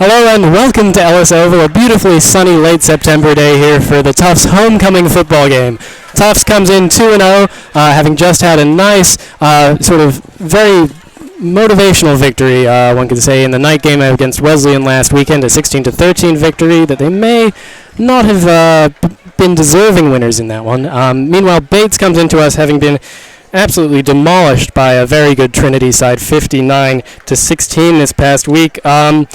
Hello and welcome to Ellis Oval, a beautifully sunny late September day here for the Tufts homecoming football game. Tufts comes in 2-0, having just had a nice, sort of very motivational victory, one could say, in the night game against Wesleyan last weekend, a 16-13 victory that they may not have been deserving winners in that one. Meanwhile, Bates comes into us having been absolutely demolished by a very good Trinity side, 59-16 this past week. And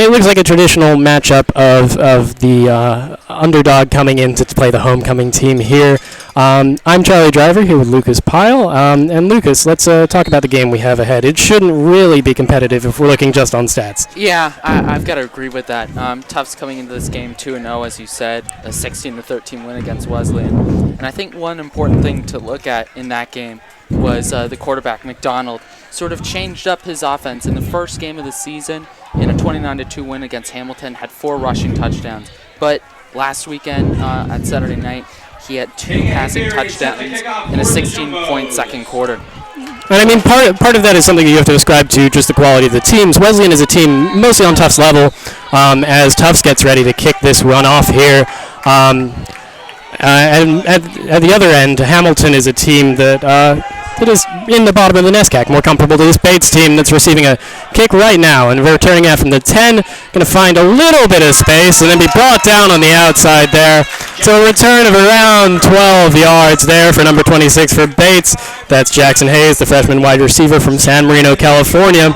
it looks like a traditional matchup of the underdog coming in to play the homecoming team here. I'm Charlie Driver here with Lucas Pyle. And Lucas, let's talk about the game we have ahead. It shouldn't really be competitive if we're looking just on stats. Yeah, I've got to agree with that. Tufts coming into this game 2-0, as you said, a 16-13 win against Wesleyan. And I think one important thing to look at in that game was the quarterback, McDonald, sort of changed up his offense. In the first game of the season, in a 29-2 win against Hamilton, had 4 rushing touchdowns. But last weekend, on Saturday night, he had 2 passing touchdowns in a 16-point second quarter. And I mean, part of that is something that you have to ascribe to just the quality of the teams. Wesleyan is a team mostly on Tufts level, as Tufts gets ready to kick this run off here. And at the other end, Hamilton is a team that is in the bottom of the NESCAC, more comparable to this Bates team that's receiving a kick right now. And returning out from the 10, going to find a little bit of space and then be brought down on the outside there. So a return of around 12 yards there for number 26 for Bates. That's Jackson Hayes, the freshman wide receiver from San Marino, California.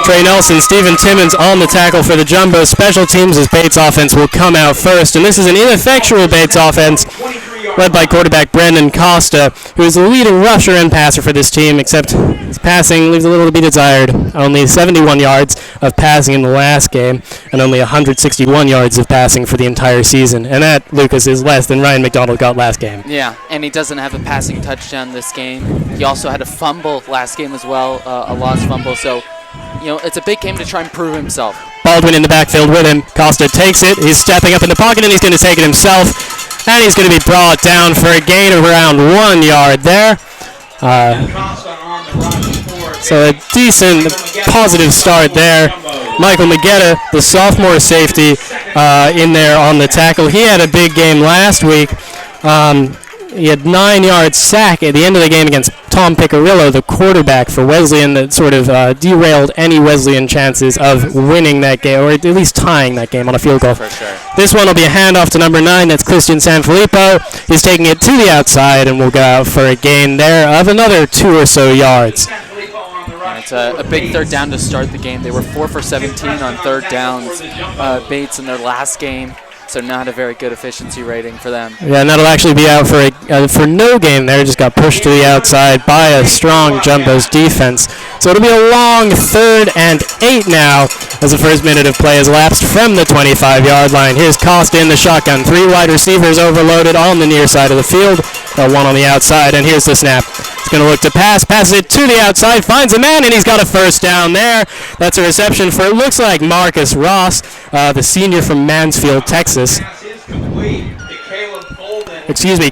Trey Nelson, Stephen Timmons on the tackle for the Jumbo. Special teams as Bates offense will come out first. And this is an ineffectual Bates offense led by quarterback Brandon Costa, who is the leading rusher and passer for this team, except his passing leaves a little to be desired. Only 71 yards of passing in the last game and only 161 yards of passing for the entire season. And that, Lucas, is less than Ryan McDonald got last game. Yeah, and he doesn't have a passing touchdown this game. He also had a fumble last game as well, a lost fumble. So, you know, it's a big game to try and prove himself. Baldwin in the backfield with him. Costa takes it. He's stepping up in the pocket, and he's going to take it himself. And he's going to be brought down for a gain of around 1 yard there. So a decent, positive start there. Michael Magetta, the sophomore safety, in there on the tackle. He had a big game last week. He had 9-yard sack at the end of the game against Tom Piccirillo, the quarterback for Wesleyan, that sort of derailed any Wesleyan chances of winning that game, or at least tying that game on a field goal. For sure. This one will be a handoff to number 9. That's Christian Sanfilippo. He's taking it to the outside and will go out for a gain there of another 2 or so yards. And it's a big third down to start the game. They were 4 for 17 on third downs, Bates, in their last game. So not a very good efficiency rating for them. Yeah, and that'll actually be out for no gain there. Just got pushed to the outside by a strong Jumbo's defense. So it'll be a long 3rd and 8 now as the first minute of play has lapsed from the 25-yard line. Here's Costa in the shotgun. 3 wide receivers overloaded on the near side of the field. 1 on the outside, and here's the snap. He's going to look to pass, passes it to the outside, finds a man, and he's got a first down there. That's a reception for, it looks like, Marcus Ross, the senior from Mansfield, Texas.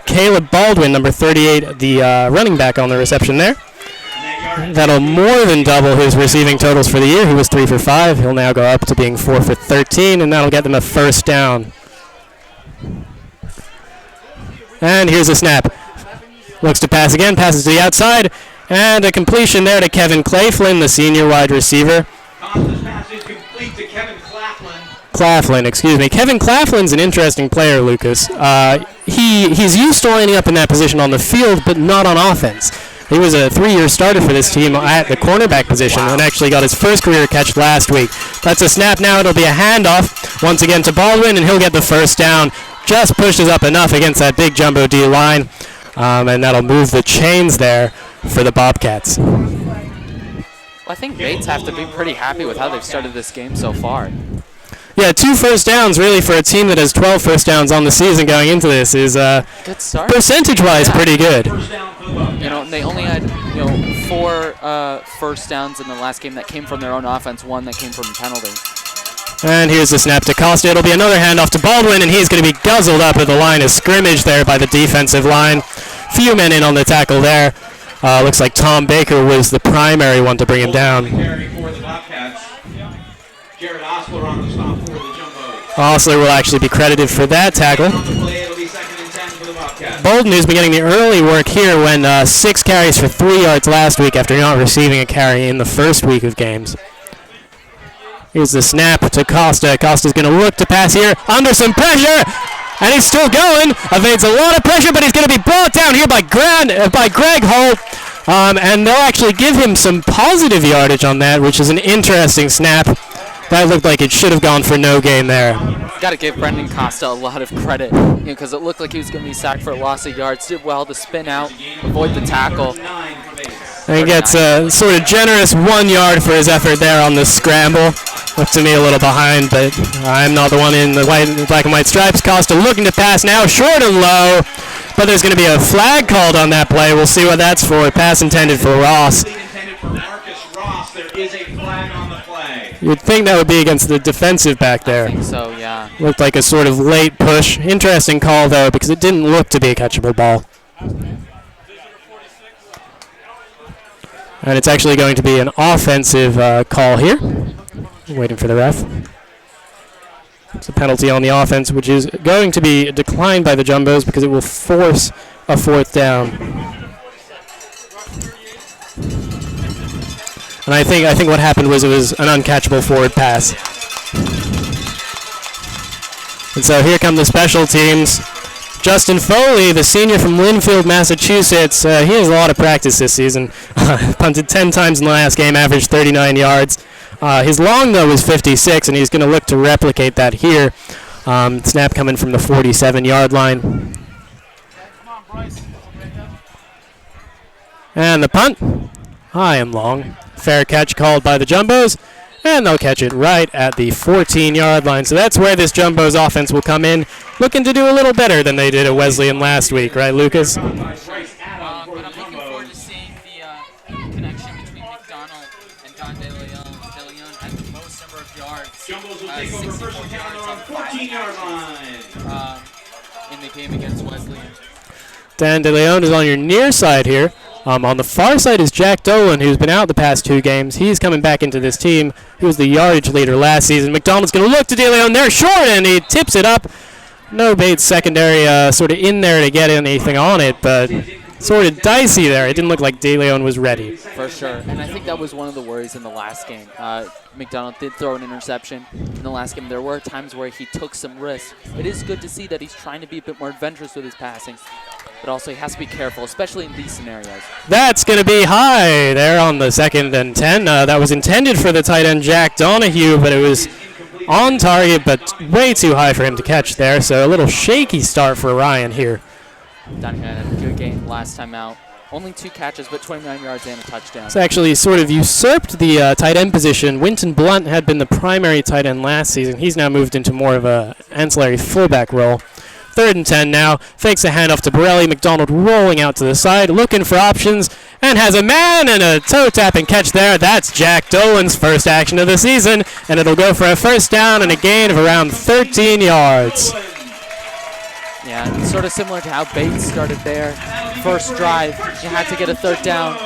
Caleb Baldwin, number 38, the running back on the reception there. That'll more than double his receiving totals for the year. He was 3 for 5. He'll now go up to being 4 for 13, and that'll get them a first down. And here's a snap. Looks to pass again, passes to the outside, and a completion there to Kevin Claflin, the senior wide receiver. Kevin Claflin's an interesting player, Lucas. He's used to lining up in that position on the field, but not on offense. He was a 3-year starter for this team at the cornerback position and actually got his first career catch last week. That's a snap now. It'll be a handoff once again to Baldwin, and he'll get the first down. Just pushes up enough against that big Jumbo D line, and that'll move the chains there for the Bobcats. Well, I think Bates have to be pretty happy with how they've started this game so far. Yeah, 2 first downs really for a team that has 12 first downs on the season going into this is good start. Percentage-wise pretty good. You know, they only had 4 first downs in the last game that came from their own offense, 1 that came from a penalty. And here's the snap to Costa. It'll be another handoff to Baldwin, and he's going to be guzzled up at the line of scrimmage there by the defensive line. Few men in on the tackle there. Looks like Tom Baker was the primary one to bring him down. Osler will actually be credited for that tackle. Bolden, who's been getting the early work here, when 6 carries for 3 yards last week after not receiving a carry in the first week of games. Here's the snap to Costa. Costa's going to look to pass here under some pressure, and he's still going. Evades a lot of pressure, but he's going to be brought down here by Greg Holt, and they'll actually give him some positive yardage on that, which is an interesting snap. That looked like it should have gone for no gain there. Got to give Brendan Costa a lot of credit, because it looked like he was going to be sacked for a loss of yards. Did well to spin out, avoid the tackle. And he gets a sort of generous 1 yard for his effort there on the scramble. Looked to me a little behind, but I'm not the one in the black and white stripes. Costa looking to pass now, short and low, but there's going to be a flag called on that play. We'll see what that's for. Pass intended for Ross. There is a flag on the play. You'd think that would be against the defensive back there. I think so, yeah. Looked like a sort of late push. Interesting call, though, because it didn't look to be a catchable ball. And it's actually going to be an offensive call here. Waiting for the ref. It's a penalty on the offense, which is going to be declined by the Jumbos because it will force a 4th down. And I think what happened was it was an uncatchable forward pass. And so here come the special teams. Justin Foley, the senior from Linfield, Massachusetts, he has a lot of practice this season. Punted 10 times in the last game, averaged 39 yards. His long, though, was 56, and he's going to look to replicate that here. Snap coming from the 47-yard line. And the punt, high and long. Fair catch called by the Jumbos, and they'll catch it right at the 14-yard line. So that's where this Jumbos offense will come in, looking to do a little better than they did at Wesleyan last week, right, Lucas? But I'm looking forward to seeing the connection between McDonald and Don De Leon. De Leon had the most number of yards, 64 yards on 14-yard line in the game against Wesleyan. Dan De Leon is on your near side here. On the far side is Jack Dolan, who's been out the past 2 games. He's coming back into this team. He was the yardage leader last season. McDonald's going to look to De Leon. They're short, and he tips it up. No Bates secondary sort of in there to get anything on it, but sort of dicey there. It didn't look like De Leon was ready. For sure, and I think that was one of the worries in the last game. McDonald did throw an interception in the last game. There were times where he took some risks. It is good to see that he's trying to be a bit more adventurous with his passing, but also he has to be careful, especially in these scenarios. That's going to be high there on the 2nd and 10. That was intended for the tight end Jack Donahue, but it was on target, but way too high for him to catch there. So a little shaky start for Ryan here. Donahue had a good game last time out. Only 2 catches, but 29 yards and a touchdown. It's actually sort of usurped the tight end position. Winton Blunt had been the primary tight end last season. He's now moved into more of a ancillary fullback role. 3rd and 10 now. Fakes a handoff to Borelli. McDonald rolling out to the side, looking for options, and has a man and a toe tap and catch there. That's Jack Dolan's first action of the season, and it'll go for a 1st down and a gain of around 13 yards. Yeah, sort of similar to how Bates started there. First drive, he had to get a 3rd down,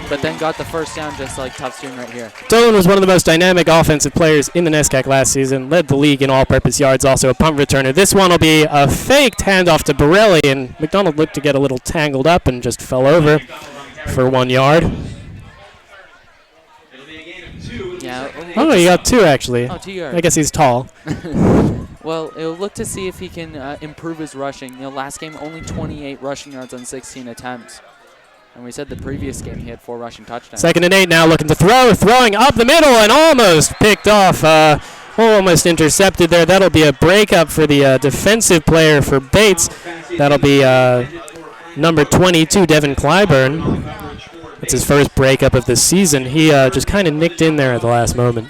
but then got the 1st down just like Tufts doing right here. Dolan was one of the most dynamic offensive players in the NESCAC last season, led the league in all-purpose yards, also a punt returner. This one will be a faked handoff to Borelli, and McDonald looked to get a little tangled up and just fell over for 1 yard. Yeah. Oh, he got 2 actually. Oh, 2 yards. I guess he's tall. Well, it'll look to see if he can improve his rushing. Last game, only 28 rushing yards on 16 attempts. And we said the previous game he had 4 rushing touchdowns. 2nd and 8 now, looking to throw. Throwing up the middle and almost picked off. Almost intercepted there. That'll be a breakup for the defensive player for Bates. That'll be number 22, Devin Clyburn. That's his first breakup of the season. He just kind of nicked in there at the last moment.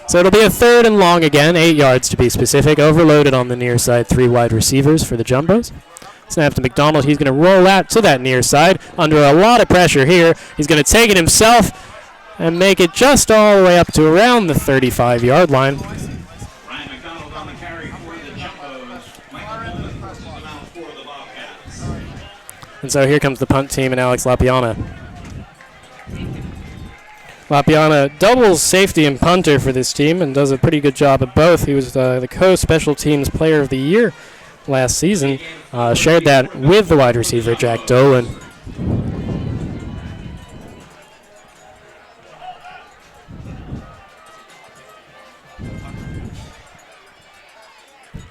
So it'll be a 3rd and long again, 8 yards to be specific. Overloaded on the near side, 3 wide receivers for the Jumbos. Snap to McDonald. He's going to roll out to that near side under a lot of pressure here. He's going to take it himself and make it just all the way up to around the 35-yard line. Ryan McDonald on the carry for the Jumbos. Michael Holman for the Bobcats. And so here comes the punt team and Alex LaPiana. Lapiana doubles safety and punter for this team and does a pretty good job at both. He was the co-special teams player of the year last season. Shared that with the wide receiver, Jack Dolan.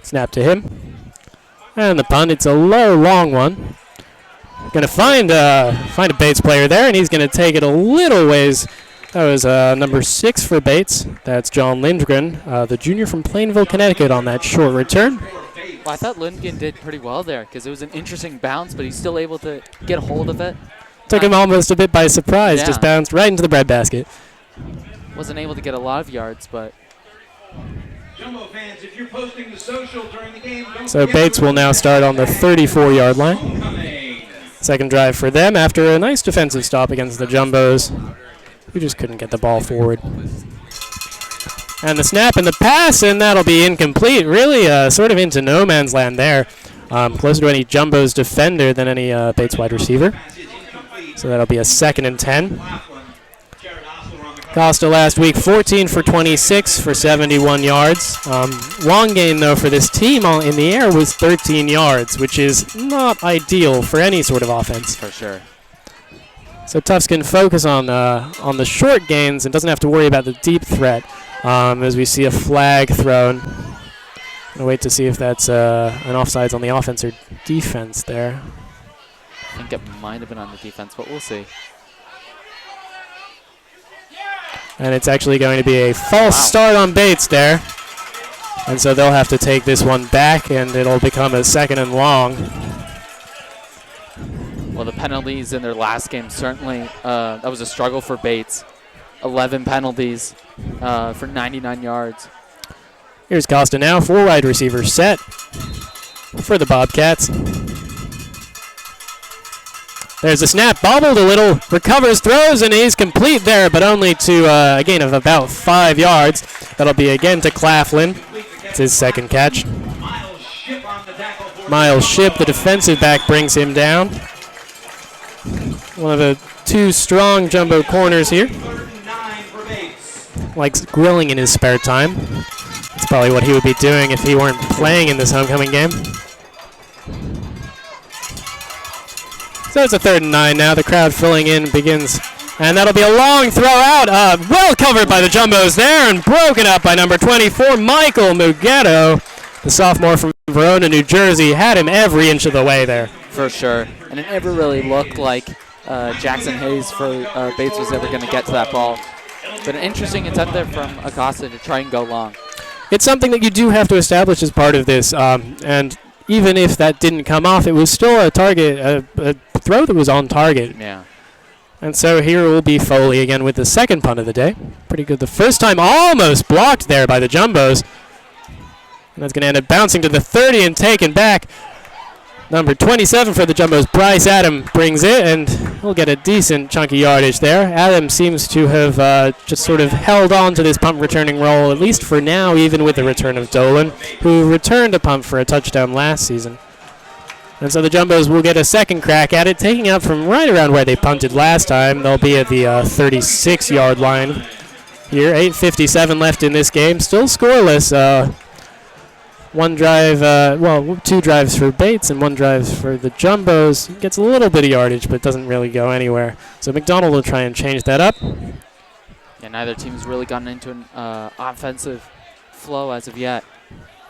Snap to him. And the punt, it's a low, long one. Going to find a Bates player there, and he's going to take it a little ways. That was number 6 for Bates. That's John Lindgren, the junior from Plainville, Connecticut, on that short return. Well, I thought Lindgren did pretty well there because it was an interesting bounce, but he's still able to get a hold of it. Took him almost a bit by surprise, just bounced right into the breadbasket. Wasn't able to get a lot of yards, but... Jumbo fans, if you're posting the social during the game, So Bates will now start on the 34-yard line. Second drive for them after a nice defensive stop against the Jumbos, who just couldn't get the ball forward. And the snap and the pass, and that'll be incomplete. Really sort of into no man's land there. Closer to any Jumbos defender than any Bates wide receiver. So that'll be a 2nd and 10. Costa last week, 14 for 26 for 71 yards. Long gain, though, for this team in the air was 13 yards, which is not ideal for any sort of offense. For sure. So Tufts can focus on the short gains and doesn't have to worry about the deep threat as we see a flag thrown. Gonna wait to see if that's an offsides on the offense or defense there. I think it might have been on the defense, but we'll see. And it's actually going to be a false start on Bates there. And so they'll have to take this one back, and it'll become a 2nd and long. Well, the penalties in their last game certainly, that was a struggle for Bates. 11 penalties for 99 yards. Here's Costa now, 4 wide receivers set for the Bobcats. There's a snap, bobbled a little, recovers, throws, and he's complete there, but only to a gain of about 5 yards. That'll be again to Claflin. It's his 2nd catch. Miles Ship, the defensive back, brings him down. One of the 2 strong Jumbo corners here. Likes grilling in his spare time. That's probably what he would be doing if he weren't playing in this homecoming game. So it's a 3rd and 9 now. The crowd filling in begins. And that'll be a long throw out. Well covered by the Jumbos there and broken up by number 24, Michael Mugetto. The sophomore from Verona, New Jersey, had him every inch of the way there. For sure. And it never really looked like Jackson Hayes for Bates was ever going to get to that ball. But an interesting attempt there from Acosta to try and go long. It's something that you do have to establish as part of this. And even if that didn't come off, it was still a target, a throw that was on target. Yeah. And so here will be Foley again with the 2nd punt of the day. Pretty good the first time, almost blocked there by the Jumbos. And that's going to end up bouncing to the 30 and taken back. Number 27 for the Jumbos, Bryce Adam, brings it, and he'll get a decent chunky yardage there. Adam seems to have just sort of held on to this punt returning role, at least for now, even with the return of Dolan, who returned a punt for a touchdown last season. And so the Jumbos will get a 2nd crack at it, taking up from right around where they punted last time. They'll be at the 36-yard line here. 8:57 left in this game. Still scoreless. 1 drive, 2 drives for Bates and 1 drive for the Jumbos. Gets a little bit of yardage, but doesn't really go anywhere. So McDonald will try and change that up. Yeah, neither team's really gotten into an offensive flow as of yet.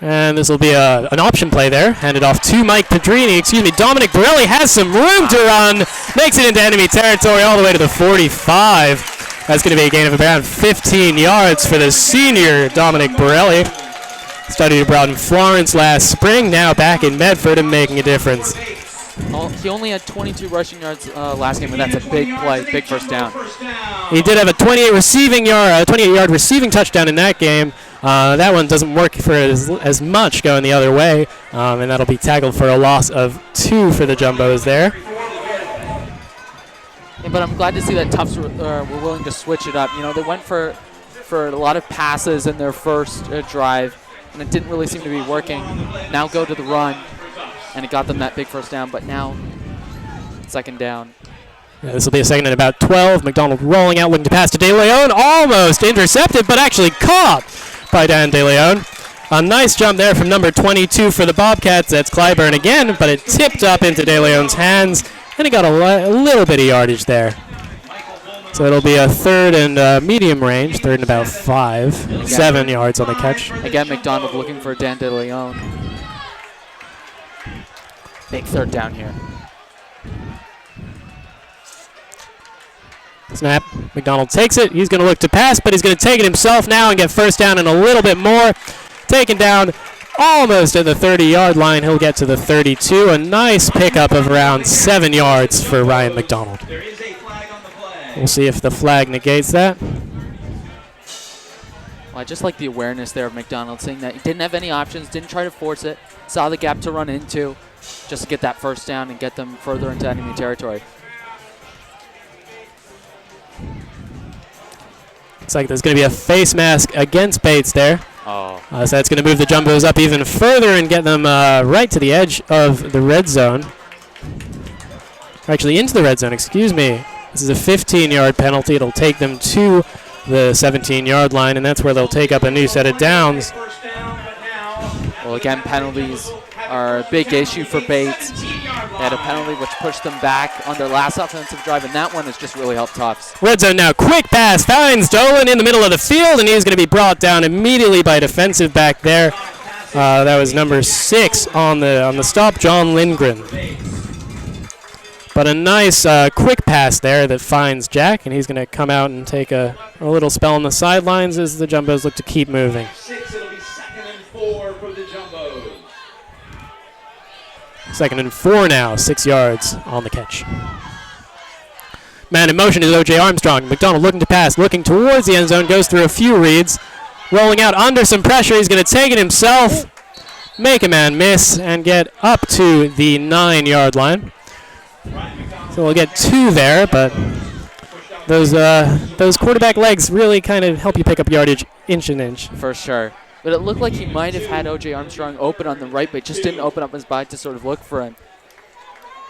And this will be an option play there. Handed off to Mike Pedrini. Dominic Borelli has some room to run. Makes it into enemy territory all the way to the 45. That's going to be a gain of around 15 yards for the senior Dominic Borelli. Studied abroad in Florence last spring, now back in Medford and making a difference. Well, he only had 22 rushing yards last game, and that's a big play, big first down. He did have a 28-yard receiving touchdown in that game. That one doesn't work for as much going the other way, and that'll be tackled for a loss of 2 for the Jumbos there. Yeah, but I'm glad to see that Tufts were willing to switch it up. You know, they went for a lot of passes in their first drive, and it didn't really seem to be working. Now go to the run, and it got them that big first down, but now 2nd down. This will be a second and about 12. McDonald rolling out, looking to pass to De Leon. Almost intercepted, but actually caught by Dan De Leon. A nice jump there from number 22 for the Bobcats. That's Clyburn again, but it tipped up into De Leon's hands, and he got a little bit of yardage there. So it'll be a third and medium range, third and about 7 yards on the catch. Again, McDonald looking for Dan De Leon. Big third down here. Snap. McDonald takes it. He's going to look to pass, but he's going to take it himself now and get first down and a little bit more. Taken down almost at the 30-yard line. He'll get to the 32. A nice pickup of around 7 yards for Ryan McDonald. There is a flag on the play. We'll see if the flag negates that. Well, I just like the awareness there of McDonald, seeing that he didn't have any options, didn't try to force it, saw the gap to run into, just to get that first down and get them further into enemy territory. Looks like there's going to be a face mask against Bates there. Oh. So that's going to move the Jumbos up even further and get them right to the edge of the red zone. Actually, into the red zone, excuse me. This is a 15-yard penalty. It'll take them to the 17-yard line, and that's where they'll take up a new set of downs. Well, again, penalties are a big issue for Bates. They had a penalty which pushed them back on their last offensive drive, and that one has just really helped Tufts. Red zone now. Quick pass. Finds Dolan in the middle of the field, and he's going to be brought down immediately by a defensive back there. That was number 6 on the stop, John Lindgren. But a nice quick pass there that finds Jack, and he's going to come out and take a little spell on the sidelines as the Jumbos look to keep moving. 6, it'll be 2nd and 4 for the Jumbos. 2nd and 4 now, 6 yards on the catch. Man in motion is O.J. Armstrong. McDonald looking to pass, looking towards the end zone, goes through a few reads. Rolling out under some pressure, he's going to take it himself, make a man miss, and get up to the 9-yard line. So we'll get 2 there, but those quarterback legs really kind of help you pick up yardage inch and inch. For sure. But it looked like he might have had O.J. Armstrong open on the right, but just didn't open up his body to sort of look for him.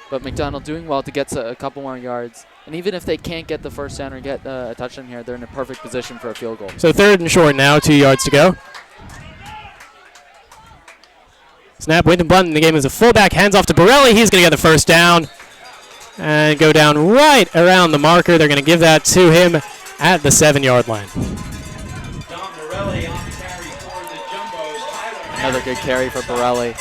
But McDonald doing well to get a couple more yards. And even if they can't get the first down or get a touchdown here, they're in a perfect position for a field goal. So 3rd and short now, 2 yards to go. Snap, Winton Blunt in the game as a fullback, hands off to Borelli. He's going to get the first down and go down right around the marker. They're going to give that to him at the 7-yard line. Another good carry for Borelli.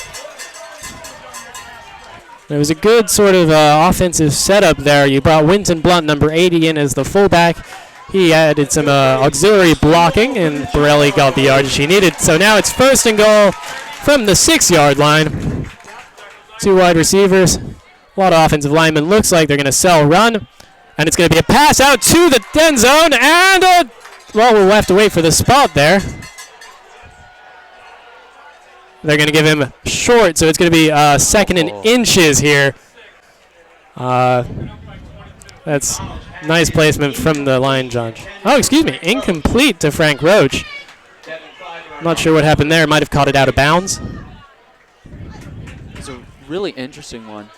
It was a good sort of offensive setup there. You brought Winton Blunt, number 80, in as the fullback. He added some auxiliary blocking, and Borelli got the yardage he needed. So now it's 1st and goal from the 6-yard line. 2 wide receivers. A lot of offensive linemen. Looks like they're going to sell run. And it's going to be a pass out to the end zone. And, well, we'll have to wait for the spot there. They're going to give him short, so it's going to be 2nd and inches here. That's nice placement from the line judge. Oh, excuse me, incomplete to Frank Roach. I'm not sure what happened there. Might have caught it out of bounds. It's a really interesting one.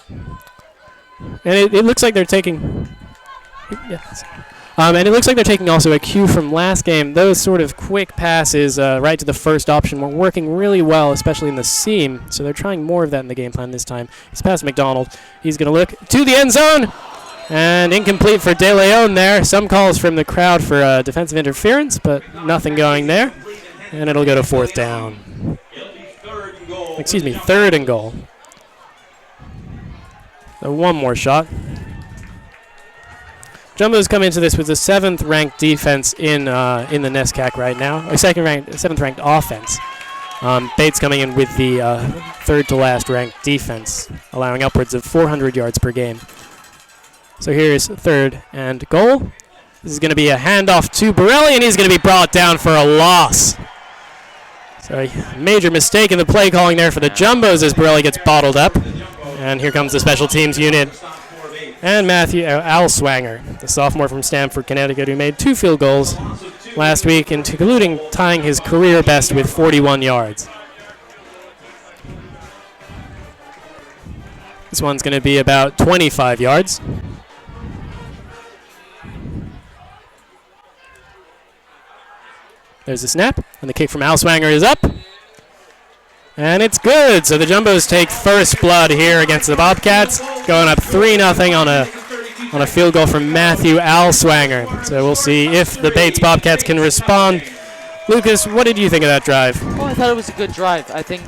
And it looks like they're taking... Yes. And it looks like they're taking also a cue from last game. Those sort of quick passes right to the first option were working really well, especially in the seam. So they're trying more of that in the game plan this time. He's past McDonald. He's going to look to the end zone. And incomplete for De Leon there. Some calls from the crowd for defensive interference, but nothing going there. And it'll go to 4th down. Excuse me, 3rd and goal. So one more shot. Jumbos come into this with the 7th-ranked defense in the NESCAC right now. Or 7th-ranked offense. Bates coming in with the 3rd-to-last ranked defense, allowing upwards of 400 yards per game. So here's 3rd and goal. This is going to be a handoff to Borelli, and he's going to be brought down for a loss. So a major mistake in the play calling there for the Jumbos as Borelli gets bottled up. And here comes the special teams unit. And Matthew Alswanger, the sophomore from Stamford, Connecticut, who made 2 field goals last week, including tying his career best with 41 yards. This one's going to be about 25 yards. There's the snap, and the kick from Alswanger is up. And it's good. So the Jumbos take first blood here against the Bobcats, going up 3-0 on a field goal from Matthew Alswanger. So we'll see if the Bates Bobcats can respond. Lucas, what did you think of that drive? Well, I thought it was a good drive. I think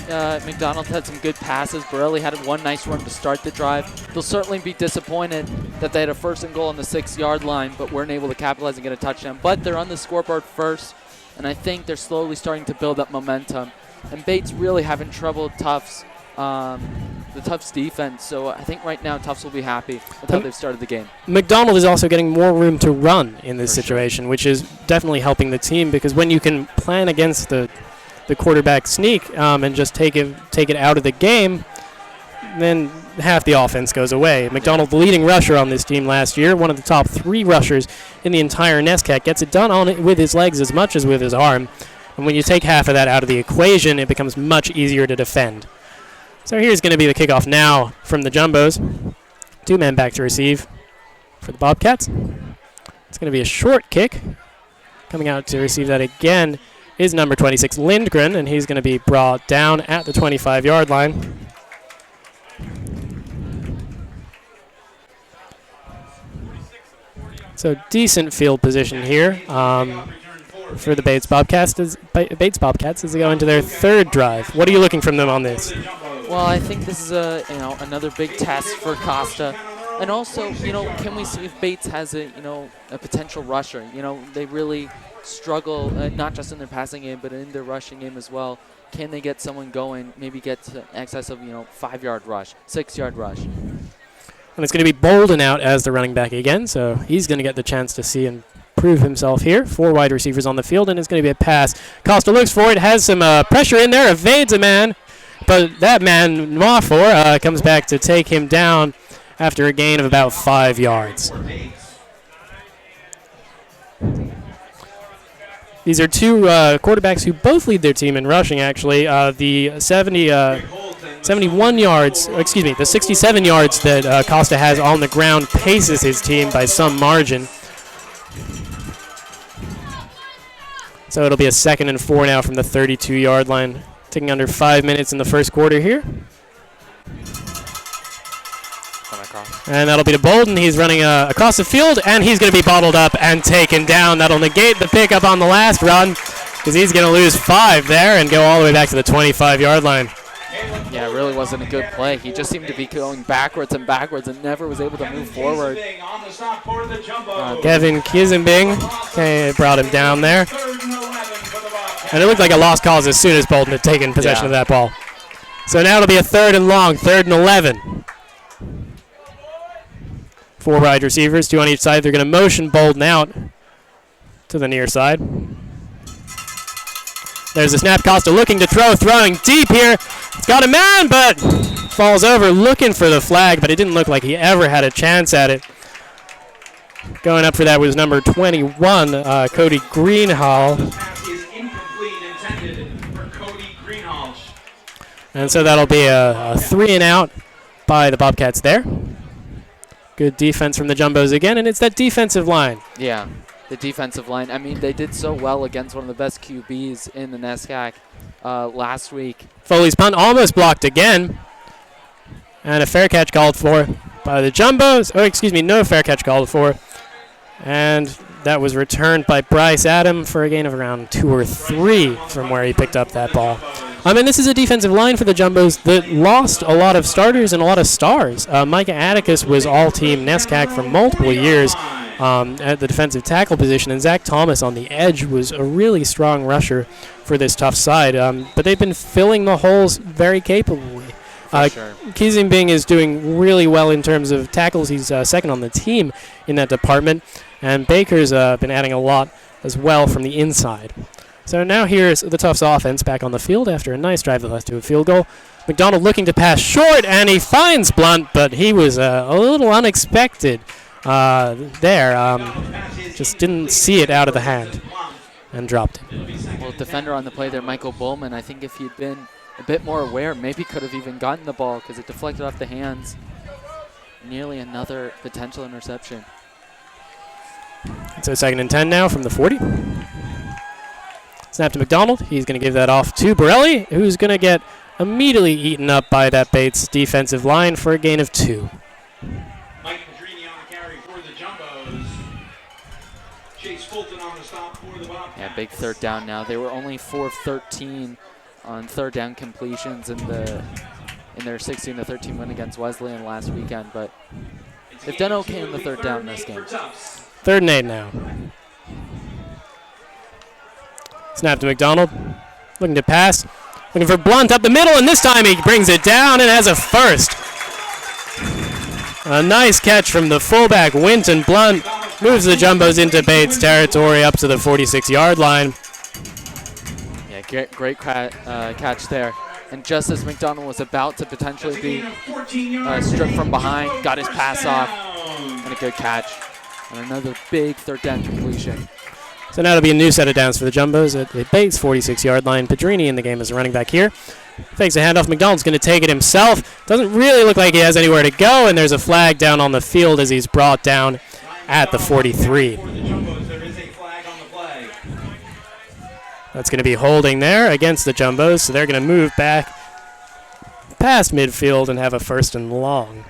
McDonald had some good passes. Borelli had one nice run to start the drive. They'll certainly be disappointed that they had a 1st and goal on the 6-yard line, but weren't able to capitalize and get a touchdown. But they're on the scoreboard first, and I think they're slowly starting to build up momentum. And Bates really having trouble with Tufts, the Tufts defense. So I think right now Tufts will be happy with how they've started the game. McDonald is also getting more room to run in this situation, which is definitely helping the team, because when you can plan against the quarterback sneak and just take it out of the game, then half the offense goes away. McDonald, the leading rusher on this team last year, one of the top 3 rushers in the entire NESCAC, gets it done on it with his legs as much as with his arm. And when you take half of that out of the equation, it becomes much easier to defend. So here's going to be the kickoff now from the Jumbos. 2 men back to receive for the Bobcats. It's going to be a short kick. Coming out to receive that again is number 26, Lindgren, and he's going to be brought down at the 25-yard line. So decent field position here for the Bates Bobcats as they go into their 3rd drive. What are you looking from them on this? Well, I think this is another big test for Costa. And also, can we see if Bates has a potential rusher? They really struggle, not just in their passing game, but in their rushing game as well. Can they get someone going, maybe get to excess of, 5-yard rush, 6-yard rush? And it's going to be Bolden out as the running back again, so he's going to get the chance to see and prove himself here. 4 wide receivers on the field, and it's going to be a pass. Costa looks for it, has some pressure in there, evades a man, but that man, Nwafor, comes back to take him down after a gain of about 5 yards. These are 2 quarterbacks who both lead their team in rushing, actually. The 71 yards, the 67 yards that Costa has on the ground paces his team by some margin. So it'll be a 2nd and 4 now from the 32-yard line. Taking under 5 minutes in the first quarter here. And that'll be to Bolden. He's running across the field, and he's going to be bottled up and taken down. That'll negate the pickup on the last run, because he's going to lose 5 there and go all the way back to the 25-yard line. Yeah, it really wasn't a good play. He just seemed to be going backwards and never was able to move forward. Kevin Kizenbing brought him down there. And it looked like a lost cause as soon as Bolden had taken possession of that ball. So now it'll be a 3rd and long, 3rd and 11. 4 wide receivers, 2 on each side. They're going to motion Bolden out to the near side. There's the snap. Costa looking to throw, throwing deep here. It's got a man, but falls over looking for the flag, but it didn't look like he ever had a chance at it. Going up for that was number 21, Cody Greenhall. And so that'll be a 3 and out by the Bobcats there. Good defense from the Jumbos again, and it's that defensive line. Yeah, the defensive line. I mean, they did so well against one of the best QBs in the NESCAC last week. Foley's punt almost blocked again. And a fair catch called for by the Jumbos. Oh, excuse me, no fair catch called for. And that was returned by Bryce Adam for a gain of around 2 or 3 from where he picked up that ball. This is a defensive line for the Jumbos that lost a lot of starters and a lot of stars. Micah Atticus was all-team NESCAC for multiple years at the defensive tackle position, and Zach Thomas on the edge was a really strong rusher for this tough side. But they've been filling the holes very capably. Sure. Kizingbing is doing really well in terms of tackles. He's 2nd on the team in that department, and Baker's been adding a lot as well from the inside. So now here's the Tufts offense back on the field after a nice drive that led to a field goal. McDonald looking to pass short, and he finds Blunt, but he was a little unexpected there. Just didn't see it out of the hand and dropped it. Well, defender on the play there, Michael Bowman, I think if he'd been a bit more aware, maybe could have even gotten the ball because it deflected off the hands nearly another potential interception. So 2nd and 10 now from the 40. Snap to McDonald. He's going to give that off to Borelli, who's going to get immediately eaten up by that Bates defensive line for a gain of 2. Mike Pedrini on the carry for the Jumbos. Chase Fulton on the stop for the Bobcats. Yeah, big 3rd down now. They were only 4 of 13 on 3rd down completions in their 16-13 win against Wesleyan last weekend, but they've done okay in the 3rd down in this game. 3rd and 8 now. Snap to McDonald. Looking to pass. Looking for Blunt up the middle, and this time he brings it down and has a first. A nice catch from the fullback, Winton Blunt. Moves the Jumbos into Bates territory up to the 46-yard line. Yeah, great catch there. And just as McDonald was about to potentially be stripped from behind, got his pass off, and a good catch. And another big 3rd down completion. So now it'll be a new set of downs for the Jumbos at the Bates 46-yard line. Pedrini in the game as a running back here. Fakes a handoff. McDonald's going to take it himself. Doesn't really look like he has anywhere to go, and there's a flag down on the field as he's brought down at the 43. That's going to be holding there against the Jumbos, so they're going to move back past midfield and have a 1st and long.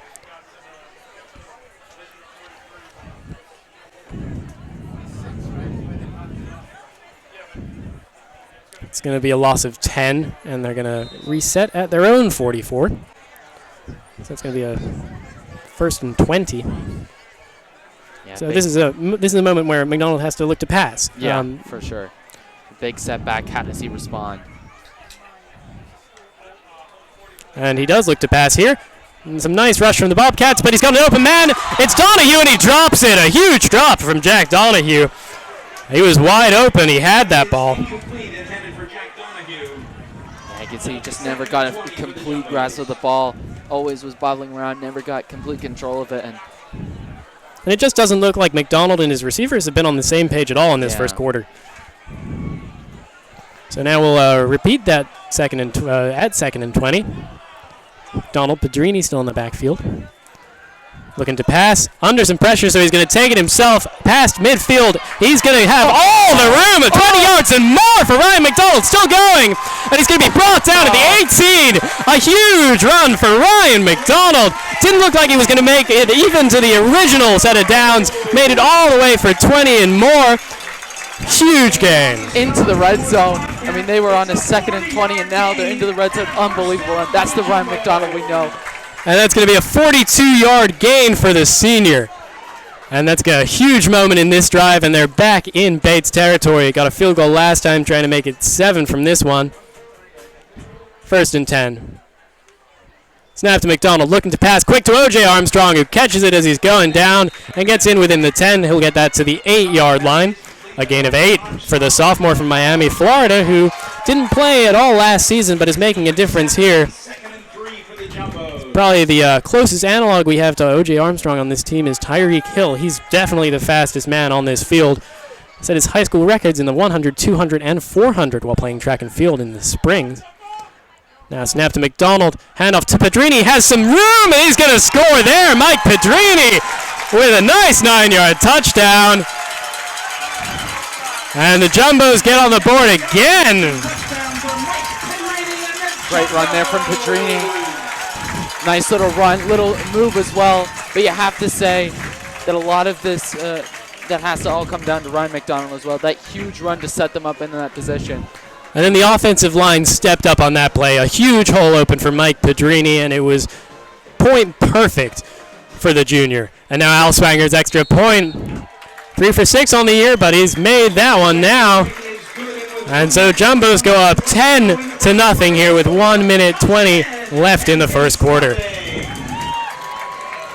It's going to be a loss of 10, and they're going to reset at their own 44. So that's going to be a 1st and 20. Yeah, so this is a moment where McDonald has to look to pass. Yeah, for sure. Big setback. How does he respond? And he does look to pass here. And some nice rush from the Bobcats, but he's got an open man. It's Donahue, and he drops it. A huge drop from Jack Donahue. He was wide open. He had that ball. Yeah, you can see he just never got a complete grasp of the ball. Always was bobbling around, never got complete control of it. And it just doesn't look like McDonald and his receivers have been on the same page at all in this first quarter. So now we'll repeat that at 2nd and 20. Donald Pedrini still in the backfield. Looking to pass, under some pressure, so he's going to take it himself past midfield. He's going to have all the room, 20 yards and more for Ryan McDonald, still going. And he's going to be brought down at the 18. A huge run for Ryan McDonald. Didn't look like he was going to make it even to the original set of downs. Made it all the way for 20 and more. Huge gain. Into the red zone. I mean, they were on a 2nd and 20, and now they're into the red zone. Unbelievable. And that's the Ryan McDonald we know. And that's going to be a 42-yard gain for the senior. And that's got a huge moment in this drive, and they're back in Bates territory. Got a field goal last time, trying to make it 7 from this one. 1st and 10. Snap to McDonald, looking to pass quick to O.J. Armstrong, who catches it as he's going down and gets in within the 10. He'll get that to the 8-yard line. A gain of 8 for the sophomore from Miami, Florida, who didn't play at all last season but is making a difference here. Probably the closest analog we have to O.J. Armstrong on this team is Tyreek Hill. He's definitely the fastest man on this field. Set his high school records in the 100, 200, and 400 while playing track and field in the spring. Now snap to McDonald, handoff to Pedrini, has some room, and he's going to score there. Mike Pedrini with a nice 9-yard touchdown. And the Jumbos get on the board again. Great run there from Pedrini. Nice little run, little move as well. But you have to say that a lot of this, that has to all come down to Ryan McDonald as well. That huge run to set them up into that position. And then the offensive line stepped up on that play. A huge hole open for Mike Pedrini, and it was point perfect for the junior. And now Al Swanger's extra point. 3 for 6 on the year, but he's made that one now. And so Jumbos go up 10-0 here with 1 minute 20 left in the first quarter.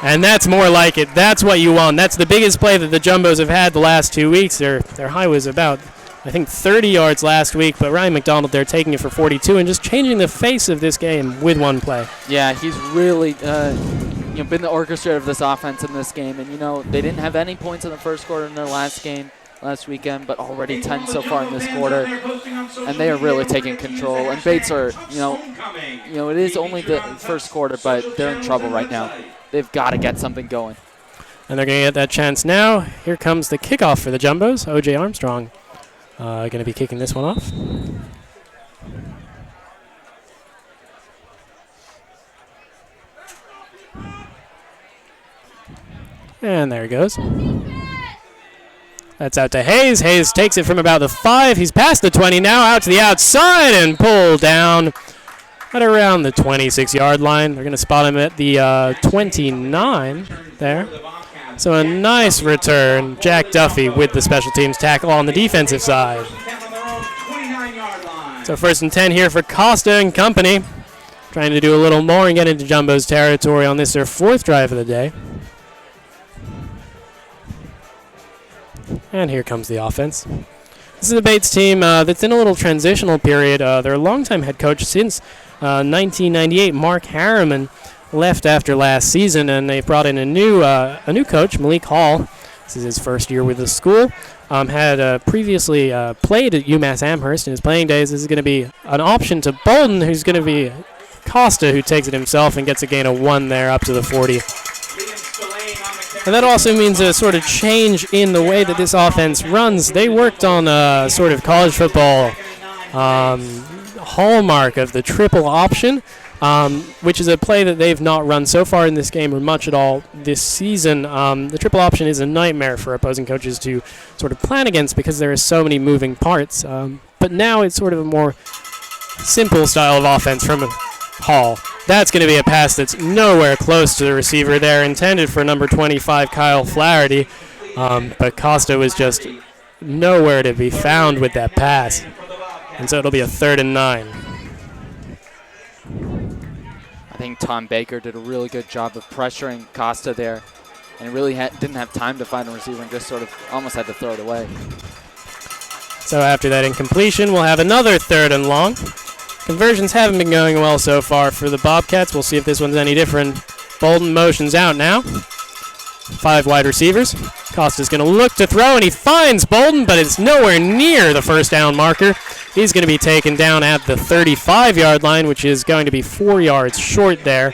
And that's more like it. That's what you want. That's the biggest play that the Jumbos have had the last 2 weeks. Their high was about, I think, 30 yards last week, but Ryan McDonald there taking it for 42 and just changing the face of this game with one play. Yeah, he's really been the orchestrator of this offense in this game. And, they didn't have any points in the first quarter in their last game last weekend, but already 10 so far in this quarter. And they are really taking control. And Bates are, it is only the first quarter, but they're in trouble right now. they've got to get something going. And they're going to get that chance now. Here comes the kickoff for the Jumbos. O.J. Armstrong going to be kicking this one off. And there he goes. That's out to Hayes. Hayes takes it from about the 5. He's past the 20 now, out to the outside and pulled down at around the 26-yard line. They're going to spot him at the 29 there. So a nice return. Jack Duffy with the special teams tackle on the defensive side. So 1st and 10 here for Costa and company. Trying to do a little more and get into Jumbo's territory on this, their 4th drive of the day. And here comes the offense. This is a Bates team that's in a little transitional period. Their longtime head coach since 1998, Mark Harriman, left after last season, and they brought in a new coach, Malik Hall. This is his 1st year with the school. Had previously played at UMass Amherst in his playing days. This is going to be an option to Bolden, who's going to be Costa, who takes it himself and gets a gain of 1 there up to the 40. And that also means a sort of change in the way that this offense runs. They worked on a sort of college football hallmark of the triple option, which is a play that they've not run so far in this game or much at all this season. The triple option is a nightmare for opposing coaches to sort of plan against because there are so many moving parts. But now it's sort of a more simple style of offense from Hall. That's going to be a pass that's nowhere close to the receiver there, intended for number 25, Kyle Flaherty. But Costa was just nowhere to be found with that pass. And so it'll be a 3rd and 9. I think Tom Baker did a really good job of pressuring Costa there, and really didn't have time to find a receiver and just sort of almost had to throw it away. So after that incompletion, we'll have another 3rd and long. Conversions haven't been going well so far for the Bobcats. We'll see if this one's any different. Bolden motions out now. 5 wide receivers. Costa's going to look to throw, and he finds Bolden, but it's nowhere near the 1st down marker. He's going to be taken down at the 35-yard line, which is going to be 4 yards short there.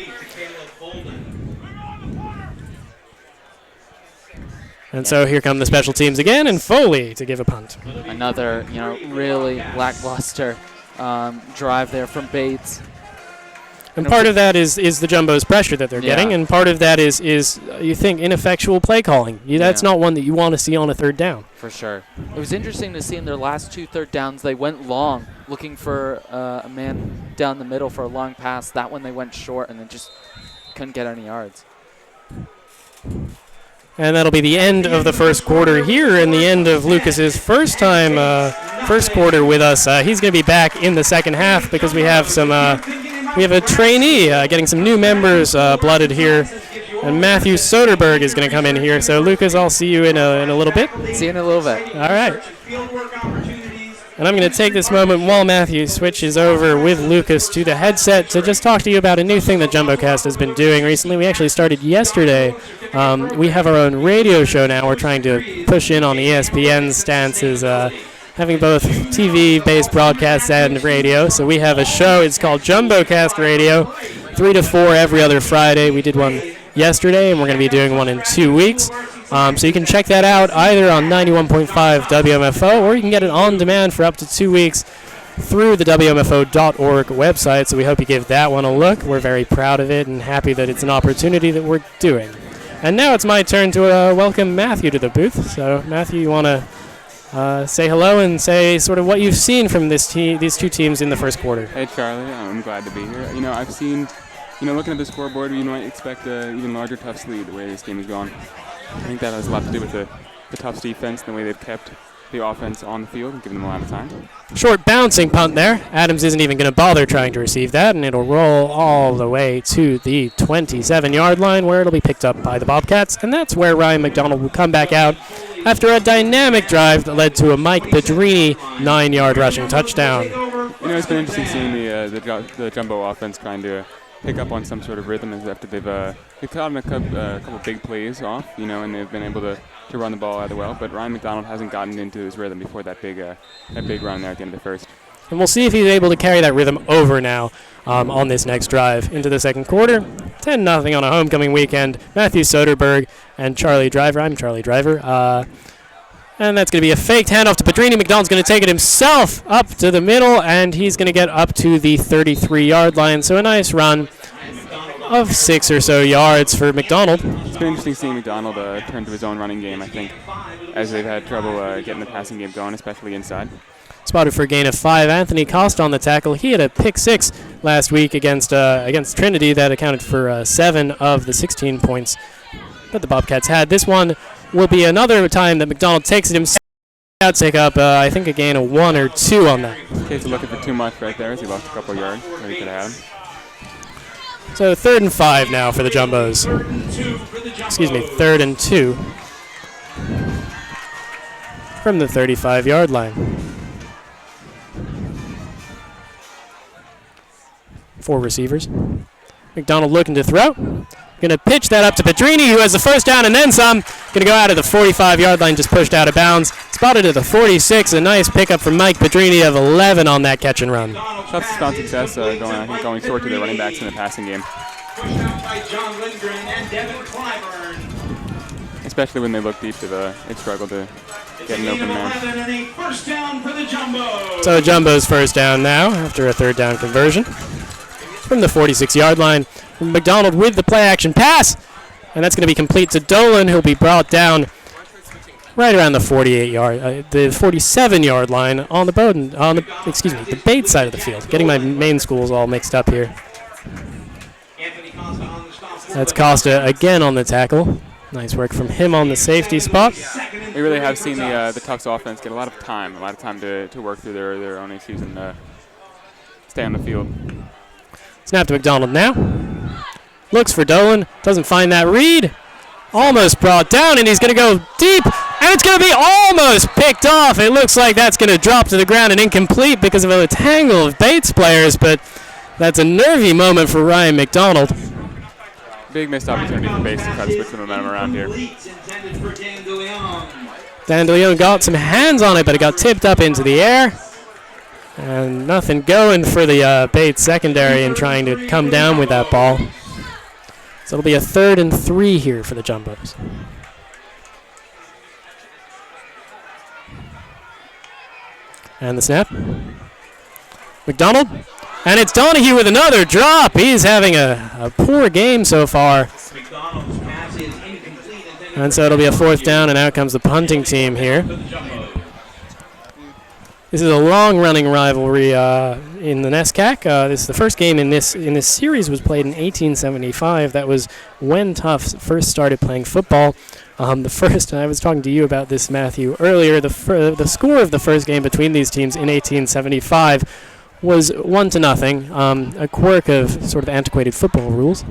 And so here come the special teams again, and Foley to give a punt. Another, really lackluster drive there from Bates. And part of that is the Jumbo's pressure that they're getting, and part of that is you think, ineffectual play calling. That's not one that you want to see on a 3rd down. For sure. It was interesting to see in their last 2 3rd downs, they went long, looking for a man down the middle for a long pass. That one they went short and then just couldn't get any yards. And that'll be the end of the 1st quarter here, and the end of Lucas's first quarter with us. He's going to be back in the 2nd half because we have a trainee getting some new members blooded here, and Matthew Soderberg is going to come in here. So Lucas, I'll see you in a little bit. See you in a little bit. All right. And I'm going to take this moment while Matthew switches over with Lucas to the headset to just talk to you about a new thing that JumboCast has been doing recently. We actually started yesterday. We have our own radio show now. We're trying to push in on ESPN's stances, having both TV-based broadcasts and radio. So we have a show. It's called JumboCast Radio, 3 to 4 every other Friday. We did one yesterday, and we're going to be doing one in 2 weeks. So you can check that out either on 91.5 WMFO, or you can get it on demand for up to 2 weeks through the WMFO.org website. So we hope you give that one a look. We're very proud of it and happy that it's an opportunity that we're doing. And now it's my turn to welcome Matthew to the booth. So Matthew, you want to say hello and say sort of what you've seen from these 2 teams in the 1st quarter? Hey Charlie, I'm glad to be here. I've seen, looking at the scoreboard, you might expect an even larger Tufts lead the way this game has gone. I think that has a lot to do with the Tufts defense and the way they've kept the offense on the field and given them a lot of time. Short bouncing punt there. Adams isn't even going to bother trying to receive that, and it'll roll all the way to the 27-yard line where it'll be picked up by the Bobcats, and that's where Ryan McDonald will come back out after a dynamic drive that led to a Mike Pedrini 9-yard rushing touchdown. It's been interesting seeing the Jumbo offense trying to pick up on some sort of rhythm after they've caught a couple big plays off, and they've been able to run the ball rather well. But Ryan McDonald hasn't gotten into his rhythm before that big run there at the end of the 1st. And we'll see if he's able to carry that rhythm over now on this next drive into the 2nd quarter. 10-0 on a homecoming weekend. Matthew Soderberg and Charlie Driver. I'm Charlie Driver. And that's going to be a faked handoff to Pedrini. McDonald's going to take it himself up to the middle, and he's going to get up to the 33-yard line. So a nice run of 6 or so yards for McDonald. It's been interesting seeing McDonald turn to his own running game, I think, as they've had trouble getting the passing game going, especially inside. Spotted for a gain of 5. Anthony Costa on the tackle. He had a pick 6 last week against Trinity that accounted for 7 of the 16 points that the Bobcats had. This one will be another time that McDonald takes it himself. Take up, I think, a gain of 1 or 2 on that. Case of looking for too much right there as he lost a couple yards where he could have had him. So 3rd and 5 now for the Jumbos. Excuse me, 3rd and 2 from the 35-yard line. 4 receivers. McDonald looking to throw. Going to pitch that up to Pedrini, who has the first down and then some. Going to go out of the 45-yard line, just pushed out of bounds. Spotted at the 46. A nice pickup from Mike Pedrini of 11 on that catch and run. Tufts has found success going short to their running backs in the passing game. Especially when they look deep, they've struggled to get an open man. So Jumbo's first down now after a 3rd down conversion from the 46-yard line. McDonald with the play-action pass, and that's going to be complete to Dolan, who'll be brought down right around the 47-yard line on the the Bates side of the field. Getting my main schools all mixed up here. That's Costa again on the tackle. Nice work from him on the safety spot. We really have seen the Tufts offense get a lot of time to work through their own issues and stay on the field. Snap to McDonald now. Looks for Dolan. Doesn't find that read. Almost brought down, and he's going to go deep. And it's going to be almost picked off. It looks like that's going to drop to the ground and incomplete because of a tangle of Bates players. But that's a nervy moment for Ryan McDonald. Big missed opportunity for Bates to try to switch the momentum around here. Dan DeLeon got some hands on it, but it got tipped up into the air. And nothing going for the Bates secondary in trying to come down with that ball. So it'll be a 3rd and 3 here for the Jumbos. And the snap. McDonald. And it's Donahue with another drop. He's having a poor game so far. And so it'll be a 4th down, and out comes the punting team here. This is a long-running rivalry in the NESCAC. This is the first game in this series was played in 1875. That was when Tufts first started playing football. And I was talking to you about this, Matthew, earlier. The score of the first game between these teams in 1875 was 1-0. A quirk of sort of antiquated football rules.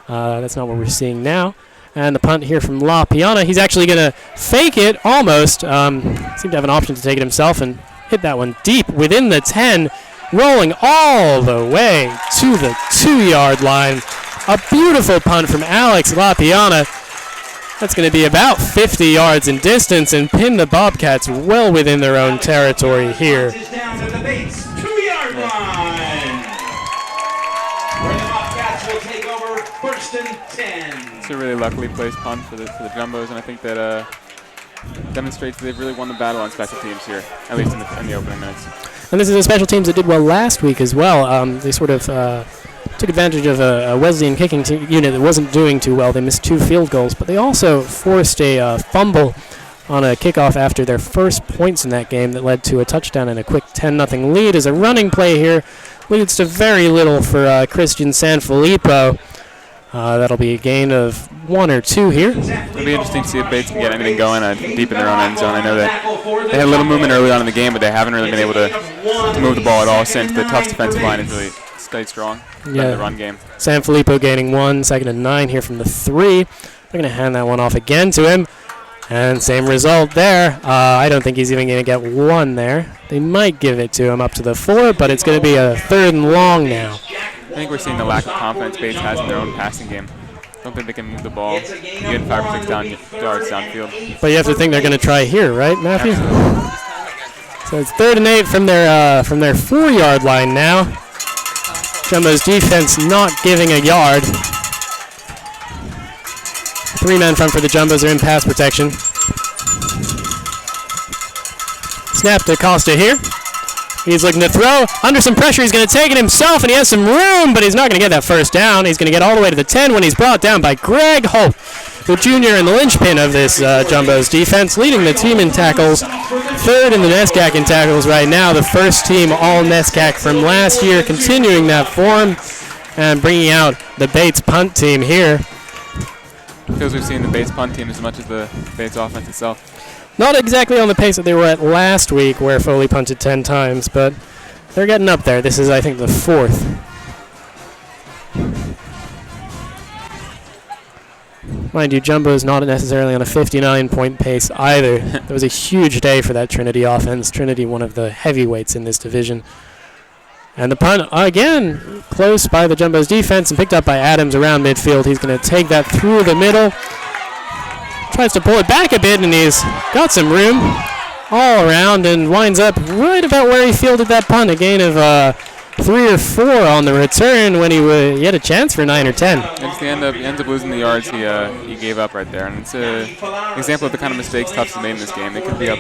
That's not what we're seeing now. And the punt here from La Piana. He's actually going to fake it almost. Seemed to have an option to take it himself and hit that one deep within the 10, rolling all the way to the 2-yard line. A beautiful punt from Alex LaPiana. That's going to be about 50 yards in distance and pin the Bobcats well within their own territory here. Down to the Bates 2-yard line. Where the Bobcats will take over 1st and 10. It's a really luckily placed punt for the Jumbos, and I think that demonstrates that they've really won the battle on special teams here, at least in the opening minutes. And this is a special teams that did well last week as well. They sort of took advantage of a Wesleyan kicking unit that wasn't doing too well. They missed 2 field goals, but they also forced a fumble on a kickoff after their first points in that game that led to a touchdown and a quick 10-0 lead. As a running play here leads to very little for Christian Sanfilippo. That'll be a gain of 1 or 2 here. It'll be interesting to see if Bates can get anything going deep in their own end zone. I know that they had a little movement early on in the game, but they haven't really been able to move the ball at all since the Tufts defensive line has really stayed strong in the run game. Sanfilippo gaining 1, 2nd and 9 here from the 3. They're going to hand that one off again to him. And same result there. I don't think he's even going to get 1 there. They might give it to him up to the 4, but it's going to be a 3rd and long now. I think we're seeing the lack of confidence Bates has in their own passing game. I don't think they can move the ball, get 5 or 6 yards downfield. But you have to think they're going to try here, right, Matthew? Absolutely. So it's 3rd and 8 from their 4-yard line now. Jumbo's defense not giving a yard. Three men front for the Jumbos are in pass protection. Snap to Costa here. He's looking to throw. Under some pressure, he's going to take it himself, and he has some room, but he's not going to get that first down. He's going to get all the way to the 10 when he's brought down by Greg Holt, the junior and the linchpin of this Jumbos defense, leading the team in tackles. Third in the NESCAC in tackles right now. The first team all NESCAC from last year, continuing that form and bringing out the Bates punt team here. Feels we've seen the Bates punt team as much as the Bates offense itself. Not exactly on the pace that they were at last week, where Foley punted 10 times, but they're getting up there. This is, I think, the fourth. Mind you, Jumbo's not necessarily on a 59-point pace either. It was a huge day for that Trinity offense. Trinity, one of the heavyweights in this division. And the punt, again, close by the Jumbo's defense and picked up by Adams around midfield. He's going to take that through the middle. Tries to pull it back a bit, and he's got some room all around and winds up right about where he fielded that punt. A gain of 3 or 4 on the return when he had a chance for 9 or 10. It's the end up losing the yards he gave up right there, and it's an example of the kind of mistakes Tufts have made in this game. They could be up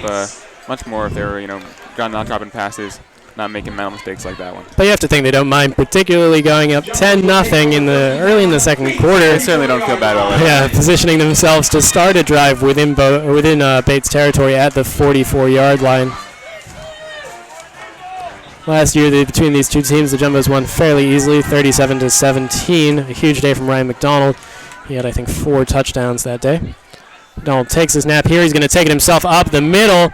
much more if they were, not dropping passes, not making mental mistakes like that one. But you have to think they don't mind, particularly going up 10-0 early in the second quarter. They certainly don't feel bad about it. Yeah, positioning themselves to start a drive within Bates territory at the 44-yard line. Last year, between these two teams, the Jumbos won fairly easily, 37-17. A huge day from Ryan McDonald. He had, I think, 4 touchdowns that day. McDonald takes his snap here. He's going to take it himself up the middle,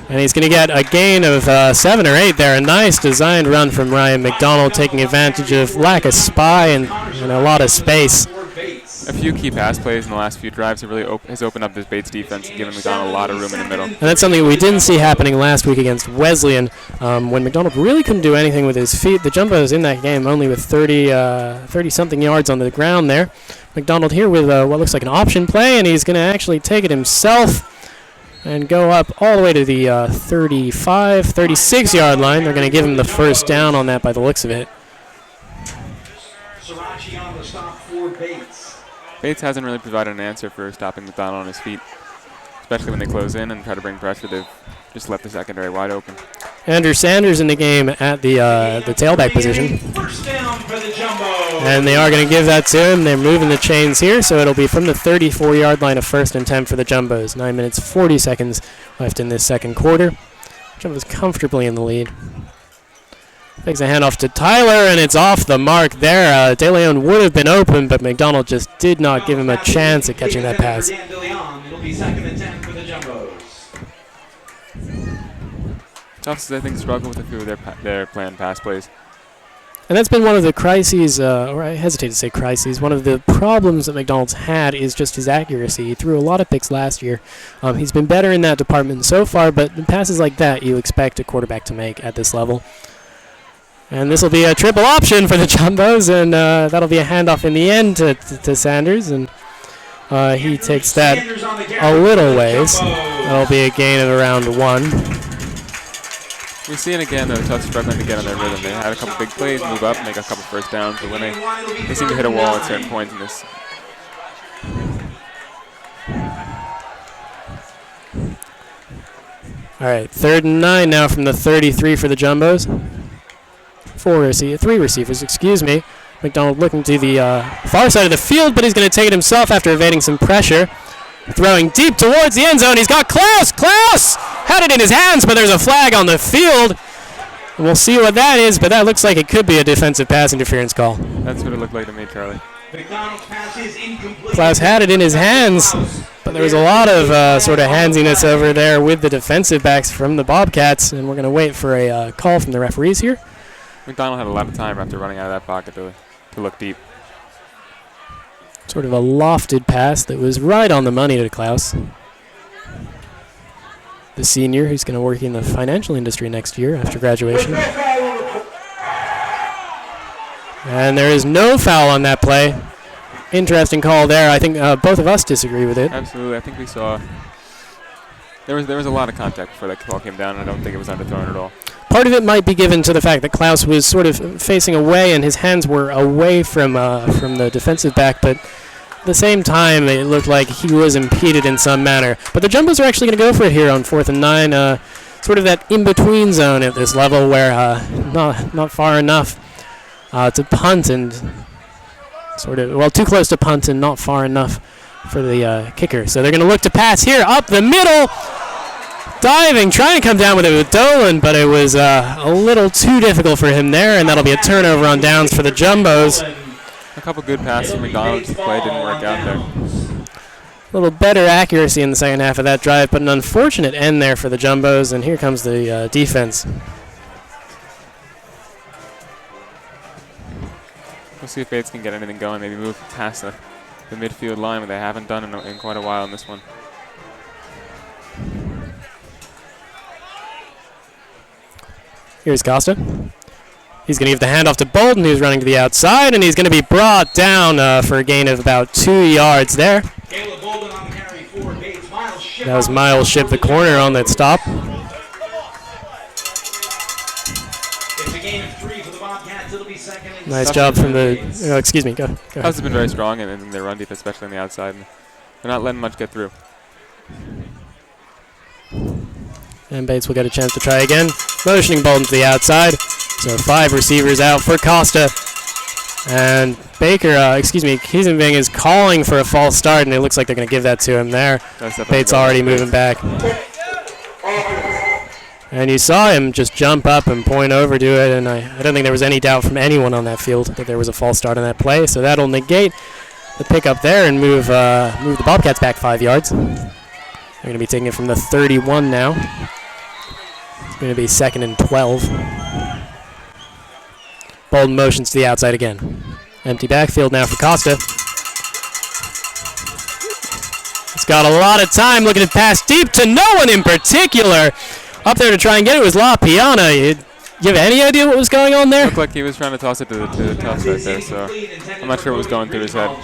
and he's going to get a gain of 7 or 8 there. A nice designed run from Ryan McDonald, taking advantage of lack of spy and a lot of space. A few key pass plays in the last few drives have really has opened up this Bates defense and given McDonald a lot of room in the middle. And that's something we didn't see happening last week against Wesleyan, when McDonald really couldn't do anything with his feet. The Jumbos in that game only with 30-something yards on the ground there. McDonald here with what looks like an option play, and he's going to actually take it himself and go up all the way to the 36-yard line. They're going to give him the first down on that by the looks of it. Sirachi on the stop for Bates. Bates hasn't really provided an answer for stopping McDonald on his feet, especially when they close in and try to bring pressure. They've just left the secondary wide open. Andrew Sanders in the game at the tailback position. First down for the Jumbos. And they are going to give that to him. They're moving the chains here, so it'll be from the 34-yard line of 1st and 10 for the Jumbos. 9 minutes, 40 seconds left in this second quarter. Jumbos comfortably in the lead. Takes a handoff to Tyler, and it's off the mark there. De Leon would have been open, but McDonald just did not give him a chance at catching that pass. It'll be 2nd and 10 for the Jumbos. Tufts, I think, struggle with a few of their planned pass plays. And that's been one of the crises, or I hesitate to say crises, one of the problems that McDonald's had is just his accuracy. He threw a lot of picks last year. He's been better in that department so far, but passes like that you expect a quarterback to make at this level. And this will be a triple option for the Jumbos, and that'll be a handoff in the end to Sanders, and he takes that a little ways. That'll be a gain of around 1. We've seen again, though, Tufts struggling to get on their rhythm. They had a couple big plays, move up, make a couple first downs, but when they seem to hit a wall at certain points in this. All right, 3rd and 9 now from the 33 for the Jumbos. 3 receivers, excuse me. McDonald looking to the far side of the field, but he's going to take it himself after evading some pressure. Throwing deep towards the end zone. He's got Klaus! Klaus had it in his hands, but there's a flag on the field. And we'll see what that is, but that looks like it could be a defensive pass interference call. That's what it looked like to me, Charlie. Klaus had it in his hands, but there was a lot of sort of handsiness over there with the defensive backs from the Bobcats, and we're going to wait for a call from the referees here. McDonald had a lot of time after running out of that pocket to look deep. Sort of a lofted pass that was right on the money to Klaus. The senior who's going to work in the financial industry next year after graduation. And there is no foul on that play. Interesting call there. I think both of us disagree with it. Absolutely. I think we saw there was a lot of contact before that ball came down, and I don't think it was underthrown at all. Part of it might be given to the fact that Klaus was sort of facing away and his hands were away from the defensive back, but At the same time, it looked like he was impeded in some manner. But the Jumbos are actually going to go for it here on 4th and 9. Sort of that in-between zone at this level where not far enough to punt and sort of, well, too close to punt and not far enough for the kicker. So they're going to look to pass here up the middle. Diving, trying to come down with it with Dolan, but it was a little too difficult for him there, and that'll be a turnover on downs for the Jumbos. A couple good passes from McDonald. The play didn't work out there. A little better accuracy in the second half of that drive, but an unfortunate end there for the Jumbos, and here comes the defense. We'll see if Bates can get anything going, maybe move past the midfield line, but they haven't done in quite a while in this one. Here's Costa. He's going to give the handoff to Bolden, who's running to the outside, and he's going to be brought down for a gain of about 2 yards there. That was Miles Ship, the corner on that stop. It's a gain of 3 for the Bobcats. It'll be second and Nice job from the, excuse me, go Tufts ahead. has been very strong in their run defense, especially on the outside. And they're not letting much get through. And Bates will get a chance to try again. Motioning Bolden to the outside. So 5 receivers out for Costa. And Baker, Kiesenbing is calling for a false start, and it looks like they're going to give that to him there. Bates already moving back. And you saw him just jump up and point over to it, and I don't think there was any doubt from anyone on that field that there was a false start on that play. So that'll negate the pickup there and move the Bobcats back 5 yards. They're going to be taking it from the 31 now. It's going to be 2nd and 12. Bolden motions to the outside again. Empty backfield now for Costa. He's got a lot of time looking to pass deep to no one in particular. Up there to try and get it was La Piana. You have any idea what was going on there? Looked like he was trying to toss it to the Tufts right there, so I'm not sure what was going through his head.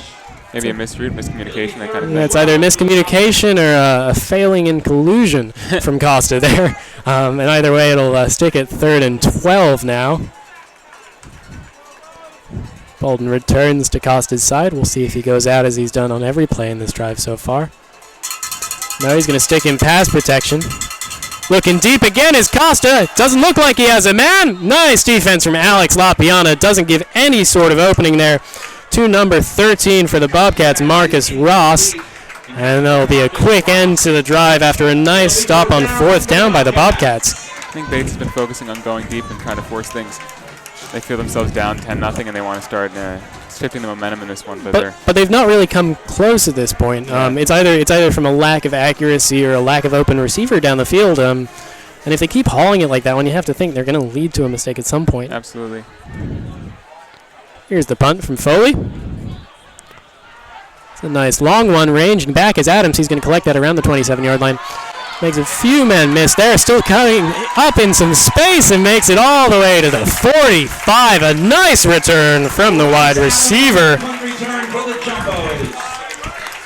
Maybe a misread, miscommunication, that kind of thing. It's either miscommunication or a failing in collusion from Costa there. And either way, it'll stick at 3rd and 12 now. Bolden returns to Costa's side. We'll see if he goes out as he's done on every play in this drive so far. No, he's going to stick in pass protection. Looking deep again is Costa. Doesn't look like he has a man. Nice defense from Alex LaPiana. Doesn't give any sort of opening there to number 13 for the Bobcats, Marcus Ross. And there'll be a quick end to the drive after a nice stop on 4th down by the Bobcats. I think Bates has been focusing on going deep and trying to force things. They feel themselves down 10-0, and they want to start shifting the momentum in this one. But they've not really come close at this point. It's either from a lack of accuracy or a lack of open receiver down the field. And if they keep hauling it like that one, you have to think they're going to lead to a mistake at some point. Absolutely. Here's the punt from Foley. It's a nice long one, ranging back as Adams. He's going to collect that around the 27-yard line. Makes a few men miss there. Still cutting up in some space and makes it all the way to the 45. A nice return from the wide receiver.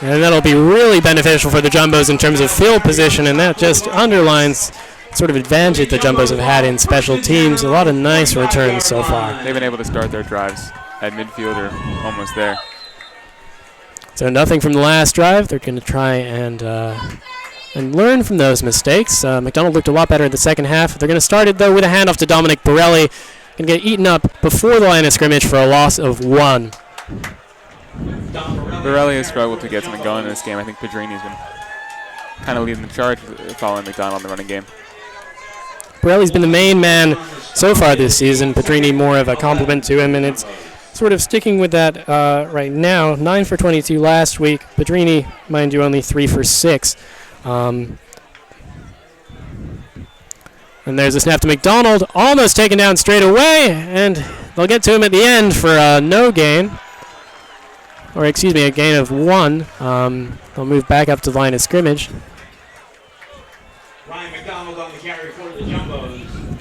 And that'll be really beneficial for the Jumbos in terms of field position, and that just underlines sort of advantage the Jumbos have had in special teams. A lot of nice returns so far. They've been able to start their drives at midfield or almost there. So nothing from the last drive. They're going to try and learn from those mistakes. McDonald looked a lot better in the second half. They're going to start it, though, with a handoff to Dominic Borelli. Going to get eaten up before the line of scrimmage for a loss of 1. Borelli has struggled to get something going in this game. I think Pedrini's been kind of leading the charge following McDonald in the running game. Borelli's been the main man so far this season. Pedrini more of a compliment to him, and it's sort of sticking with that right now. 9 for 22 last week. Pedrini, mind you, only 3 for 6. And there's a snap to McDonald, almost taken down straight away, and they'll get to him at the end for no gain. Or, excuse me, a gain of 1. They'll move back up to the line of scrimmage. Ryan McDonald on the carry for the Jumbos.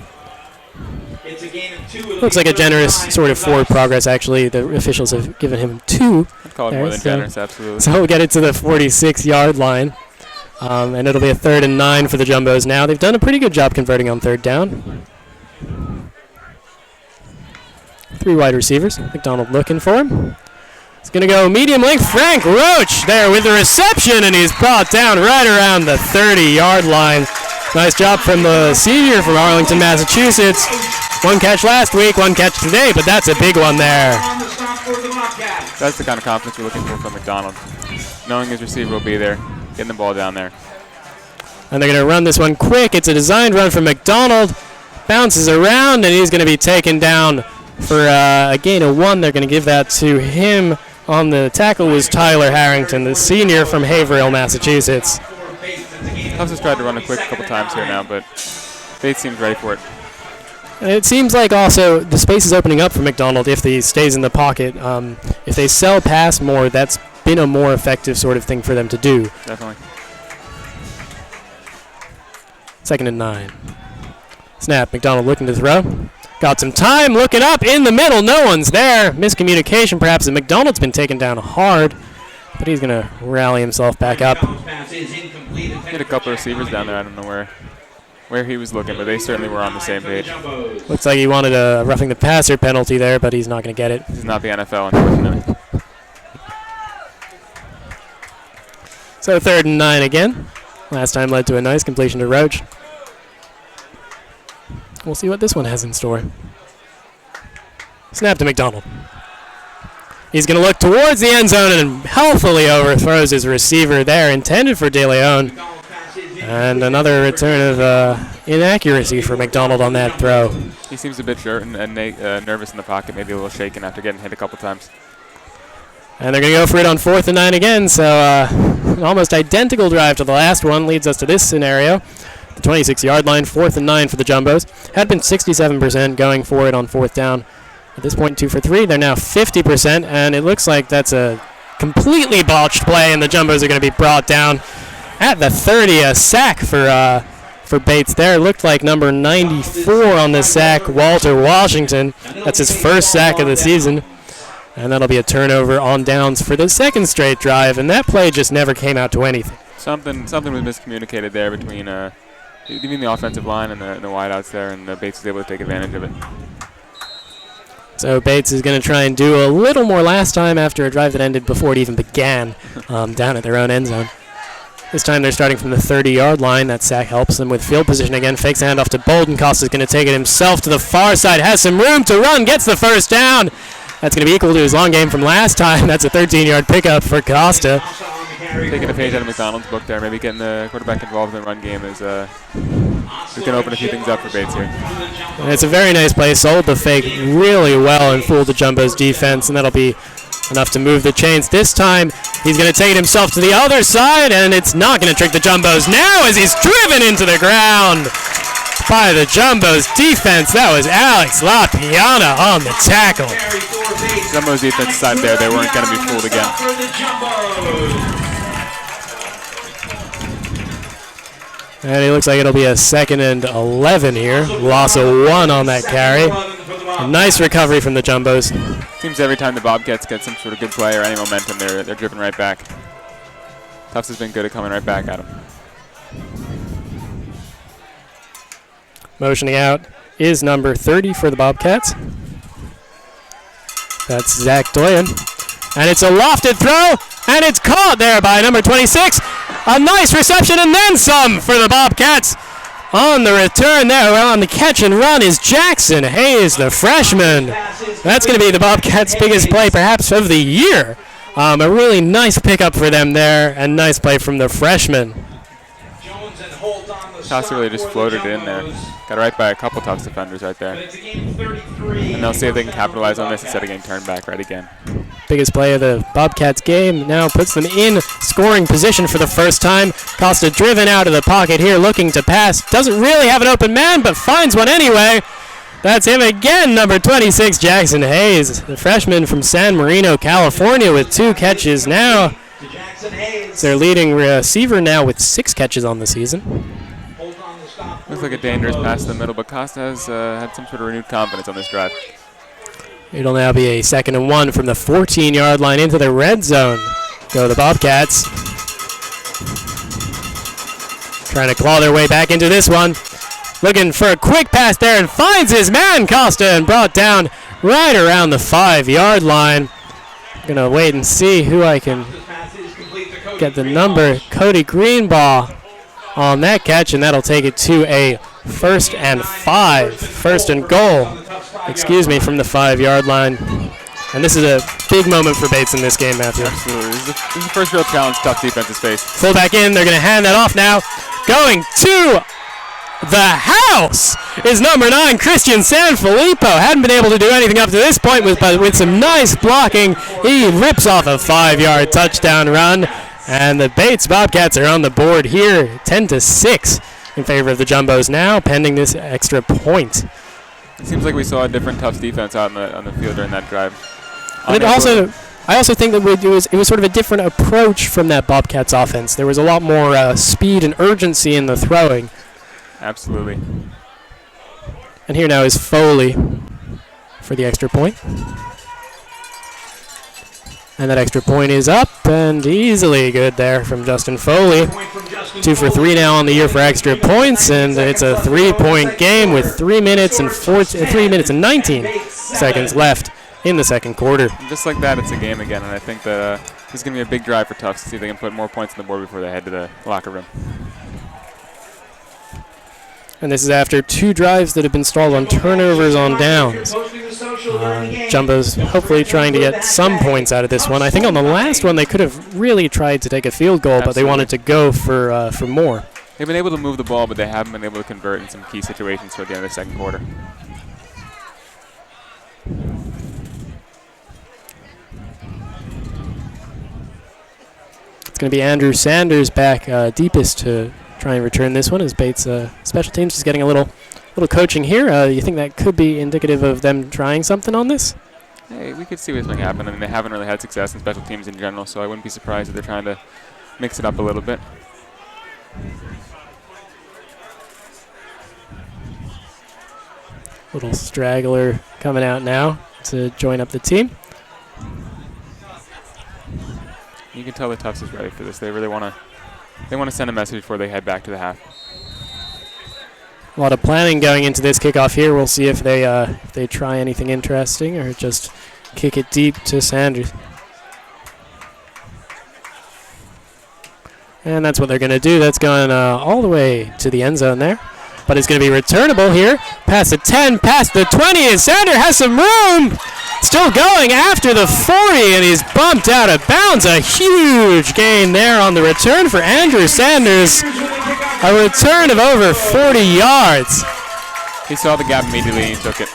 It's a gain of 2. Looks like a generous sort of forward progress, actually. The officials have given him 2. I'd call it more than generous, absolutely. So we'll get it to the 46-yard line. And it'll be a 3rd and 9 for the Jumbos now. They've done a pretty good job converting on 3rd down. 3 wide receivers. McDonald looking for him. It's going to go medium length. Frank Roach there with the reception, and he's brought down right around the 30-yard line. Nice job from the senior from Arlington, Massachusetts. One catch last week, one catch today, but that's a big one there. That's the kind of confidence we're looking for from McDonald. Knowing his receiver will be there, getting the ball down there. And they're going to run this one quick. It's a designed run from McDonald. Bounces around, and he's going to be taken down for a gain of 1. They're going to give that to him. On the tackle was Tyler Harrington, the senior from Haverhill, Massachusetts. Tufts has tried to run it quick a couple times here now, but Bates seems ready for it. And it seems like also the space is opening up for McDonald if he stays in the pocket. If they sell pass more, that's been a more effective sort of thing for them to do. Definitely. 2nd and 9. Snap, McDonald looking to throw. Got some time, looking up in the middle. No one's there. Miscommunication perhaps, and McDonald's been taken down hard, but he's going to rally himself back up. Hit a couple of receivers down there. I don't know where he was looking, but they certainly were on the same page. Looks like he wanted a roughing the passer penalty there, but he's not going to get it. This is not the NFL, unfortunately. So 3rd and 9 again. Last time led to a nice completion to Roach. We'll see what this one has in store. Snap to McDonald. He's going to look towards the end zone and healthily overthrows his receiver there, intended for De Leon. And another return of inaccuracy for McDonald on that throw. He seems a bit nervous in the pocket, maybe a little shaken after getting hit a couple times. And they're going to go for it on 4th and 9 again, so an almost identical drive to the last one leads us to this scenario. The 26-yard line, 4th and 9 for the Jumbos. Had been 67% going for it on 4th down. At this point, 2 for 3. They're now 50%, and it looks like that's a completely botched play, and the Jumbos are going to be brought down at the 30. A sack for Bates there. Looked like number 94 on the sack, Walter Washington. That's his first sack of the season. And that'll be a turnover on downs for the second straight drive, and that play just never came out to anything. Something was miscommunicated there between even the offensive line and the wideouts there, and Bates was able to take advantage of it. So Bates is going to try and do a little more last time after a drive that ended before it even began down at their own end zone. This time they're starting from the 30-yard line. That sack helps them with field position again. Fakes the handoff to Bolden. Costa's going to take it himself to the far side. Has some room to run. Gets the first down. That's going to be equal to his long game from last time. That's a 13-yard pickup for Costa. Taking a page out of McDonald's book there. Maybe getting the quarterback involved in the run game is going to open a few things up for Bates here. And it's a very nice play. Sold the fake really well and fooled the Jumbo's defense, and that'll be enough to move the chains. This time, he's going to take it himself to the other side, and it's not going to trick the Jumbos now as he's driven into the ground by the Jumbo's defense. That was Alex LaPiana on the tackle. Jumbo's defense side there, they weren't going to be fooled again. And it looks like it'll be a 2nd and 11 here. Loss of 1 on that carry. A nice recovery from the Jumbos. Seems every time the Bobcats get some sort of good play or any momentum, they're driven right back. Tufts has been good at coming right back at them. Motioning out is number 30 for the Bobcats. That's Zach Doyen. And it's a lofted throw, and it's caught there by number 26. A nice reception and then some for the Bobcats. On the return there, well, on the catch and run is Jackson Hayes, the freshman. That's going to be the Bobcats' biggest play perhaps of the year. A really nice pickup for them there, and nice play from the freshman. Costa really just floated it in there. Got right by a couple Tufts defenders right there. And they'll see if they can capitalize on this instead of getting turned back right again. Biggest play of the Bobcats game now puts them in scoring position for the first time. Costa driven out of the pocket here looking to pass. Doesn't really have an open man, but finds one anyway. That's him again, number 26, Jackson Hayes, the freshman from San Marino, California, with 2 catches now. It's their leading receiver now with 6 catches on the season. Looks like a dangerous pass to the middle, but Costa has had some sort of renewed confidence on this drive. It'll now be a 2nd and 1 from the 14-yard line into the red zone. Go the Bobcats. Trying to claw their way back into this one. Looking for a quick pass there and finds his man, Costa, and brought down right around the 5-yard line. Gonna wait and see who I can get the number. Cody Greenbaugh on that catch, and that'll take it to a 1st and 5. 1st and goal, from the 5-yard line. And this is a big moment for Bates in this game, Matthew. Absolutely. This is the first real challenge Tufts defense has faced. Fullback in. They're going to hand that off now. Going to the house is number 9, Christian Sanfilippo. Hadn't been able to do anything up to this point, but with some nice blocking, he rips off a 5-yard touchdown run. And the Bates Bobcats are on the board here, 10-6 in favor of the Jumbos now, pending this extra point. It seems like we saw a different Tufts defense out on the field during that drive. I also think that it was sort of a different approach from that Bobcats offense. There was a lot more speed and urgency in the throwing. Absolutely. And here now is Foley for the extra point. And that extra point is up and easily good there from Justin Foley. 2 for 3 now on the year for extra points, and it's a 3-point game with 3 minutes and 19 seconds left in the second quarter. And just like that, it's a game again, and I think that this is going to be a big drive for Tufts to see if they can put more points on the board before they head to the locker room. And this is after 2 drives that have been stalled on turnovers on downs. Jumbo's hopefully trying to get some points out of this one. I think on the last one they could have really tried to take a field goal, but they wanted to go for more. They've been able to move the ball, but they haven't been able to convert in some key situations toward the end of the second quarter. It's going to be Andrew Sanders back deepest to try and return this one, as Bates special teams is getting a little coaching here. You think that could be indicative of them trying something on this? Hey, we could see what's going to happen. I mean, they haven't really had success in special teams in general, so I wouldn't be surprised if they're trying to mix it up a little bit. Little straggler coming out now to join up the team. You can tell the Tufts is ready for this. They really want to send a message before they head back to the half. A lot of planning going into this kickoff here. We'll see if they try anything interesting or just kick it deep to Sanders. And that's what they're going to do. That's going all the way to the end zone there. But it's going to be returnable here. Past the 10, past the 20, and Sanders has some room. Still going after the 40, and he's bumped out of bounds. A huge gain there on the return for Andrew Sanders. A return of over 40 yards. He saw the gap immediately and he took it.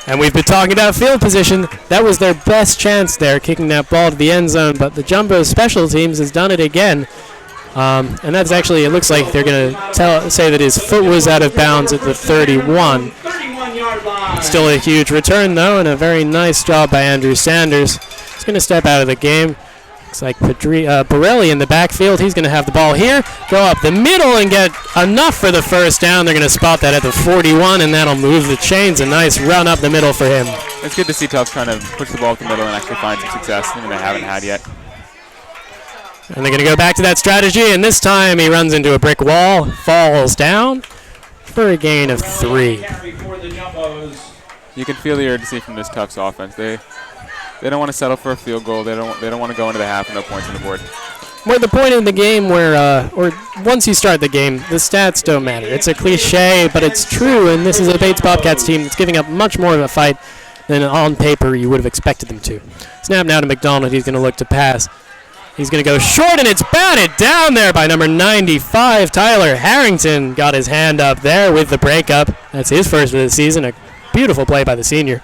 And we've been talking about field position. That was their best chance there, kicking that ball to the end zone. But the Jumbo special teams has done it again. And that's actually, it looks like they're going to say that his foot was out of bounds at the 31. Still a huge return, though, and a very nice job by Andrew Sanders. He's going to step out of the game. Looks like Borelli in the backfield. He's going to have the ball here, go up the middle and get enough for the first down. They're going to spot that at the 41, and that'll move the chains. A nice run up the middle for him. It's good to see Tufts trying to push the ball up the middle and actually find some success, something they haven't had yet. And they're going to go back to that strategy, and this time he runs into a brick wall, falls down for a gain of 3. You can feel the urgency from this Tufts offense. They don't want to settle for a field goal. They don't want to go into the half with no points on the board. We're at the point in the game where, or once you start the game, the stats don't matter. It's a cliche, but it's true, and this is a Bates Bobcats team that's giving up much more of a fight than on paper you would have expected them to. Snap now to McDonald. He's going to look to pass. He's going to go short, and it's batted down there by number 95. Tyler Harrington got his hand up there with the breakup. That's his first of the season. A beautiful play by the senior.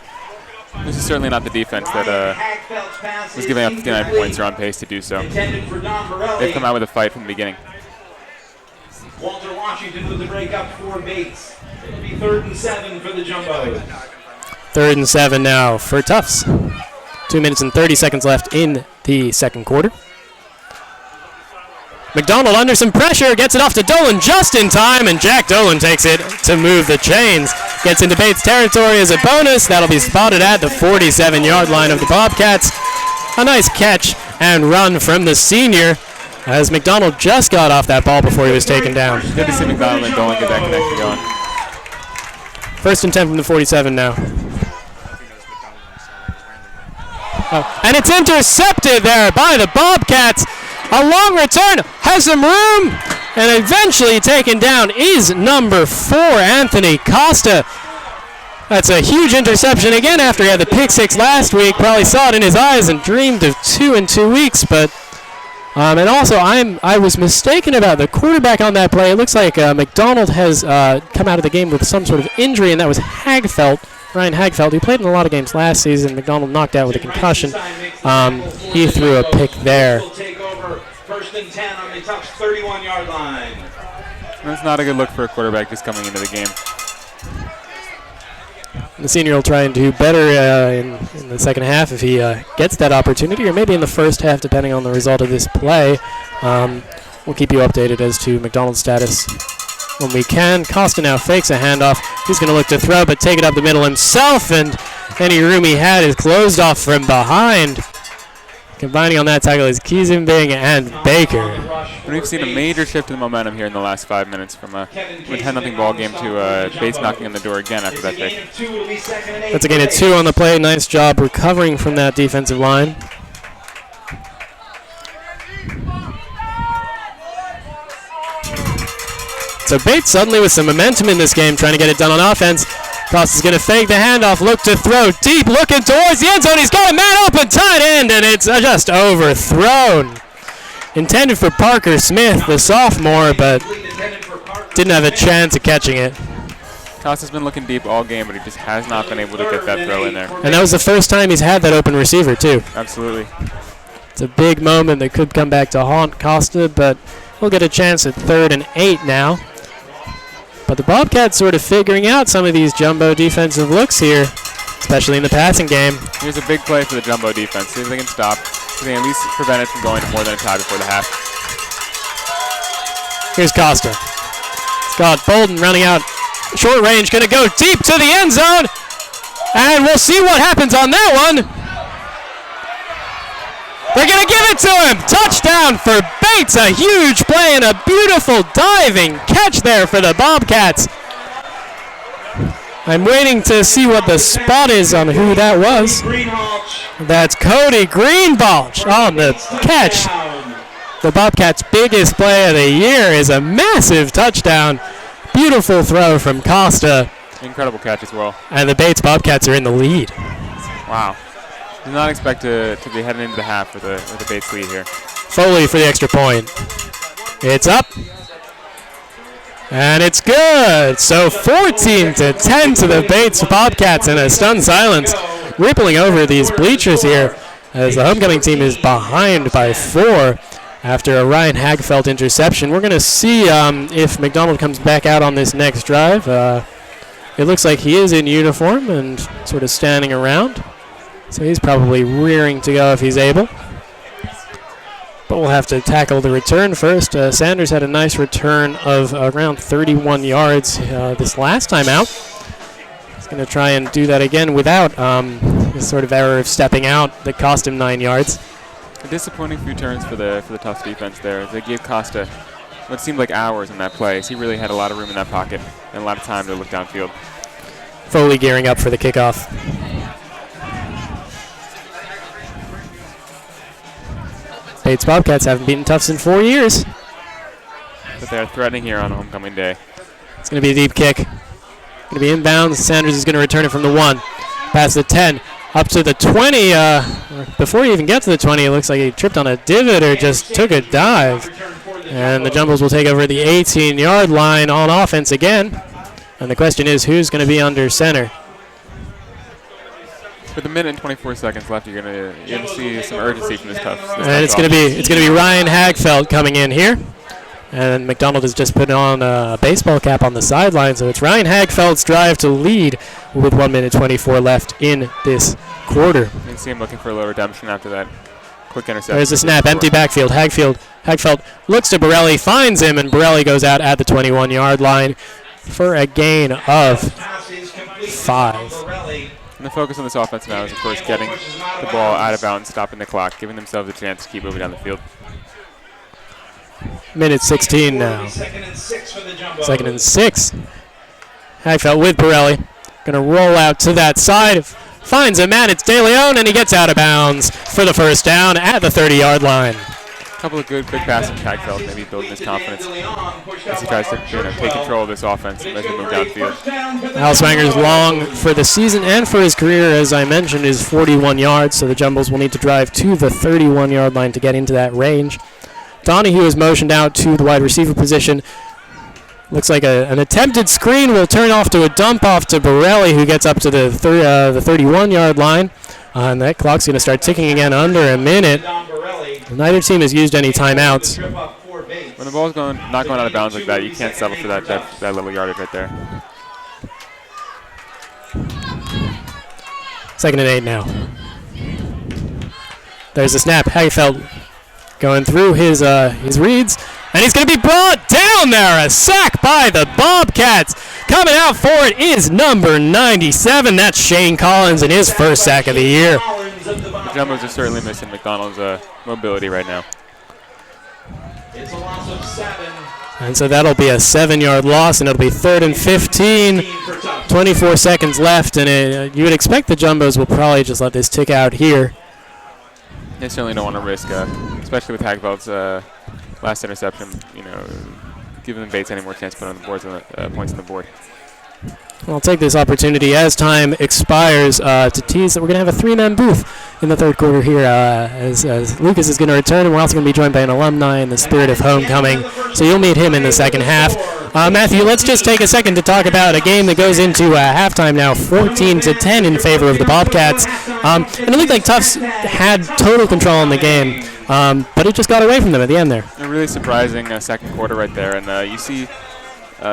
This is certainly not the defense that was giving up 59 points or on pace to do so. They've come out with a fight from the beginning. Walter Washington with the breakup for Bates. It'll be 3rd and 7 for the Jumbos. 3rd and 7 now for Tufts. 2 minutes and 30 seconds left in the second quarter. McDonald under some pressure, gets it off to Dolan just in time, and Jack Dolan takes it to move the chains. Gets into Bates territory as a bonus. That'll be spotted at the 47-yard line of the Bobcats. A nice catch and run from the senior as McDonald just got off that ball before he was taken down. Good to see McDonald and Dolan get that connection going. 1st and 10 from the 47 now. And it's intercepted there by the Bobcats. A long return, has some room, and eventually taken down is number 4, Anthony Costa. That's a huge interception again after he had the pick 6 last week. Probably saw it in his eyes and dreamed of 2 in 2 weeks. But and also I was mistaken about the quarterback on that play. It looks like McDonald has come out of the game with some sort of injury, and that was Ryan Hagfeld, who played in a lot of games last season. McDonald knocked out with a concussion. He threw a pick there. First and 10 on the Tufts 31-yard line. That's not a good look for a quarterback just coming into the game. The senior will try and do better in the second half if he gets that opportunity, or maybe in the first half, depending on the result of this play. We'll keep you updated as to McDonald's status when we can. Costa now fakes a handoff. He's going to look to throw, but take it up the middle himself, and any room he had is closed off from behind. Combining on that tackle is Kiesenbing and Baker. And we've seen a major shift in momentum here in the last 5 minutes from a 10-0 ball game to Bates knocking on the door again after that pick. That's a gain of 2 on the play. Nice job recovering from that defensive line. So Bates suddenly with some momentum in this game, trying to get it done on offense. Costa's going to fake the handoff, look to throw deep, looking towards the end zone. He's got a man open tight end, and it's just overthrown. Intended for Parker Smith, the sophomore, but didn't have a chance of catching it. Costa's been looking deep all game, but he just has not been able to get that throw in there. And that was the first time he's had that open receiver, too. Absolutely. It's a big moment that could come back to haunt Costa, but we'll get a chance at 3rd and 8 now. But the Bobcats sort of figuring out some of these jumbo defensive looks here, especially in the passing game. Here's a big play for the jumbo defense. See if they can stop. So they can at least prevent it from going to more than a tie before the half. Here's Costa. Scott Bolden running out short range, going to go deep to the end zone. And we'll see what happens on that one. They're going to give it to him. Touchdown for Bates. A huge play and a beautiful diving catch there for the Bobcats. I'm waiting to see what the spot is on who that was. That's Cody Greenbalch on the catch. The Bobcats' biggest play of the year is a massive touchdown. Beautiful throw from Costa. Incredible catch as well. And the Bates Bobcats are in the lead. Wow. Did not expect to be heading into the half with a Bates lead here. Foley for the extra point. It's up. And it's good. So 14-10 to the Bates Bobcats in a stunned silence. Rippling over these bleachers here as the homecoming team is behind by 4 after a Ryan Hagfeld interception. We're going to see if McDonald comes back out on this next drive. It looks like he is in uniform and sort of standing around. So he's probably rearing to go if he's able. But we'll have to tackle the return first. Sanders had a nice return of around 31 yards this last time out. He's going to try and do that again without this sort of error of stepping out that cost him 9 yards. A disappointing few turns for the Tufts defense there. They gave Costa what seemed like hours in that play. He really had a lot of room in that pocket and a lot of time to look downfield. Foley gearing up for the kickoff. Bates Bobcats haven't beaten Tufts in 4 years. But they're threatening here on homecoming day. It's going to be a deep kick. Going to be inbounds. Sanders is going to return it from the 1. Past the 10. Up to the 20. Before he even gets to the 20, it looks like he tripped on a divot or just took a dive. And the Jumbos will take over the 18-yard line on offense again. And the question is, who's going to be under center? With 1 minute and 24 seconds left, you're gonna see some urgency from this Tufts. And it's gonna be Ryan Hagfeld coming in here, and McDonald has just put on a baseball cap on the sideline, so it's Ryan Hagfeld's drive to lead with 1 minute 24 left in this quarter. You can see him looking for a little redemption after that quick interception. There's the snap, empty backfield. Hagfeld looks to Borelli, finds him, and Borelli goes out at the 21-yard line for a gain of 5. And the focus on this offense now is, of course, getting the ball out of bounds, stopping the clock, giving themselves a chance to keep moving down the field. Minute 16 now. 2nd and 6. Hagfeld with Borelli. Going to roll out to that side. finds a man. It's De Leon, and he gets out of bounds for the first down at the 30-yard line. A couple of good quick passes from Hagfeld, maybe building his confidence as he tries to take control of this offense as we move downfield. Al Swanger's long for the season and for his career, as I mentioned, is 41 yards, so the Jumbos will need to drive to the 31-yard line to get into that range. Donahue is motioned out to the wide receiver position. Looks like an attempted screen will turn off to a dump off to Borelli, who gets up to the 31-yard line. And that clock's going to start ticking again under a minute. Neither team has used any timeouts. When the ball's not going out of bounds like that, you can't settle for that little yardage right there. 2nd and 8 now. There's the snap. Hagfeld going through his reads. And he's going to be brought down there. A sack by the Bobcats. Coming out for it is number 97. That's Shane Collins in his first sack of the year. The Jumbos are certainly missing McDonald's mobility right now. It's a loss of 7. And so that'll be a 7-yard loss, and it'll be 3rd and 15. 24 seconds left, and you would expect the Jumbos will probably just let this tick out here. They certainly don't want to risk, especially with Hagfeld's last interception, giving the Bates any more chance to put on the boards points on the board. I'll take this opportunity as time expires to tease that we're going to have a 3-man booth in the 3rd quarter here as Lucas is going to return, and we're also going to be joined by an alumni in the spirit of homecoming. So you'll meet him in the second half. Matthew, let's just take a second to talk about a game that goes into halftime now, 14-10 in favor of the Bobcats. And it looked like Tufts had total control in the game, but it just got away from them at the end there. A really surprising second quarter right there, and you see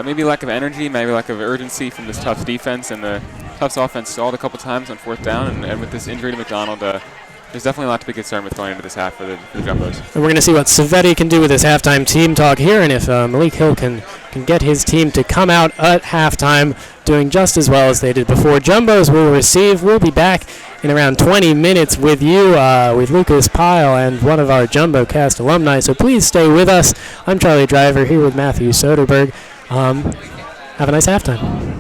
maybe lack of energy, maybe lack of urgency from this Tufts defense, and the Tufts offense stalled a couple times on 4th down, and with this injury to McDonald, there's definitely a lot to be concerned with going into this half for the Jumbos. And we're going to see what Savetti can do with his halftime team talk here, and if Malik Hill can get his team to come out at halftime doing just as well as they did before. Jumbos will receive. We'll be back in around 20 minutes with you, with Lucas Pyle and one of our JumboCast alumni, so please stay with us. I'm Charlie Driver here with Matthew Soderberg. Have a nice halftime.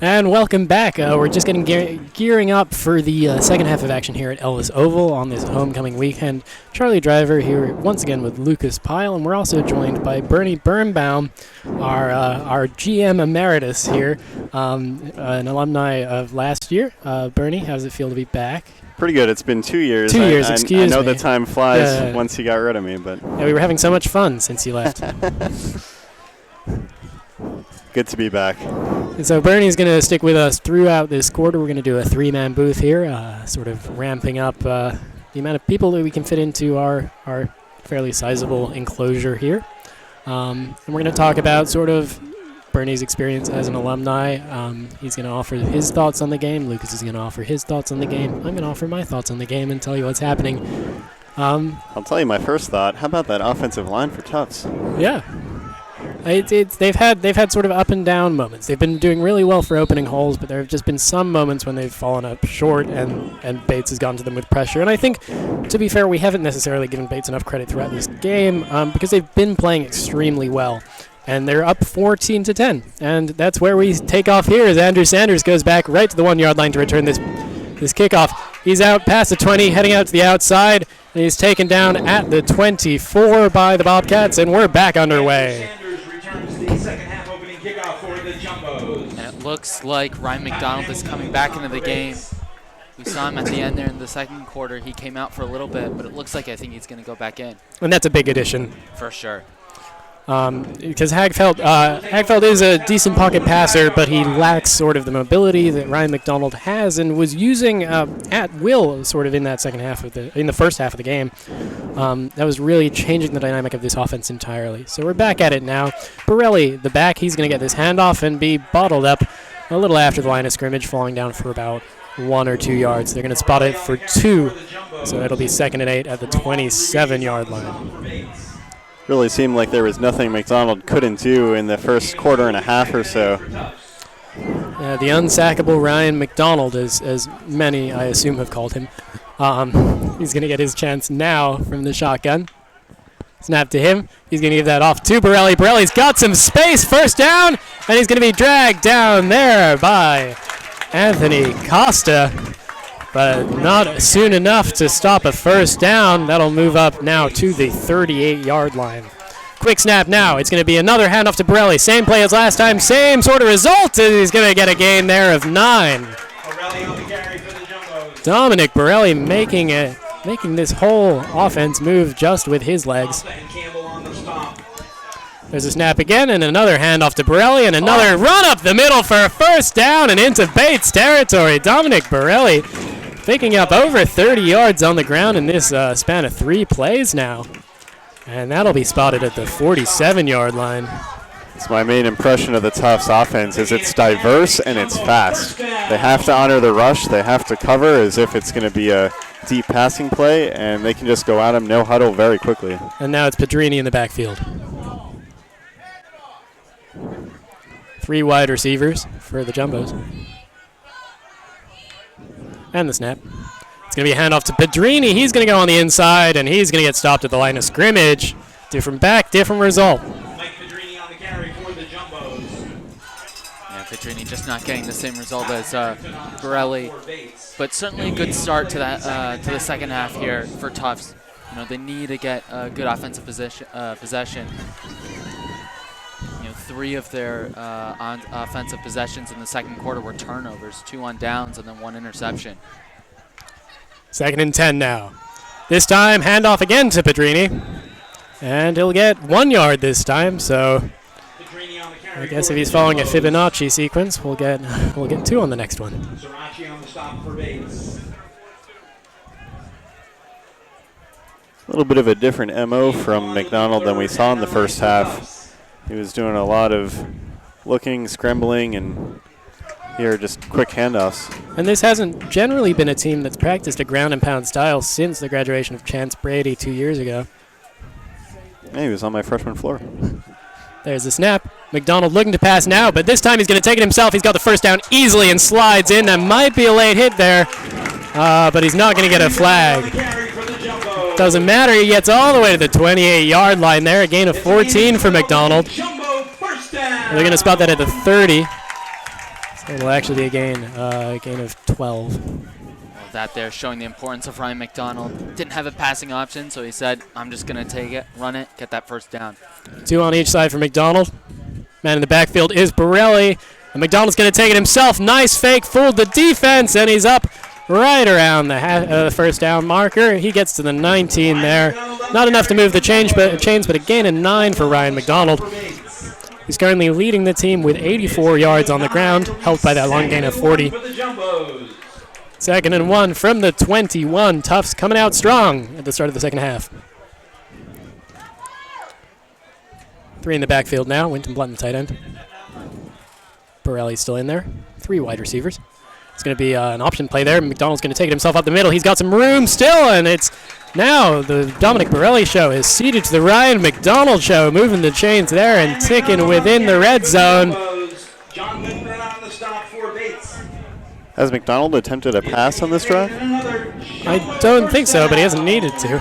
And welcome back. We're just getting gearing up for the second half of action here at Ellis Oval on this homecoming weekend. Charlie Driver here once again with Lucas Pyle, and we're also joined by Bernie Birnbaum, our GM emeritus here, an alumni of last year. Bernie, how does it feel to be back? Pretty good. It's been 2 years. 2 years, excuse me. I know the time flies once you got rid of me, but yeah, we were having so much fun since you left. Good to be back. And so Bernie's going to stick with us throughout this quarter. We're going to do a three-man booth here, sort of ramping up the amount of people that we can fit into our fairly sizable enclosure here. And we're going to talk about sort of Bernie's experience as an alumni. He's going to offer his thoughts on the game. Lucas is going to offer his thoughts on the game. I'm going to offer my thoughts on the game and tell you what's happening. I'll tell you my first thought. How about that offensive line for Tufts? Yeah. They've had sort of up and down moments. They've been doing really well for opening holes, but there have just been some moments when they've fallen up short and Bates has gone to them with pressure. And I think, to be fair, we haven't necessarily given Bates enough credit throughout this game because they've been playing extremely well. And they're up 14-10. And that's where we take off here as Andrew Sanders goes back right to the 1 yard line to return this kickoff. He's out past the 20, heading out to the outside, and he's taken down at the 24 by the Bobcats, and we're back underway. The second half opening kickoff for the Jumbos. And it looks like Ryan McDonald is coming back into the game. We saw him at the end there in the second quarter. He came out for a little bit, but it looks like I think he's going to go back in. And that's a big addition. For sure. Because Hagfeld is a decent pocket passer, but he lacks sort of the mobility that Ryan McDonald has and was using at will sort of in that in the first half of the game. That was really changing the dynamic of this offense entirely. So we're back at it now. Borelli, the back, he's going to get this handoff and be bottled up a little after the line of scrimmage, falling down for about 1 or 2 yards. They're going to spot it for 2, so it'll be 2nd and 8 at the 27-yard line. Really seemed like there was nothing McDonald couldn't do in the first quarter and a half or so. The unsackable Ryan McDonald, as many, I assume, have called him. He's going to get his chance now from the shotgun. Snap to him. He's going to give that off to Borelli. Borelli's got some space. First down, and he's going to be dragged down there by Anthony Costa. But not soon enough to stop a first down. That'll move up now to the 38-yard line. Quick snap now. It's going to be another handoff to Borelli. Same play as last time. Same sort of result. He's going to get a gain there of 9. Borelli on the carry for the Jumbos. Dominic Borelli making this whole offense move just with his legs. And Campbell on the stomp. There's a snap again, and another handoff to Borelli, and another run up the middle for a first down and into Bates territory. Dominic Borelli picking up over 30 yards on the ground in this span of 3 plays now. And that'll be spotted at the 47-yard line. It's my main impression of the Tufts offense is it's diverse and it's fast. They have to honor the rush. They have to cover as if it's going to be a deep passing play, and they can just go at them, no huddle, very quickly. And now it's Pedrini in the backfield. 3 wide receivers for the Jumbos. And the snap. It's going to be a handoff to Pedrini. He's going to go on the inside, and he's going to get stopped at the line of scrimmage. Different back, different result. Mike Pedrini on the carry for the Jumbos. Yeah, Pedrini just not getting the same result as Borelli, but certainly a good start to that to the second half here for Tufts. You know, they need to get a good offensive possession. 3 of their offensive possessions in the second quarter were turnovers, 2 on downs, and then 1 interception. 2nd and 10 now. This time, handoff again to Pedrini. And he'll get 1 yard this time, so I guess if he's following a Fibonacci sequence, we'll get 2 on the next one. Srirachi on the stop for Bates. A little bit of a different MO from McDonald than we saw in the first half. He was doing a lot of looking, scrambling, and here just quick handoffs. And this hasn't generally been a team that's practiced a ground and pound style since the graduation of Chance Brady 2 years ago. Yeah, he was on my freshman floor. There's the snap. McDonald looking to pass now, but this time he's going to take it himself. He's got the first down easily and slides in. That might be a late hit there, but he's not going to get a flag. Doesn't matter. He gets all the way to the 28-yard line there. A gain of 14 for McDonald. They're going to spot that at the 30. So it'll actually be a gain of 12. Well, that there showing the importance of Ryan McDonald. Didn't have a passing option, so he said, I'm just going to take it, run it, get that first down. 2 on each side for McDonald. Man in the backfield is Borelli. And McDonald's going to take it himself. Nice fake, fooled the defense, and he's up right around the first down marker. He gets to the 19 there. Not enough to move the chains, but a gain of 9 for Ryan McDonald. He's currently leading the team with 84 yards on the ground, helped by that long gain of 40. 2nd and 1 from the 21. Tufts coming out strong at the start of the second half. 3 in the backfield now. Winton Blunt, tight end. Borelli's still in there. 3 wide receivers. It's going to be an option play there. McDonald's going to take it himself up the middle. He's got some room still, and it's now the Dominic Borelli show is seated to the Ryan McDonald show, moving the chains there and ticking within the red zone. Has McDonald attempted a pass on this drive? I don't think so, but he hasn't needed to.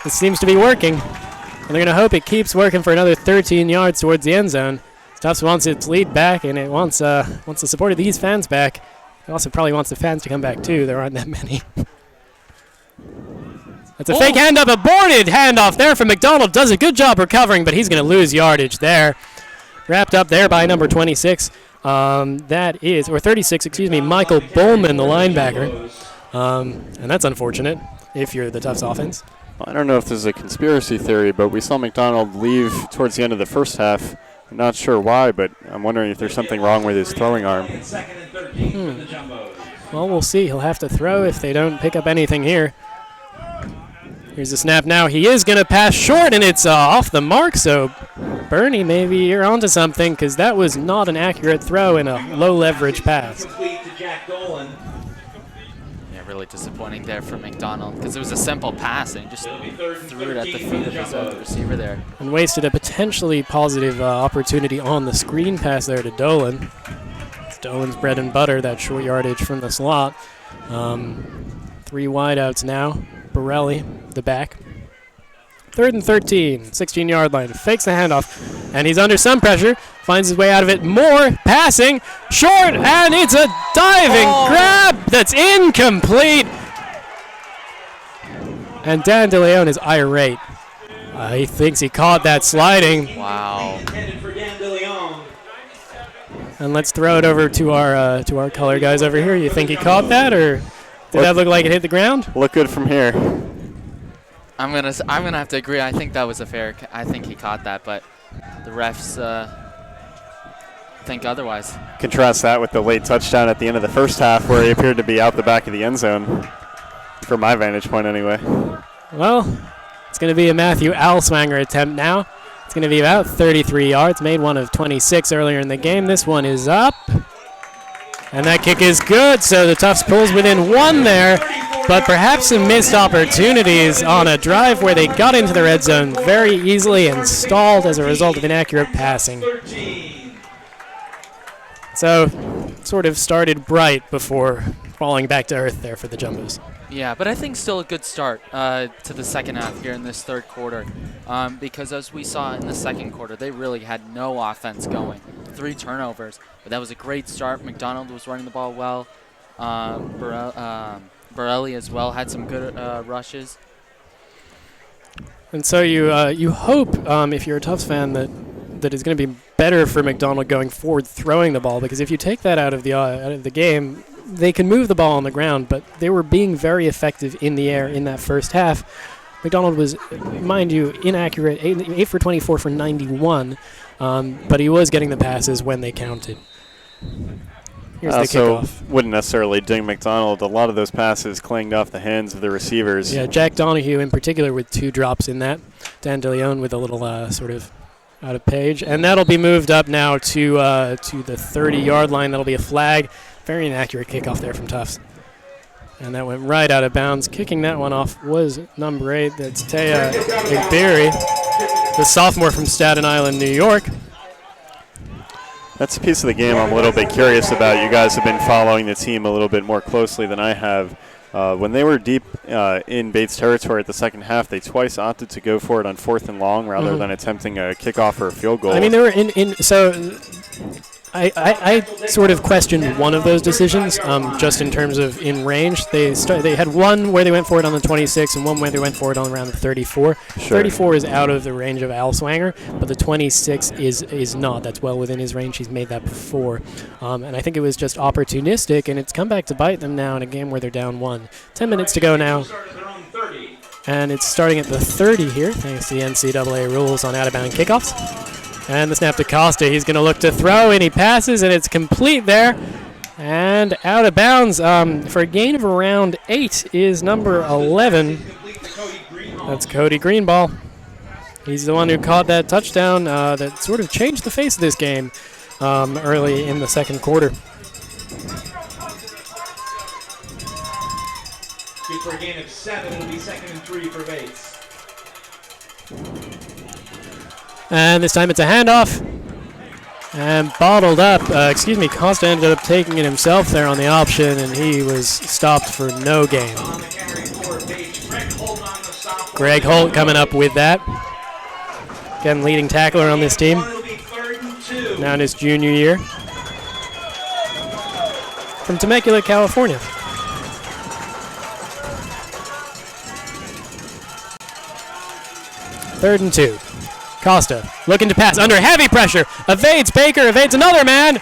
It seems to be working, and they're going to hope it keeps working for another 13 yards towards the end zone. Tufts wants its lead back, and it wants the support of these fans back. It also probably wants the fans to come back, too. There aren't that many. That's a fake handoff, aborted handoff there from McDonald. Does a good job recovering, but he's going to lose yardage there. Wrapped up there by number 26. That is, or 36, excuse me, Michael Bowman, the linebacker. And that's unfortunate if you're the Tufts offense. I don't know if this is a conspiracy theory, but we saw McDonald leave towards the end of the first half. I'm not sure why, but I'm wondering if there's something wrong with his throwing arm. Well, we'll see. He'll have to throw if they don't pick up anything here. Here's the snap now. He is going to pass short, and it's off the mark. So, Bernie, maybe you're onto something, because that was not an accurate throw in a low-leverage pass. Really disappointing there for McDonald, because it was a simple pass and he just threw it at the feet of his receiver there. And wasted a potentially positive opportunity on the screen pass there to Dolan. It's Dolan's bread and butter, that short yardage from the slot. 3 wideouts now. Borelli, the back. 3rd and 13, 16-yard line. Fakes the handoff, and he's under some pressure. Finds his way out of it. More passing. Short, and it's a diving grab that's incomplete. And Dan DeLeon is irate. He thinks he caught that sliding. Wow. And let's throw it over to our color guys over here. You think he caught that, or did that look like it hit the ground? Look good from here. I'm gonna have to agree. I think that was a fair. I think he caught that, but the refs think otherwise. Contrast that with the late touchdown at the end of the first half, where he appeared to be out the back of the end zone, from my vantage point anyway. Well, it's going to be a Matthew Alswanger attempt now. It's going to be about 33 yards. Made one of 26 earlier in the game. This one is up. And that kick is good, so the Tufts pulls within 1 there. But perhaps some missed opportunities on a drive where they got into the red zone very easily and stalled as a result of inaccurate passing. So, sort of started bright before falling back to earth there for the Jumbos. Yeah, but I think still a good start to the second half here in this third quarter, because as we saw in the second quarter, they really had no offense going. 3 turnovers, but that was a great start. McDonald was running the ball well. Borelli as well had some good rushes. And so you hope, if you're a Tufts fan, that it's going to be better for McDonald going forward throwing the ball, because if you take that out of the game, they can move the ball on the ground, but they were being very effective in the air in that first half. McDonald was, mind you, inaccurate, 8 for 24 for 91, but he was getting the passes when they counted. Here's the kickoff. Wouldn't necessarily ding McDonald. A lot of those passes clanged off the hands of the receivers. Yeah, Jack Donahue in particular with 2 drops in that. Dan DeLeon with a little sort of out of page. And that'll be moved up now to the 30-yard line. That'll be a flag. Very inaccurate kickoff there from Tufts. And that went right out of bounds. Kicking that one off was number 8. That's Taya Igbiri, the sophomore from Staten Island, New York. That's a piece of the game I'm a little bit curious about. You guys have been following the team a little bit more closely than I have. When they were deep in Bates territory at the second half, they twice opted to go for it on 4th and long rather than attempting a kickoff or a field goal. I mean, they were in so I sort of questioned one of those decisions, just in terms of in range. They had one where they went for it on the 26 and one where they went for it on around the 34. Sure. 34 is out of the range of Al Swanger, but the 26 is not. That's well within his range. He's made that before. And I think it was just opportunistic, and it's come back to bite them now in a game where they're down 1. 10 minutes to go now. And it's starting at the 30 here, thanks to the NCAA rules on out-of-bound kickoffs. And the snap to Costa. He's going to look to throw, and he passes, and it's complete there. And out of bounds for a gain of around 8 is number 11. That's Cody Greenball. He's the one who caught that touchdown that sort of changed the face of this game early in the second quarter. Good for a gain of 7. It'll be 2nd and 3 for Bates. And this time it's a handoff. And bottled up. Costa ended up taking it himself there on the option, and he was stopped for no gain. Greg Holt coming up with that. Again, leading tackler on this team. Now in his junior year. From Temecula, California. Third and 2. Costa looking to pass under heavy pressure. Evades Baker, evades another man.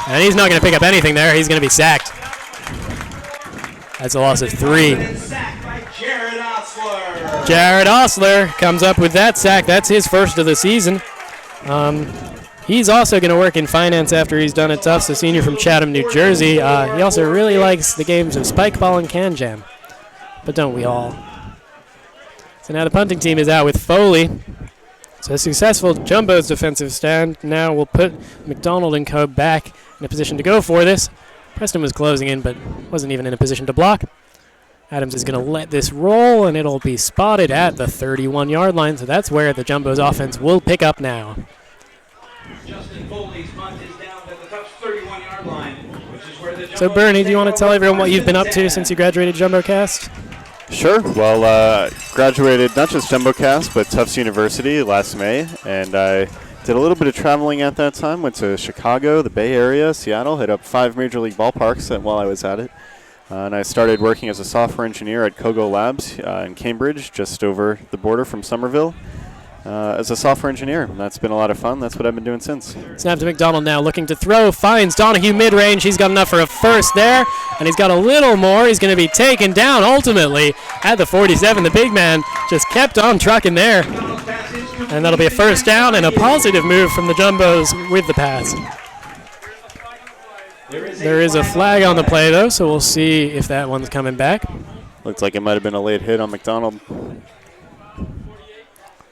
And he's not going to pick up anything there. He's going to be sacked. That's a loss of 3. Jared Osler comes up with that sack. That's his first of the season. He's also going to work in finance after he's done at Tufts, a senior from Chatham, New Jersey. He also really likes the games of spike ball and can jam. But don't we all? So now the punting team is out with Foley. So a successful Jumbo's defensive stand now will put McDonald and Co. back in a position to go for this. Preston was closing in, but wasn't even in a position to block. Adams is going to let this roll, and it'll be spotted at the 31-yard line. So that's where the Jumbo's offense will pick up now. Justin Foley's punt is down at the Tufts 31-yard line, which is where the So Bernie, do you want to tell everyone what you've been up to since you graduated JumboCast? Sure. Well, graduated not just JumboCast, but Tufts University last May, and I did a little bit of traveling at that time. Went to Chicago, the Bay Area, Seattle, hit up 5 major league ballparks while I was at it. And I started working as a software engineer at Kogo Labs in Cambridge, just over the border from Somerville, as a software engineer. And that's been a lot of fun. That's what I've been doing since. Snap to McDonald now, looking to throw, finds Donahue mid-range. He's got enough for a first there, and he's got a little more. He's going to be taken down ultimately at the 47. The big man just kept on trucking there. And that'll be a first down and a positive move from the Jumbos with the pass. There is a flag on the play, though, so we'll see if that one's coming back. Looks like it might have been a late hit on McDonald.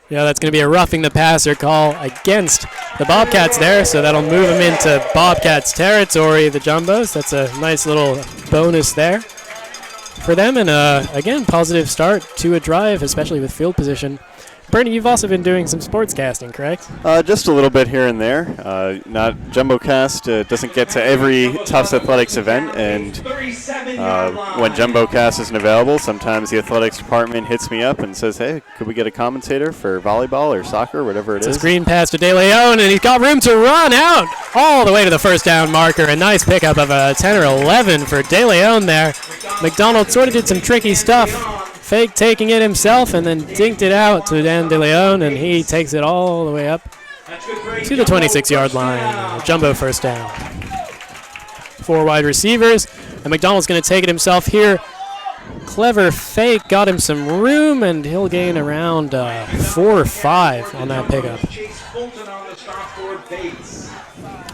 Yeah, that's going to be a roughing the passer call against the Bobcats there, so that'll move them into Bobcats territory, the Jumbos. That's a nice little bonus there for them, and again, positive start to a drive, especially with field position. Bernie, you've also been doing some sportscasting, correct? Just a little bit here and there. Not JumboCast doesn't get to every Tufts athletics event, and when JumboCast isn't available, sometimes the athletics department hits me up and says, "Hey, could we get a commentator for volleyball or soccer, whatever it is?" It's a screen pass to De Leon, and he's got room to run out all the way to the first down marker. A nice pickup of a 10 or 11 for De Leon there. McDonald sort of did some tricky stuff. Fake taking it himself and then dinked it out to Dan De Leon, and he takes it all the way up to the 26-yard line. Jumbo first down. 4 wide receivers, and McDonald's going to take it himself here. Clever fake, got him some room, and he'll gain around 4 or 5 on that pickup.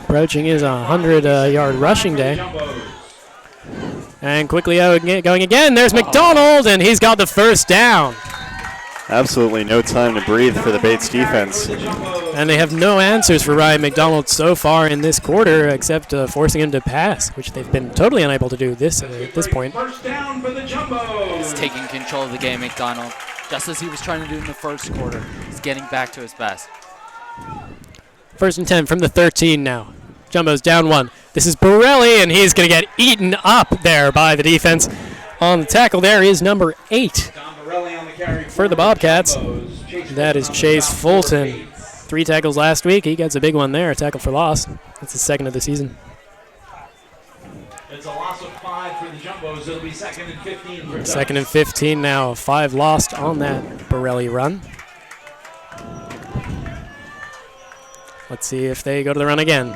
Approaching his 100-yard rushing day. And quickly going again, there's McDonald, and he's got the first down. Absolutely no time to breathe for the Bates defense. And they have no answers for Ryan McDonald so far in this quarter except forcing him to pass, which they've been totally unable to do at this point. First down for the Jumbos. He's taking control of the game, McDonald, just as he was trying to do in the first quarter. He's getting back to his best. First and 10 from the 13 now. Jumbo's down 1. This is Borelli, and he's going to get eaten up there by the defense. On the tackle there is number 8 for the Bobcats. That is Chase Fulton. 3 tackles last week. He gets a big one there, a tackle for loss. That's his second of the season. It's a loss of 5 for the Jumbos. It'll be 2nd and 15 for Tufts. 2nd and 15 now. 5 lost on that Borelli run. Let's see if they go to the run again.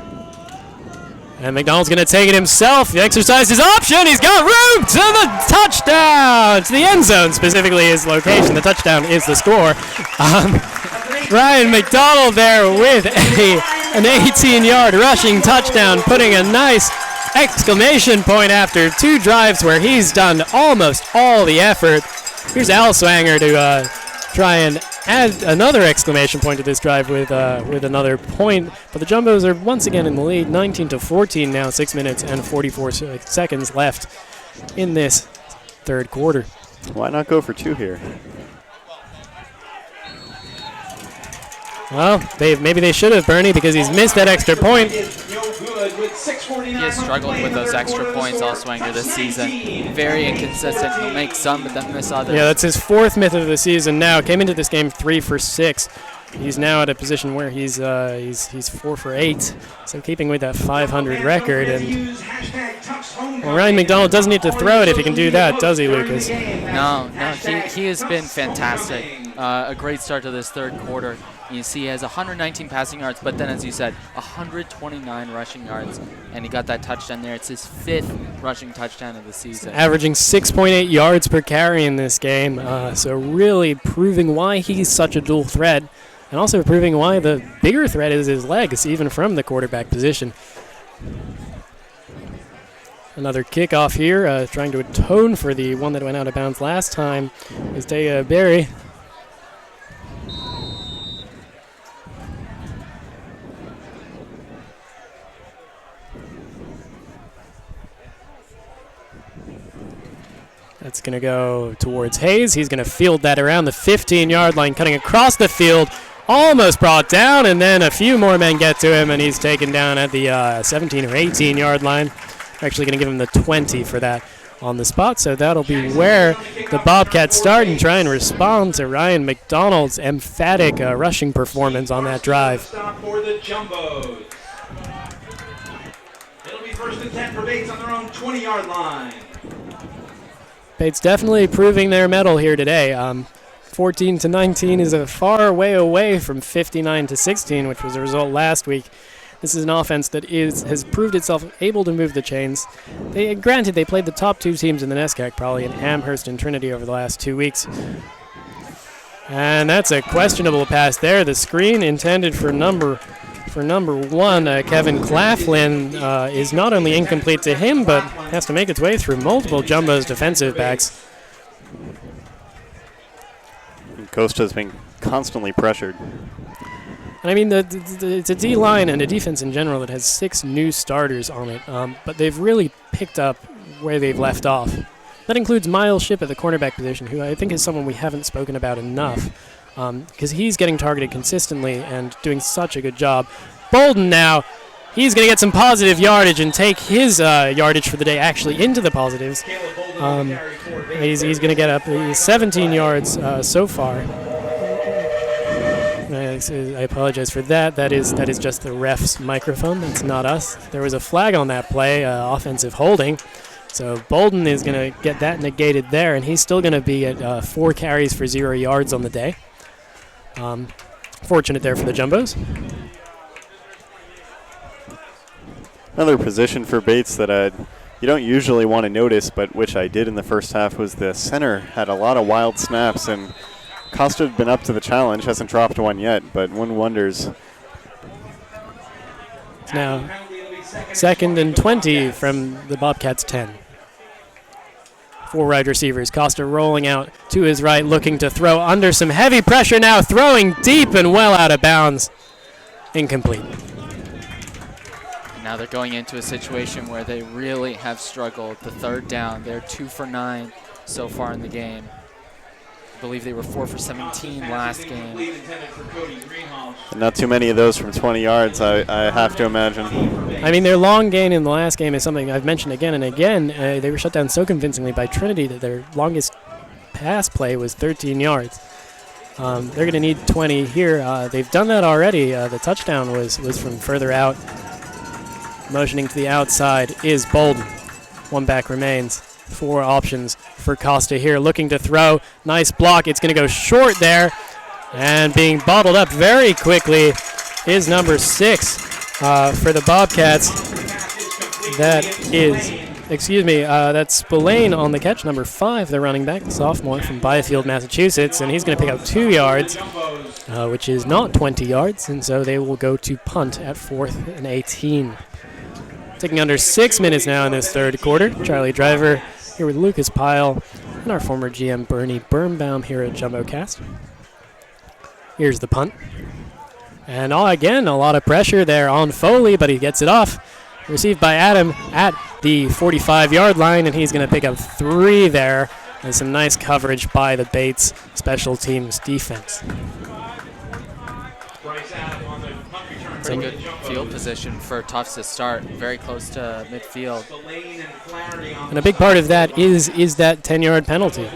And McDonald's going to take it himself. He exercised his option. He's got room to the touchdown, to the end zone, specifically his location. The touchdown is the score. Ryan McDonald there with an 18-yard rushing touchdown, putting a nice exclamation point after 2 drives where he's done almost all the effort. Here's Al Swanger to try and add another exclamation point to this drive with another point. But the Jumbos are once again in the lead, 19-14 now, 6 minutes and 44 seconds left in this third quarter. Why not go for 2 here? Well, maybe they should have, Bernie, because he's missed that extra point. He has struggled with those extra points all Swanger this season. Very inconsistent. He'll make some, but then miss others. Yeah, that's his 4th myth of the season now. Came into this game 3 for 6. He's now at a position where he's 4 for 8, so keeping with that 500 record. And Ryan McDonald doesn't need to throw it if he can do that, does he, Lucas? No, he has been fantastic. A great start to this third quarter. You see he has 119 passing yards, but then, as you said, 129 rushing yards, and he got that touchdown there. It's his 5th rushing touchdown of the season. Averaging 6.8 yards per carry in this game, so really proving why he's such a dual threat, and also proving why the bigger threat is his legs, even from the quarterback position. Another kickoff here, trying to atone for the one that went out of bounds last time, is Taya Berry. That's going to go towards Hayes. He's going to field that around the 15-yard line, cutting across the field, almost brought down, and then a few more men get to him, and he's taken down at the 17 or 18-yard line. We're actually going to give him the 20 for that on the spot, so that'll be where the Bobcats start and try and respond to Ryan McDonald's emphatic rushing performance on that drive. Stop for the Jumbos. It'll be 1st and 10 for Bates on their own 20-yard line. Bates definitely proving their mettle here today. 14-19 is a far way away from 59-16, which was the result last week. This is an offense that has proved itself able to move the chains. Granted, they played the top 2 teams in the NESCAC, probably in Amherst and Trinity over the last 2 weeks. And that's a questionable pass there. The screen intended for number 1, Kevin Claflin, is not only incomplete to him, but has to make its way through multiple Jumbos defensive backs. Costa's been constantly pressured. And I mean, it's a D-line and a defense in general that has 6 new starters on it, but they've really picked up where they've left off. That includes Miles Shipp at the cornerback position, who I think is someone we haven't spoken about enough, because he's getting targeted consistently and doing such a good job. Bolden now, he's going to get some positive yardage and take his yardage for the day actually into the positives. He's going to get up 17 yards so far. I apologize for that. That is just the ref's microphone. That's not us. There was a flag on that play, offensive holding. So Bolden is going to get that negated there, and he's still going to be at 4 carries for 0 yards on the day. Fortunate there for the Jumbos. Another position for Bates that you don't usually want to notice, but which I did in the first half, was the center. Had a lot of wild snaps, and Costa had been up to the challenge, hasn't dropped one yet, but one wonders. It's now 2nd and 20 from the Bobcats 10. 4 wide receivers. Costa rolling out to his right, looking to throw under some heavy pressure now, throwing deep and well out of bounds. Incomplete. Now they're going into a situation where they really have struggled. The 3rd down, they're 2 for 9 so far in the game. I believe they were 4 for 17 last game. And not too many of those from 20 yards, I have to imagine. I mean, their long gain in the last game is something I've mentioned again and again. They were shut down so convincingly by Trinity that their longest pass play was 13 yards. They're going to need 20 here. They've done that already. The touchdown was from further out. Motioning to the outside is Bolden. One back remains. 4 options for Costa here. Looking to throw. Nice block. It's going to go short there. And being bottled up very quickly is number 6 for the Bobcats. That's Spillane on the catch, number 5, the running back, the sophomore from Byfield, Massachusetts, and he's going to pick up 2 yards, which is not 20 yards, and so they will go to punt at 4th and 18. Taking under 6 minutes now in this third quarter. Charlie Driver here with Lucas Pyle and our former GM Bernie Birnbaum here at JumboCast. Here's the punt. And again, a lot of pressure there on Foley, but he gets it off. Received by Adam at the 45-yard line, and he's going to pick up 3 there. And some nice coverage by the Bates special teams defense. Pretty good field position for Tufts to start, very close to midfield. And a big part of that is that 10-yard penalty.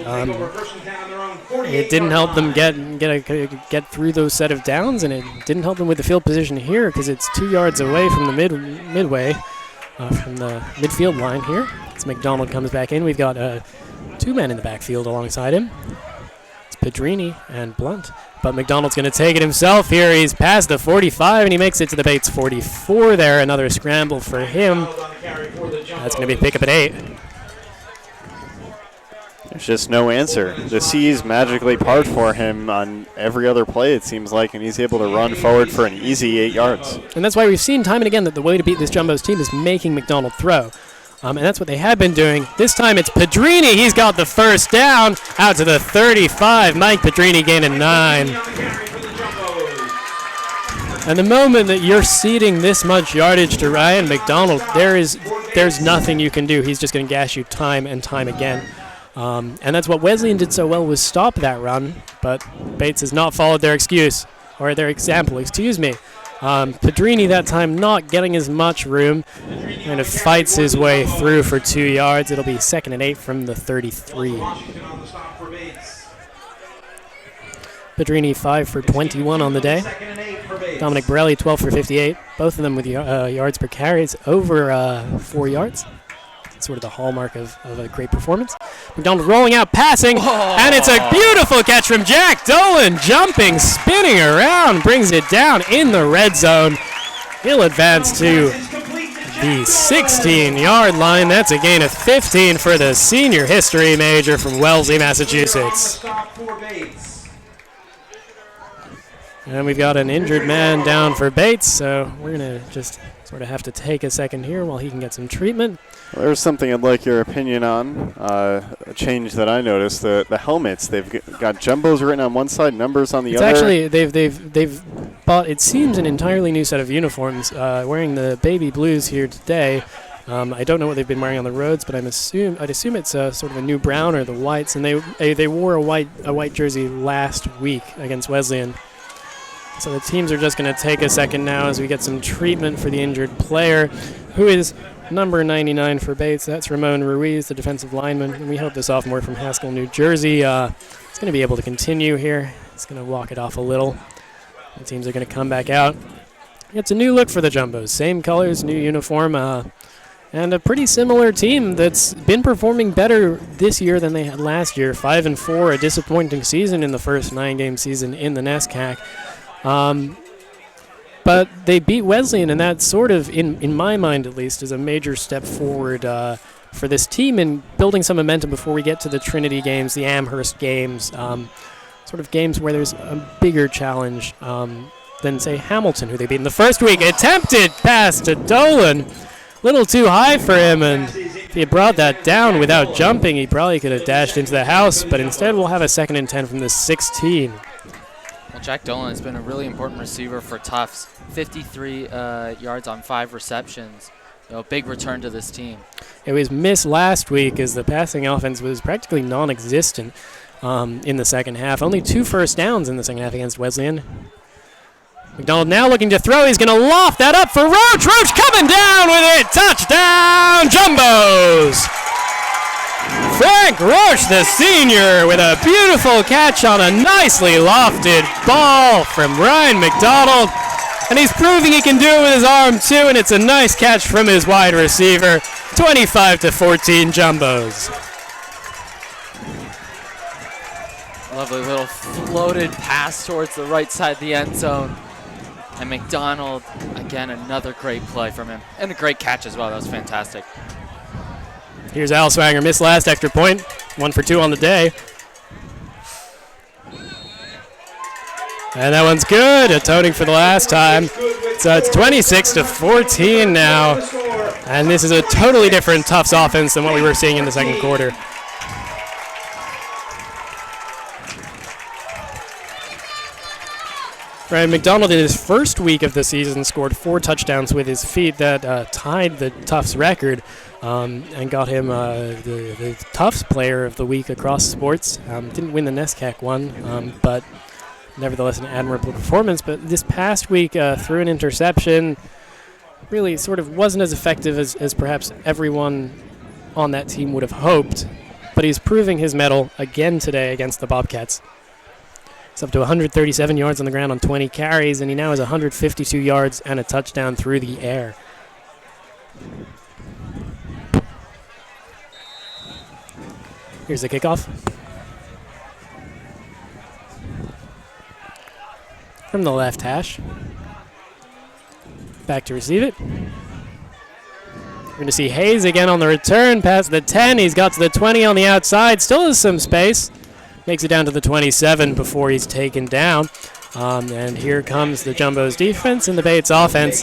It didn't help them get through those set of downs, and it didn't help them with the field position here because it's 2 yards away from the midway, from the midfield line here. As McDonald comes back in, we've got 2 men in the backfield alongside him. It's Pedrini and Blunt. But McDonald's going to take it himself here. He's past the 45, and he makes it to the Bates 44 there. Another scramble for him. That's going to be a pickup at 8. There's just no answer. The C's magically part for him on every other play, it seems like, and he's able to run forward for an easy 8 yards. And that's why we've seen time and again that the way to beat this Jumbo's team is making McDonald throw. And that's what they have been doing. This time it's Pedrini. He's got the first down out to the 35. Mike Pedrini gaining 9. And the moment that you're ceding this much yardage to Ryan McDonald, there's nothing you can do. He's just going to gash you time and time again. And that's what Wesleyan did so well, was stop that run. But Bates has not followed their example. Pedrini that time not getting as much room, kind of fights his way through for 2 yards. It'll be 2nd and 8 from the 33. Pedrini 5 for 21 on the day. Dominic Borelli 12 for 58. Both of them with yards per carry. It's over 4 yards. Sort of the hallmark of a great performance. McDonald rolling out, passing, and it's a beautiful catch from Jack Dolan, jumping, spinning around, brings it down in the red zone. He'll advance to the 16-yard line. That's a gain of 15 for the senior history major from Wellesley, Massachusetts. And we've got an injured man down for Bates, so we're going to just sort of have to take a second here while he can get some treatment. Well, there's something I'd like your opinion on, a change that I noticed, the helmets. They've got Jumbos written on one side, numbers on the other. Actually, they've bought, it seems, an entirely new set of uniforms, wearing the baby blues here today. I don't know what they've been wearing on the roads, but I'd assume it's sort of a new brown or the whites, and they wore a white jersey last week against Wesleyan. So the teams are just going to take a second now as we get some treatment for the injured player, who is number 99 for Bates. That's Ramon Ruiz, the defensive lineman. And we hope the sophomore from Haskell, New Jersey, is going to be able to continue here. He's going to walk it off a little. The teams are going to come back out. It's a new look for the Jumbos. Same colors, new uniform, and a pretty similar team that's been performing better this year than they had last year. 5-4, a disappointing season in the first 9-game season in the NESCAC. But they beat Wesleyan, and that sort of, in my mind at least, is a major step forward for this team in building some momentum before we get to the Trinity games, the Amherst games, sort of games where there's a bigger challenge than, say, Hamilton, who they beat in the first week. Attempted pass to Dolan. Little too high for him, and if he had brought that down without jumping, he probably could have dashed into the house, but instead we'll have a 2nd and 10 from the 16. Well, Jack Dolan has been a really important receiver for Tufts. 53 yards on 5 receptions. Big return to this team. It was missed last week as the passing offense was practically non-existent in the second half. Only 2 first downs in the second half against Wesleyan. McDonald now looking to throw. He's going to loft that up for Roach. Roach coming down with it. Touchdown, Jumbos! Frank Roche, the senior, with a beautiful catch on a nicely lofted ball from Ryan McDonald. And he's proving he can do it with his arm, too, and it's a nice catch from his wide receiver. 25-14 Jumbos. Lovely little floated pass towards the right side of the end zone. And McDonald, again, another great play from him. And a great catch as well. That was fantastic. Here's Al Swanger, missed last extra point. 1 for 2 on the day. And that one's good, atoning for the last time. So it's 26-14 now. And this is a totally different Tufts offense than what we were seeing in the second quarter. Ryan McDonald, in his first week of the season, scored 4 touchdowns with his feet. That tied the Tufts record and got him the Tufts Player of the Week across sports. Didn't win the NESCAC one, but nevertheless an admirable performance. But this past week, threw an interception, really sort of wasn't as effective as perhaps everyone on that team would have hoped. But he's proving his mettle again today against the Bobcats. He's up to 137 yards on the ground on 20 carries, and he now has 152 yards and a touchdown through the air. Here's the kickoff. From the left hash. Back to receive it. We're going to see Hayes again on the return, past the 10. He's got to the 20 on the outside. Still has some space. Makes it down to the 27 before he's taken down. And here comes the Jumbos defense and the Bates offense.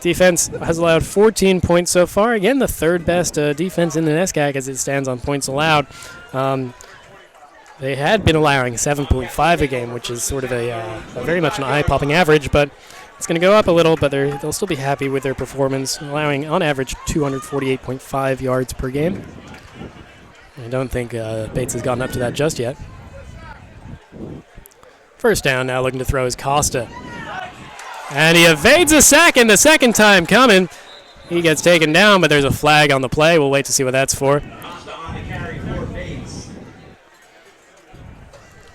Defense has allowed 14 points so far. Again, the third best defense in the NESCAC as it stands on points allowed. They had been allowing 7.5 a game, which is sort of a very much an eye-popping average, but it's going to go up a little, but they'll still be happy with their performance, allowing on average 248.5 yards per game. I don't think Bates has gotten up to that just yet. First down now, looking to throw is Costa. And he evades a sack, and the second time coming. He gets taken down, but there's a flag on the play. We'll wait to see what that's for.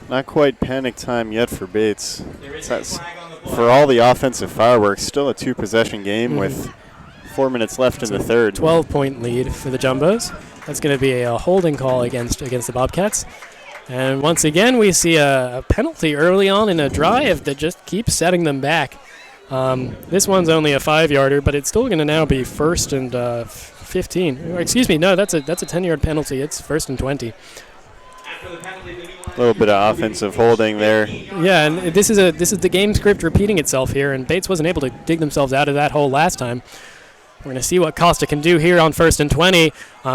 Not quite panic time yet for Bates. For all the offensive fireworks, still a 2-possession game with 4 minutes left in the third. 12-point lead for the Jumbos. That's going to be a holding call against the Bobcats. And once again, we see a penalty early on in a drive that just keeps setting them back. This one's only a 5-yarder, but it's still going to now be 1st and 15. Or excuse me, no, that's a 10-yard penalty. It's 1st and 20. A little bit of offensive holding there. Yeah, and this is the game script repeating itself here, and Bates wasn't able to dig themselves out of that hole last time. We're going to see what Costa can do here on 1st and 20.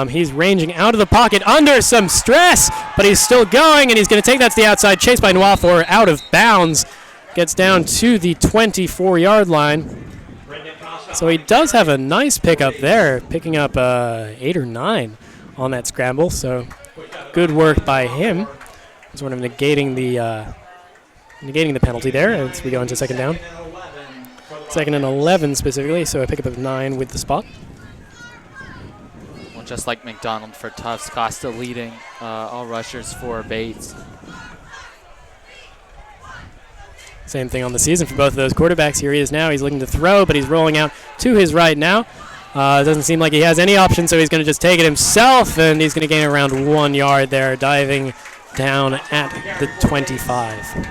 He's ranging out of the pocket under some stress, but he's still going, and he's going to take that to the outside. Chased by Nwafor, out of bounds. Gets down to the 24-yard line. So he does have a nice pickup there, picking up 8 or 9 on that scramble. So good work by him. Sort of negating the penalty there as we go into second down. 2nd and 11 specifically, so a pickup of 9 with the spot. Well, just like McDonald for Tufts, Costa leading all rushers for Bates. Same thing on the season for both of those quarterbacks. Here he is now. He's looking to throw, but he's rolling out to his right now. It doesn't seem like he has any option, so he's going to just take it himself, and he's going to gain around 1 yard there, diving down at the 25.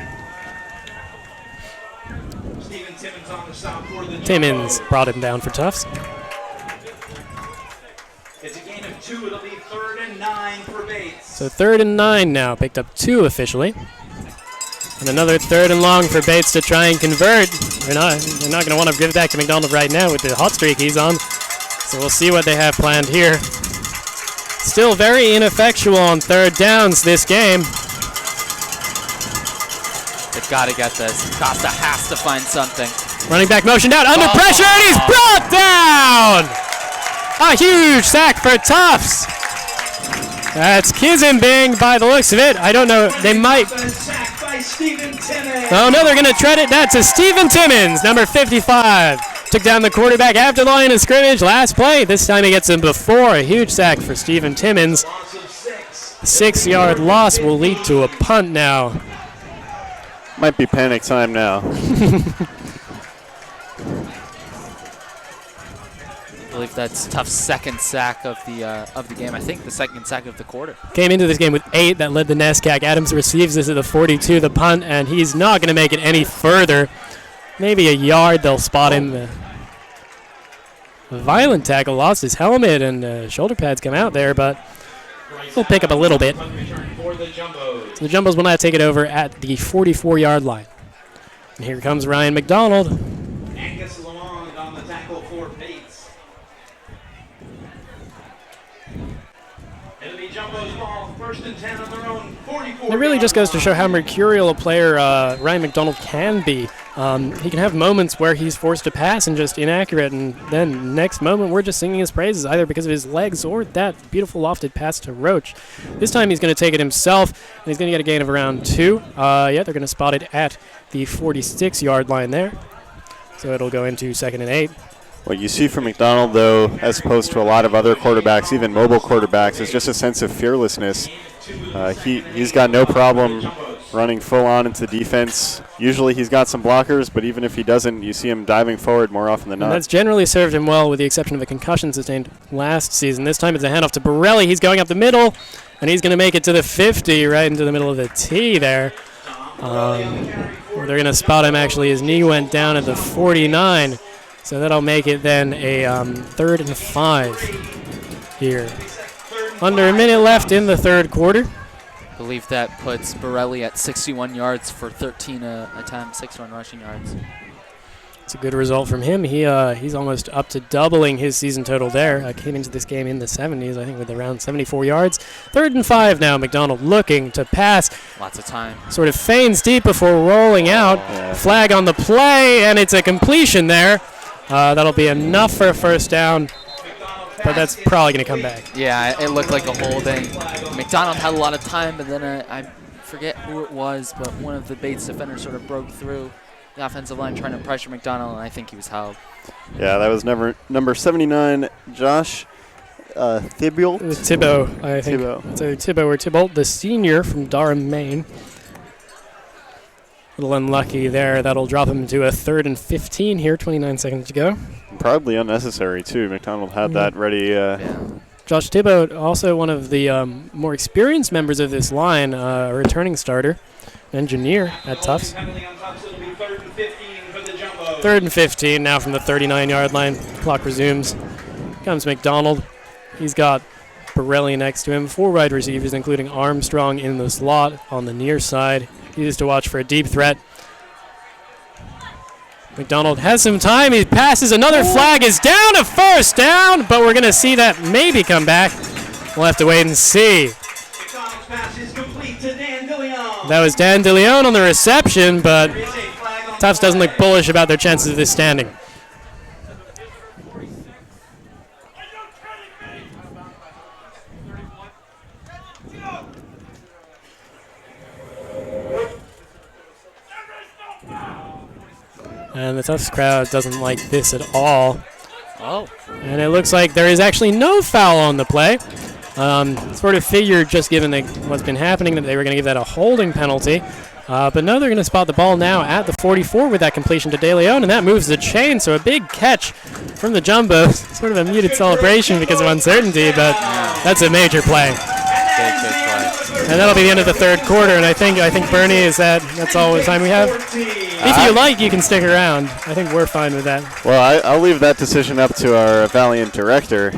Timmons brought him down for Tufts. It's a gain of 2. It'll be 3rd and 9 for Bates. So 3rd and 9 now, picked up 2 officially. And another 3rd and long for Bates to try and convert. They're not going to want to give it back to McDonald right now with the hot streak he's on. So we'll see what they have planned here. Still very ineffectual on 3rd downs this game. They've got to get this. Costa has to find something. Running back motion down, under pressure, and he's brought down! A huge sack for Tufts. That's Kizimbing by the looks of it. I don't know, they might. Oh no, they're going to tread it. That's a Stephen Timmons, number 55. Took down the quarterback after the line of scrimmage. Last play. This time he gets him before. A huge sack for Stephen Timmons. A 6-yard loss will lead to a punt now. Might be panic time now. I believe that's Tufts' second sack of the game. I think the second sack of the quarter. Came into this game with 8 that led the NESCAC. Adams receives this at the 42, the punt, and he's not going to make it any further. Maybe a yard. They'll spot him. A violent tackle, lost his helmet, and shoulder pads come out there, but he'll pick up a little bit. So the Jumbos will now take it over at the 44-yard line. And here comes Ryan McDonald. Angus Lamond on the tackle for Bates. It'll be Jumbo's ball, 1st and 10 on their own 44. It really just goes to show how mercurial a player Ryan McDonald can be. He can have moments where he's forced to pass and just inaccurate, and then next moment we're just singing his praises, either because of his legs or that beautiful lofted pass to Roach. This time he's going to take it himself, and he's going to get a gain of around 2. Yeah, they're going to spot it at the 46-yard line there. So it'll go into 2nd and 8. What you see from McDonald, though, as opposed to a lot of other quarterbacks, even mobile quarterbacks, is just a sense of fearlessness. He's got no problem running full on into defense. Usually he's got some blockers, but even if he doesn't, you see him diving forward more often than not. And that's generally served him well, with the exception of a concussion sustained last season. This time it's a handoff to Borelli. He's going up the middle, and he's going to make it to the 50, right into the middle of the T there. They're going to spot him, actually. His knee went down at the 49, so that'll make it then a 3rd and 5 here. Under a minute left in the third quarter. I believe that puts Borelli at 61 yards for 13 attempts, 61 rushing yards. It's a good result from him. He's almost up to doubling his season total there. Came into this game in the 70s, I think, with around 74 yards. 3rd and 5 now. McDonald looking to pass. Lots of time. Sort of feigns deep before rolling out. Yeah. Flag on the play, and it's a completion there. That'll be enough for a first down, but that's probably going to come back. Yeah, it looked like a holding. McDonald had a lot of time, but then I forget who it was, but one of the Bates defenders sort of broke through the offensive line trying to pressure McDonald, and I think he was held. Yeah, that was number 79, Josh Thibault. It was Thibault, I think. Thibault. It's either Thibault or Thibault, the senior from Durham, Maine. A little unlucky there. That'll drop him to a 3rd and 15 here, 29 seconds to go. Probably unnecessary, too. McDonald had that ready. Yeah. Josh Thibault, also one of the more experienced members of this line, a returning starter, engineer at Tufts. 3rd and 15 now from the 39-yard line. Clock resumes. Comes McDonald. He's got Borelli next to him. 4 wide receivers, including Armstrong in the slot on the near side. He is to watch for a deep threat. McDonald has some time. He passes. Another flag is down. A first down, but we're going to see that maybe come back. We'll have to wait and see. That was Dan DeLeon on the reception, but Tufts doesn't look bullish about their chances of this standing. And the Tufts crowd doesn't like this at all. Oh. And it looks like there is actually no foul on the play. Sort of figured, just given what's been happening, that they were going to give that a holding penalty. But no, they're going to spot the ball now at the 44 with that completion to De Leon, and that moves the chain. So a big catch from the Jumbos. Sort of a muted celebration because of uncertainty, but that's a major play. Big play. And that'll be the end of the third quarter. And I think Bernie, that's all the time we have. If you like, you can stick around. I think we're fine with that. Well, I'll leave that decision up to our valiant director.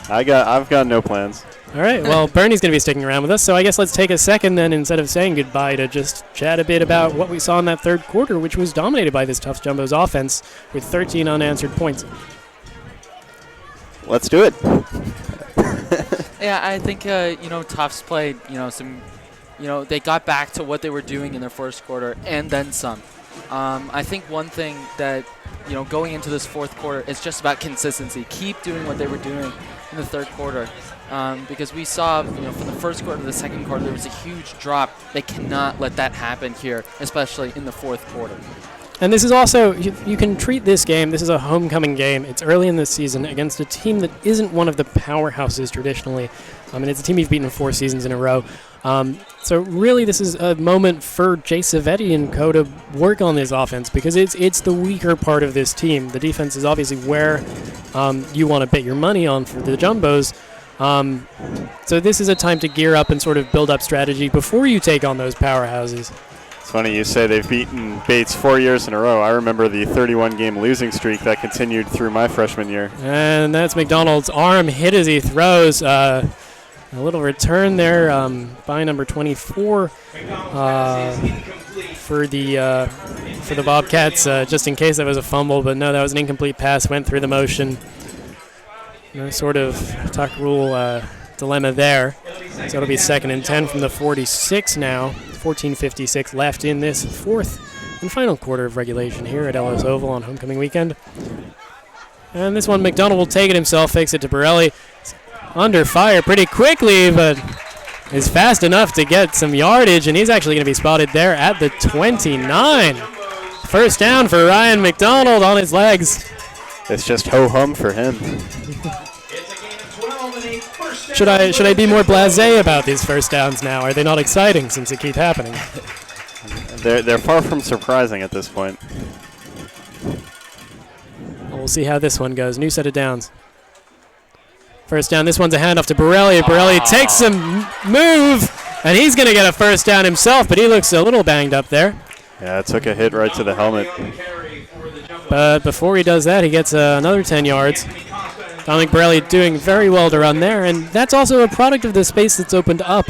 I've got no plans. All right, well, Bernie's going to be sticking around with us, so I guess let's take a second then, instead of saying goodbye, to just chat a bit about what we saw in that third quarter, which was dominated by this Tufts Jumbos offense with 13 unanswered points. Let's do it. Yeah, I think Tufts played they got back to what they were doing in their first quarter and then some. I think one thing that going into this fourth quarter is just about consistency. Keep doing what they were doing in the third quarter. Because we saw, from the first quarter to the second quarter, there was a huge drop. They cannot let that happen here, especially in the fourth quarter. And this is also, you can treat this game, this is a homecoming game. It's early in the season against a team that isn't one of the powerhouses traditionally. And it's a team you've beaten 4 seasons in a row. So really this is a moment for Jay Savetti and co to work on this offense because it's the weaker part of this team. The defense is obviously where you want to bet your money on for the Jumbos. So this is a time to gear up and sort of build up strategy before you take on those powerhouses. It's funny you say they've beaten Bates 4 years in a row. I remember the 31-game losing streak that continued through my freshman year. And that's McDonald's arm hit as he throws. A little return there by number 24 for the Bobcats, just in case that was a fumble. But no, that was an incomplete pass. Went through the motion. No sort of tuck rule dilemma there. So it'll be 2nd and 10 from the 46 now. 14:56 left in this 4th and final quarter of regulation here at Ellis Oval on homecoming weekend. And this one, McDonald will take it himself, fakes it to Borelli. Under fire pretty quickly, but is fast enough to get some yardage, and he's actually going to be spotted there at the 29. First down for Ryan McDonald on his legs. It's just ho-hum for him. Should I be more blasé about these first downs now? Are they not exciting since they keep happening? They're far from surprising at this point. Well, we'll see how this one goes. New set of downs. First down. This one's a handoff to Borelli. Borelli takes some move, and he's going to get a first down himself, but he looks a little banged up there. Yeah, it took a hit right to the helmet. But before he does that, he gets another 10 yards. Dominic Borelli doing very well to run there, and that's also a product of the space that's opened up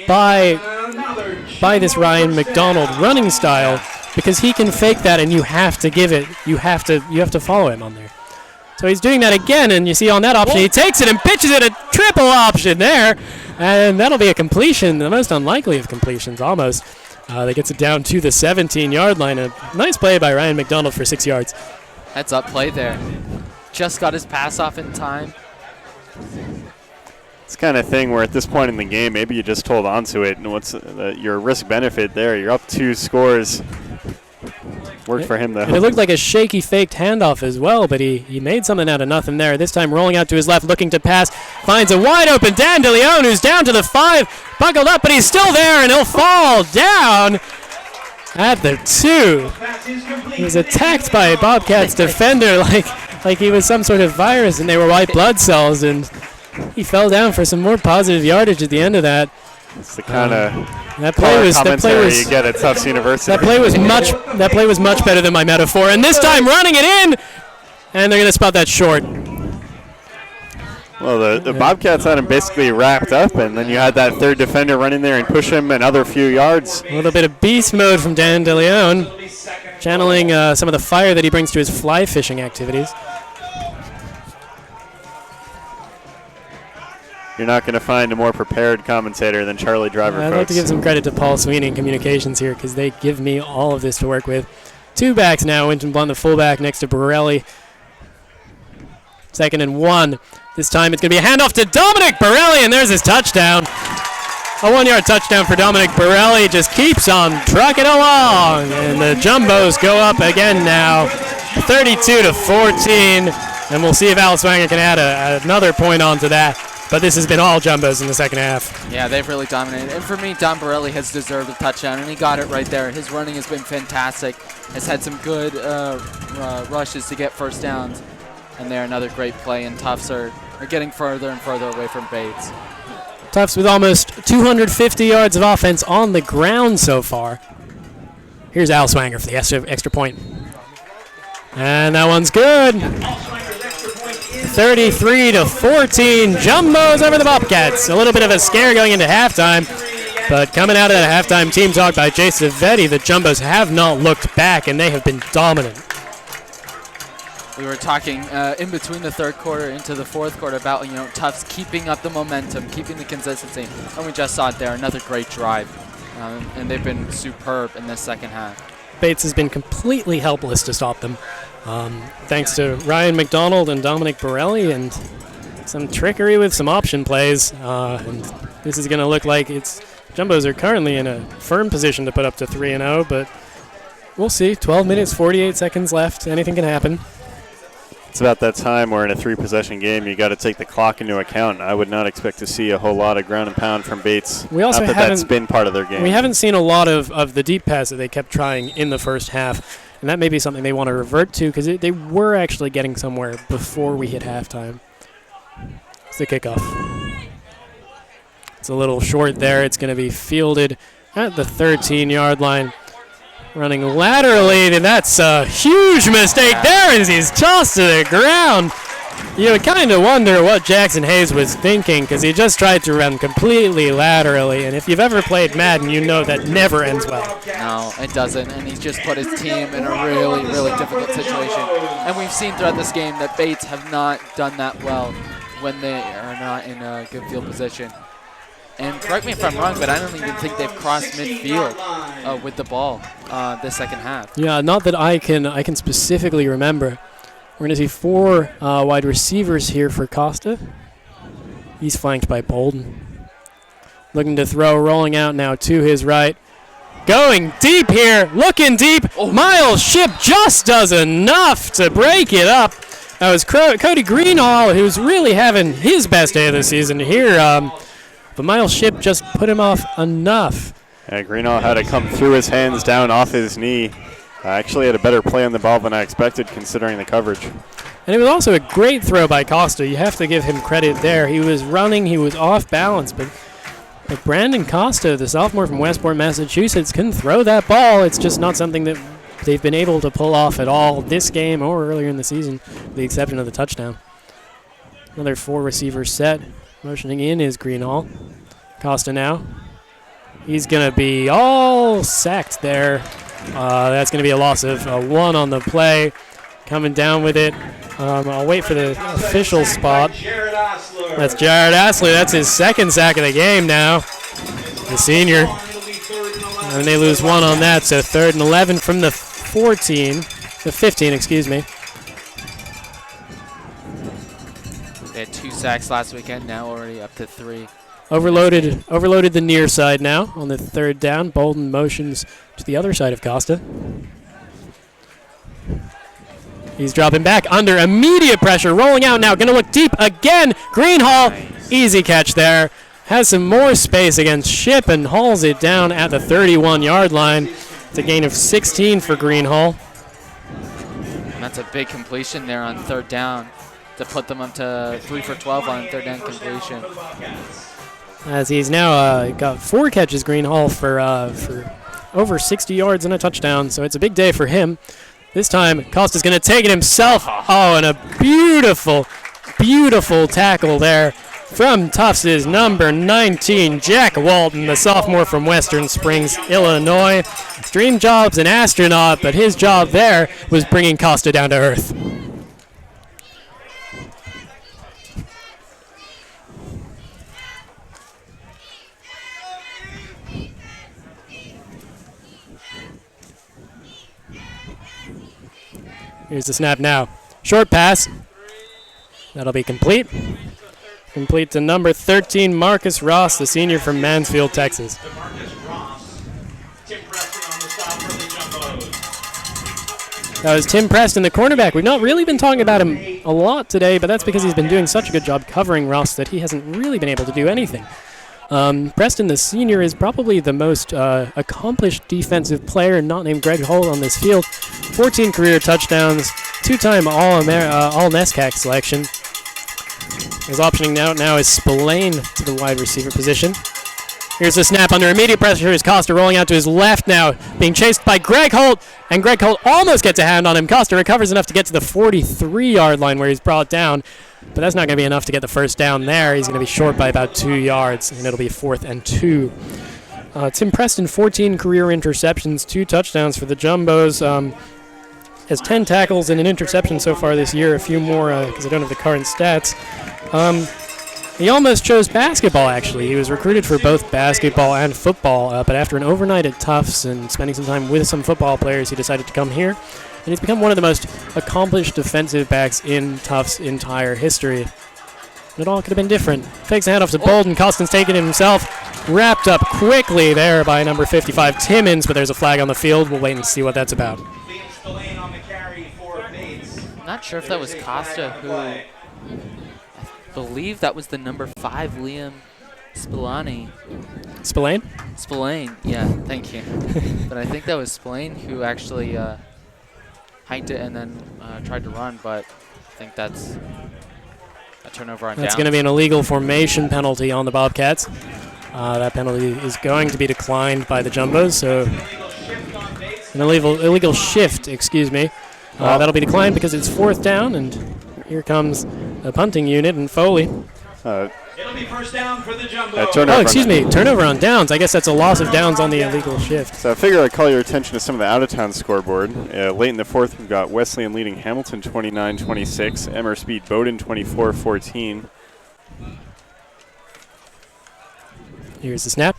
by this Ryan McDonald running style, because he can fake that, and you have to give it. You have to follow him on there. So he's doing that again, and you see on that option, he takes it and pitches it a triple option there, and that'll be a completion, the most unlikely of completions almost. That gets it down to the 17-yard line. A nice play by Ryan McDonald for 6 yards. Heads up play there. Just got his pass off in time. It's the kind of thing where at this point in the game, maybe you just hold on to it, and what's your risk benefit there? You're up 2 scores. Worked for him, though. And it looked like a shaky faked handoff as well, but he made something out of nothing there. This time rolling out to his left, looking to pass. Finds a wide open Dan DeLeon, who's down to the 5. Buckled up, but he's still there, and he'll fall down at the 2. He was attacked by a Bobcats defender like he was some sort of virus, and they were white blood cells, and he fell down for some more positive yardage at the end of that. It's the kind of that play was you get at Tufts University. That play was much better than my metaphor, and this time running it in, and they're going to spot that short. Well, the Bobcats had him basically wrapped up, and then you had that 3rd defender run in there and push him another few yards. A little bit of beast mode from Dan DeLeon, channeling some of the fire that he brings to his fly fishing activities. You're not going to find a more prepared commentator than Charlie Driver, I'd folks. like to give some credit to Paul Sweeney in communications here, because they give me all of this to work with. 2 backs now. Winton Blunt, the fullback, next to Borelli. 2nd and 1. This time it's going to be a handoff to Dominic Borelli, and there's his touchdown. A 1-yard touchdown for Dominic Borelli. Just keeps on trucking along, and the Jumbos go up again now, 32-14, and we'll see if Alswanger can add another point onto that. But this has been all Jumbos in the second half. Yeah, they've really dominated. And for me, Don Borelli has deserved a touchdown, and he got it right there. His running has been fantastic. Has had some good rushes to get first downs. And there, another great play, and Tufts are getting further and further away from Bates. Tufts with almost 250 yards of offense on the ground so far. Here's Alswanger for the extra point. And that one's good. 33-14, Jumbos over the Bobcats. A little bit of a scare going into halftime, but coming out of that halftime team talk by Jay Savetti, the Jumbos have not looked back, and they have been dominant. We were talking in between the 3rd quarter into the 4th quarter about Tufts keeping up the momentum, keeping the consistency, and we just saw it there. Another great drive, and they've been superb in this second half. Bates has been completely helpless to stop them. Thanks to Ryan McDonald and Dominic Borelli and some trickery with some option plays. And this is going to look like Jumbos are currently in a firm position to put up to 3-0, but We'll see. 12 minutes, 48 seconds left. Anything can happen. It's about that time where in a 3-possession game you got to take the clock into account. I would not expect to see a whole lot of ground and pound from Bates. We also not that that's been part of their game. We haven't seen a lot of the deep pass that they kept trying in the first half, and that may be something they want to revert to because they were actually getting somewhere before we hit halftime. It's the kickoff. It's a little short there. It's going to be fielded at the 13-yard line. Running laterally, and that's a huge mistake there as he's tossed to the ground. You would kind of wonder what Jackson Hayes was thinking because he just tried to run completely laterally, and if you've ever played Madden, you know that never ends well. No, it doesn't, and he's just put his team in a really, really difficult situation. And we've seen throughout this game that Bates have not done that well when they are not in a good field position. And correct me if I'm wrong, but I don't even think they've crossed midfield with the ball this second half. Yeah, not that I can specifically remember. We're going to see 4 wide receivers here for Costa. He's flanked by Bolden. Looking to throw, rolling out now to his right. Going deep here, looking deep. Oh. Miles Shipp just does enough to break it up. That was Cody Greenhall, who's really having his best day of the season here. But Miles Shipp just put him off enough. Yeah, Greenall had to come through his hands down off his knee. Actually had a better play on the ball than I expected considering the coverage. And it was also a great throw by Costa. You have to give him credit there. He was running, he was off balance, but Brandon Costa, the sophomore from Westport, Massachusetts, can throw that ball. It's just not something that they've been able to pull off at all this game or earlier in the season, with the exception of the touchdown. Another 4 receivers set. Motioning in is Greenhall. Costa now. He's going to be all sacked there. That's going to be a loss of 1 on the play. Coming down with it. I'll wait for the official spot. That's Jared Astley. That's his 2nd sack of the game now. The senior. And they lose 1 on that, so 3rd and 11 from the 15, excuse me. They had 2 sacks last weekend, now already up to 3. Overloaded the near side now on the 3rd down. Bolden motions to the other side of Costa. He's dropping back under immediate pressure, rolling out now, going to look deep again. Greenhall, nice. Easy catch there. Has some more space against Shipp and hauls it down at the 31-yard line. It's a gain of 16 for Greenhall. And that's a big completion there on 3rd down to put them up to 3 for 12 on 3rd down completion. As he's now got 4 catches, Greenhall, for over 60 yards and a touchdown, so it's a big day for him. This time, Costa's going to take it himself. Oh, and a beautiful, beautiful tackle there from Tufts' number 19, Jack Walton, the sophomore from Western Springs, Illinois. Dream job's an astronaut, but his job there was bringing Costa down to earth. Here's the snap now. Short pass. That'll be complete. Complete to number 13, Marcus Ross, the senior from Mansfield, Texas. That was Tim Preston, the cornerback. We've not really been talking about him a lot today, but that's because he's been doing such a good job covering Ross that he hasn't really been able to do anything. Preston, the senior, is probably the most accomplished defensive player not named Greg Hull on this field. 14 career touchdowns, 2-time All-NESCAC selection. His optioning now is Spillane to the wide receiver position. Here's the snap under immediate pressure. Is Costa rolling out to his left now, being chased by Greg Holt, and Greg Holt almost gets a hand on him. Costa recovers enough to get to the 43-yard line where he's brought down, but that's not going to be enough to get the first down there. He's going to be short by about 2 yards, and it'll be 4th and 2. Tim Preston, 14 career interceptions, 2 touchdowns for the Jumbos. Has 10 tackles and an interception so far this year, a few more because I don't have the current stats. He almost chose basketball, actually. He was recruited for both basketball and football, but after an overnight at Tufts and spending some time with some football players, he decided to come here. And he's become one of the most accomplished defensive backs in Tufts' entire history. It all could have been different. Fakes the handoff to Bolden. Costin's taking it himself. wrapped up quickly there by number 55, Timmons, but there's a flag on the field. We'll wait and see what that's about. Not sure if that was Costa, who I believe that was the number 5, Liam Spillane. Spillane? Yeah, thank you. But I think that was Spillane who actually hiked it and then tried to run, but I think that's a turnover on downs. That's going to be an illegal formation penalty on the Bobcats. That penalty is going to be declined by the Jumbos, so an illegal shift, excuse me. That'll be declined because it's 4th down, and here comes the punting unit and Foley. It'll be first down for the Jumbo. Turnover on downs. I guess that's a loss of downs on the illegal shift. So I figure I'd call your attention to some of the out-of-town scoreboard. Late in the 4th, we've got Wesleyan leading Hamilton 29-26, Emmer beat Bowdoin 24-14. Here's the snap.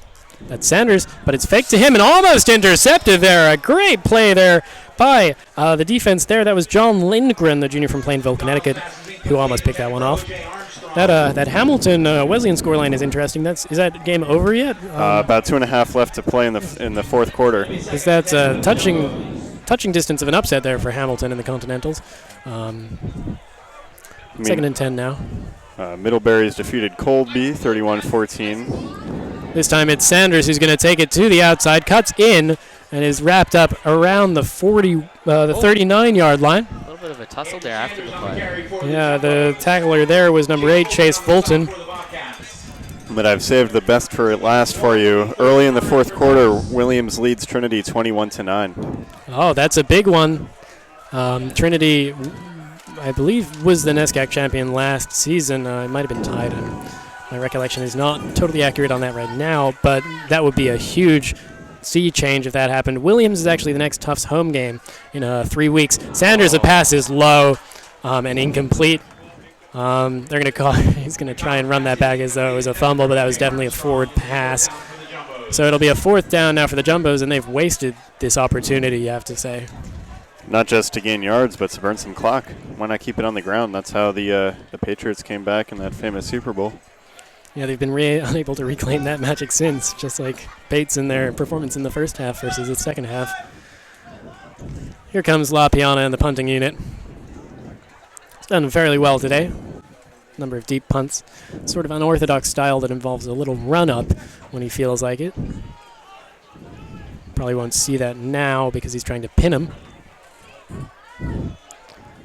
That's Sanders, but it's faked to him and almost intercepted there. A great play there by the defense there. That was John Lindgren, the junior from Plainville, Connecticut, who almost picked that one off. That Hamilton Wesleyan scoreline is interesting. Is that game over yet? About 2.5 left to play in the 4th quarter. Is that touching distance of an upset there for Hamilton in the Continentals? Second and 10 now. Middlebury's defeated Colby 31-14. This time it's Sanders who's going to take it to the outside, cuts in, and is wrapped up around the 39-yard line. A little bit of a tussle there after the play. Yeah, the tackler there was number 8, Chase Fulton. But I've saved the best for last for you. Early in the 4th quarter, Williams leads Trinity 21-9. Oh, that's a big one. Trinity, I believe, was the NESCAC champion last season. It might have been tied. My recollection is not totally accurate on that right now, but that would be a huge sea change if that happened. Williams is actually the next Tufts home game in 3 weeks. Sanders, the pass is low and incomplete. They're going to call. He's going to try and run that back as though it was a fumble, but that was definitely a forward pass. So it'll be a 4th down now for the Jumbos, and they've wasted this opportunity, you have to say. Not just to gain yards, but to burn some clock. Why not keep it on the ground? That's how the Patriots came back in that famous Super Bowl. Yeah, they've been unable to reclaim that magic since, just like Bates in their performance in the first half versus the second half. Here comes La Piana and the punting unit. It's done fairly well today. Number of deep punts. Sort of unorthodox style that involves a little run-up when he feels like it. Probably won't see that now because he's trying to pin him.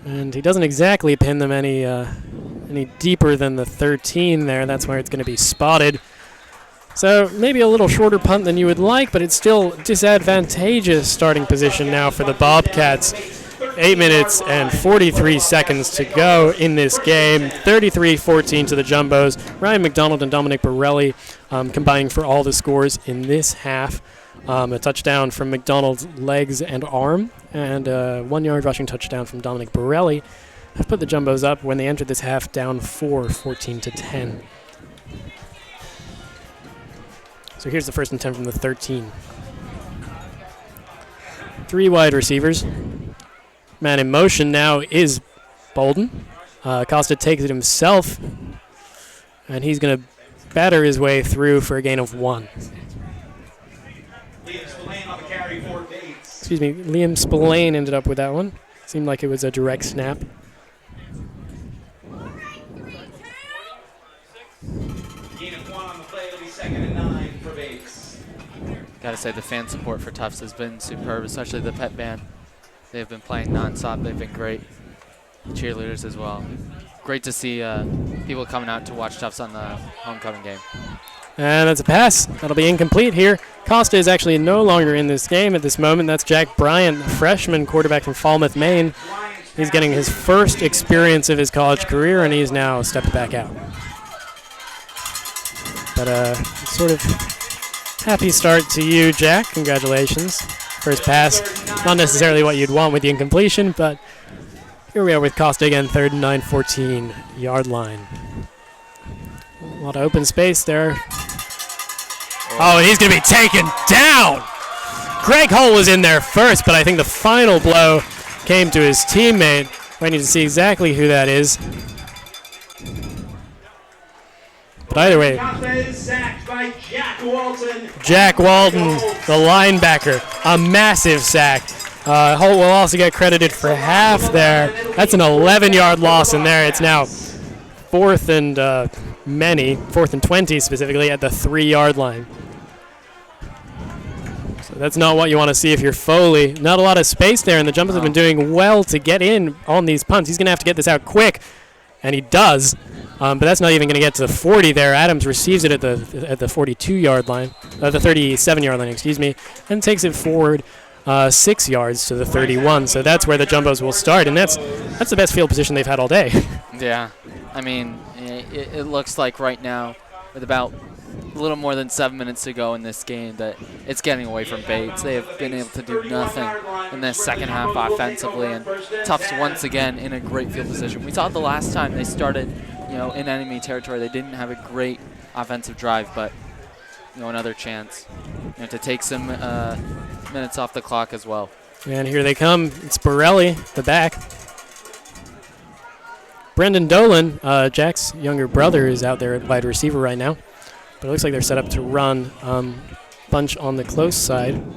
And he doesn't exactly pin them any deeper than the 13 there. That's where it's going to be spotted. So maybe a little shorter punt than you would like, but it's still disadvantageous starting position now for the Bobcats. 8 minutes and 43 seconds to go in this game. 33-14 to the Jumbos. Ryan McDonald and Dominic Borelli combining for all the scores in this half. A touchdown from McDonald's legs and arm, and a 1-yard rushing touchdown from Dominic Borelli have put the Jumbos up when they entered this half down 14-10. So here's the 1st and 10 from the 13. 3 wide receivers. Man in motion now is Bolden. Costa takes it himself, and he's going to batter his way through for a gain of 1. Excuse me, Liam Spillane ended up with that one. Seemed like it was a direct snap. Gotta say the fan support for Tufts has been superb, especially the pet band. They've been playing nonstop. They've been great. Cheerleaders as well. Great to see people coming out to watch Tufts on the homecoming game. And that's a pass. That'll be incomplete here. Costa is actually no longer in this game at this moment. That's Jack Bryant, a freshman quarterback from Falmouth, Maine. He's getting his first experience of his college career, and he's now stepped back out. But sort of happy start to you, Jack. Congratulations. First pass, not necessarily what you'd want with the incompletion, but here we are with Costa again, 3rd and 9, 14-yard line. A lot of open space there. Oh, and he's going to be taken down. Greg Hull was in there first, but I think the final blow came to his teammate. I need to see exactly who that is. But either way, Jack Walton, the linebacker, a massive sack. Holt will also get credited for half there. That's an 11-yard loss in there. It's now 4th and 20 specifically at the 3-yard line. So that's not what you want to see if you're Foley. Not a lot of space there, and the Jumbos have been doing well to get in on these punts. He's going to have to get this out quick, and he does. But that's not even going to get to the 40 there. Adams receives it at the 42-yard line, the 37-yard line, excuse me, and takes it forward 6 yards to the 31. So that's where the Jumbos will start, and that's the best field position they've had all day. Yeah, I mean, it looks like right now, with about a little more than 7 minutes to go in this game, that it's getting away from Bates. They have been able to do nothing in this second half offensively, and Tufts once again in a great field position. We saw it the last time they started, in enemy territory. They didn't have a great offensive drive, but another chance to take some minutes off the clock as well. And here they come. It's Borelli, the back. Brendan Dolan, Jack's younger brother, is out there at wide receiver right now. But it looks like they're set up to run bunch on the close side. And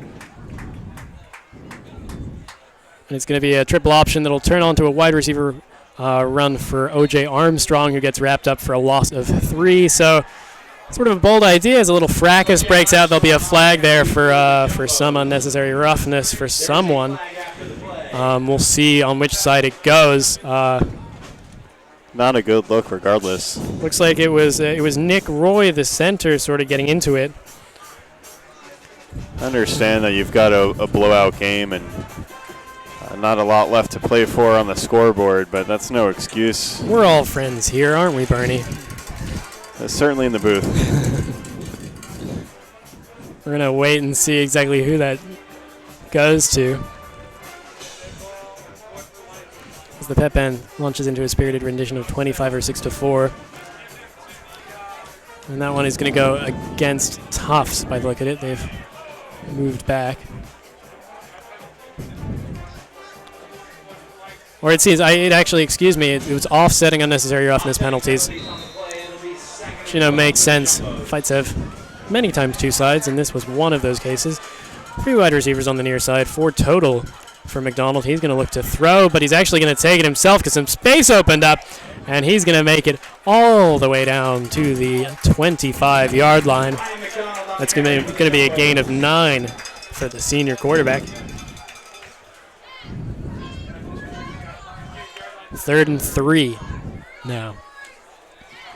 it's going to be a triple option that'll turn onto a wide receiver run for O.J. Armstrong, who gets wrapped up for a loss of 3. So sort of a bold idea as a little fracas breaks out. There'll be a flag there for some unnecessary roughness for someone. We'll see on which side it goes. Not a good look regardless. Looks like it was Nick Roy, the center, sort of getting into it. I understand that you've got a blowout game and not a lot left to play for on the scoreboard, but that's no excuse. We're all friends here, aren't we, Bernie? Certainly in the booth. We're going to wait and see exactly who that goes to. As the pep band launches into a spirited rendition of 25 or 6-4. And that one is going to go against Tufts by the look at it. They've moved back. Or it seems, it was offsetting unnecessary roughness penalties. Which, makes sense. Fights have many times 2 sides, and this was one of those cases. 3 wide receivers on the near side, 4 total for McDonald. He's going to look to throw, but he's actually going to take it himself because some space opened up, and he's going to make it all the way down to the 25-yard line. That's going to be a gain of 9 for the senior quarterback. 3rd and 3 now.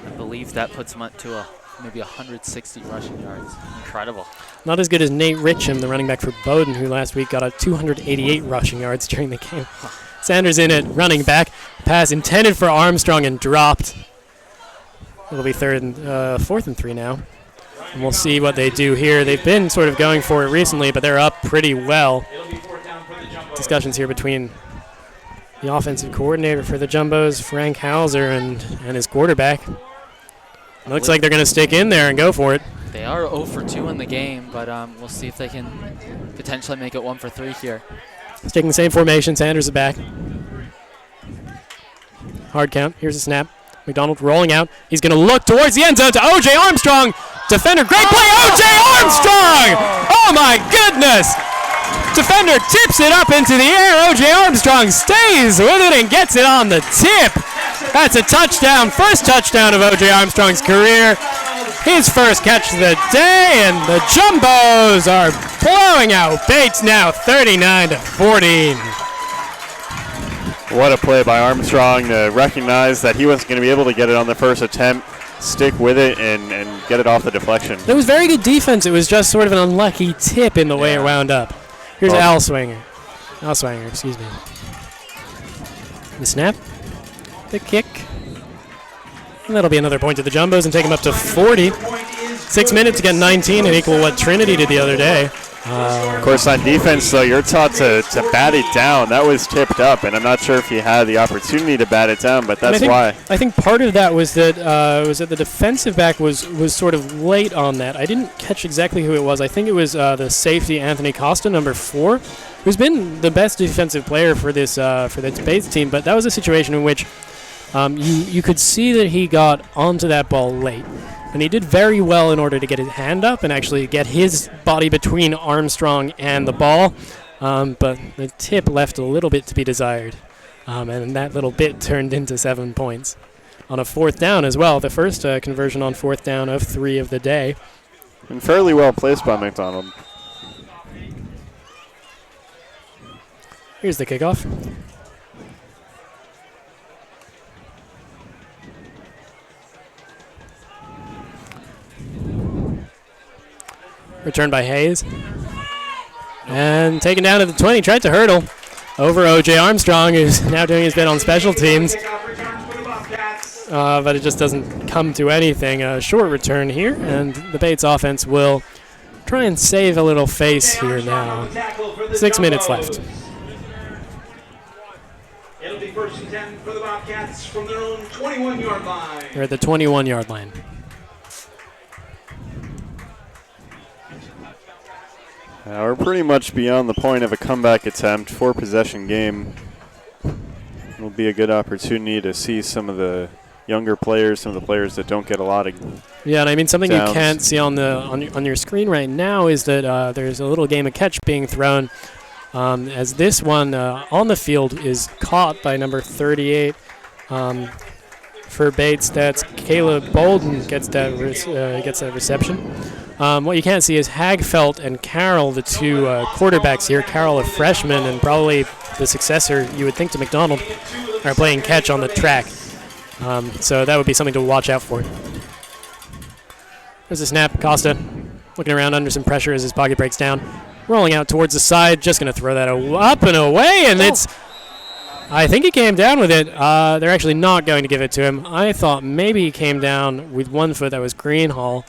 I believe that puts him up to maybe 160 rushing yards. Incredible. Not as good as Nate Richam, the running back for Bowdoin, who last week got 288 rushing yards during the game. Sanders in at running back. Pass intended for Armstrong and dropped. It'll be 4th and 3 now. And we'll see what they do here. They've been sort of going for it recently, but they're up pretty well. Discussions here between the offensive coordinator for the Jumbos, Frank Hauser, and his quarterback. It looks like they're going to stick in there and go for it. They are 0 for 2 in the game, but we'll see if they can potentially make it 1 for 3 here. Sticking the same formation. Sanders is back. Hard count. Here's a snap. McDonald rolling out. He's going to look towards the end zone to O.J. Armstrong. Defender, great play, O.J. Armstrong! Oh, my goodness! Defender tips it up into the air. O.J. Armstrong stays with it and gets it on the tip. That's a touchdown. First touchdown of O.J. Armstrong's career. His first catch of the day, and the Jumbos are blowing out Bates now 39-14. What a play by Armstrong to recognize that he wasn't going to be able to get it on the first attempt, stick with it, and get it off the deflection. It was very good defense. It was just sort of an unlucky tip in the way it wound up. Here's Al Swanger, excuse me. The snap, the kick, and that'll be another point to the Jumbos and take them up to 40. 6 minutes to get 19 and equal what Trinity did the other day. Of course, on defense, though, you're taught to bat it down. That was tipped up, and I'm not sure if he had the opportunity to bat it down, but that's why. I think part of that was that the defensive back was sort of late on that. I didn't catch exactly who it was. I think it was the safety Anthony Costa, number 4, who's been the best defensive player for this Bates team. But that was a situation in which you could see that he got onto that ball late. And he did very well in order to get his hand up and actually get his body between Armstrong and the ball. But the tip left a little bit to be desired. And that little bit turned into 7 points. On a 4th down as well, the first conversion on 4th down of 3 of the day. And fairly well placed by McDonald. Here's the kickoff. Returned by Hayes. And taken down to the 20. Tried to hurdle over O.J. Armstrong, who's now doing his bit on special teams. But it just doesn't come to anything. A short return here, and the Bates offense will try and save a little face here now. 6 minutes left. It'll be 1st and 10 for the Bobcats from their own 21-yard line. They're at the 21-yard line. We're pretty much beyond the point of a comeback attempt. 4-possession game. It'll be a good opportunity to see some of the younger players, some of the players that don't get a lot of Yeah, and I mean something downs. you can't see on your screen right now is that there's a little game of catch being thrown, as this one on the field is caught by number 38 for Bates. That's Caleb Bolden gets that reception. What you can't see is Hagfeld and Carroll, the two quarterbacks here. Carroll, a freshman and probably the successor, you would think, to McDonald, are playing catch on the track. So that would be something to watch out for. There's a snap. Costa looking around under some pressure as his pocket breaks down. Rolling out towards the side. Just going to throw that up and away. And it's, I think he came down with it. They're actually not going to give it to him. I thought maybe he came down with one foot. That was Greenhall.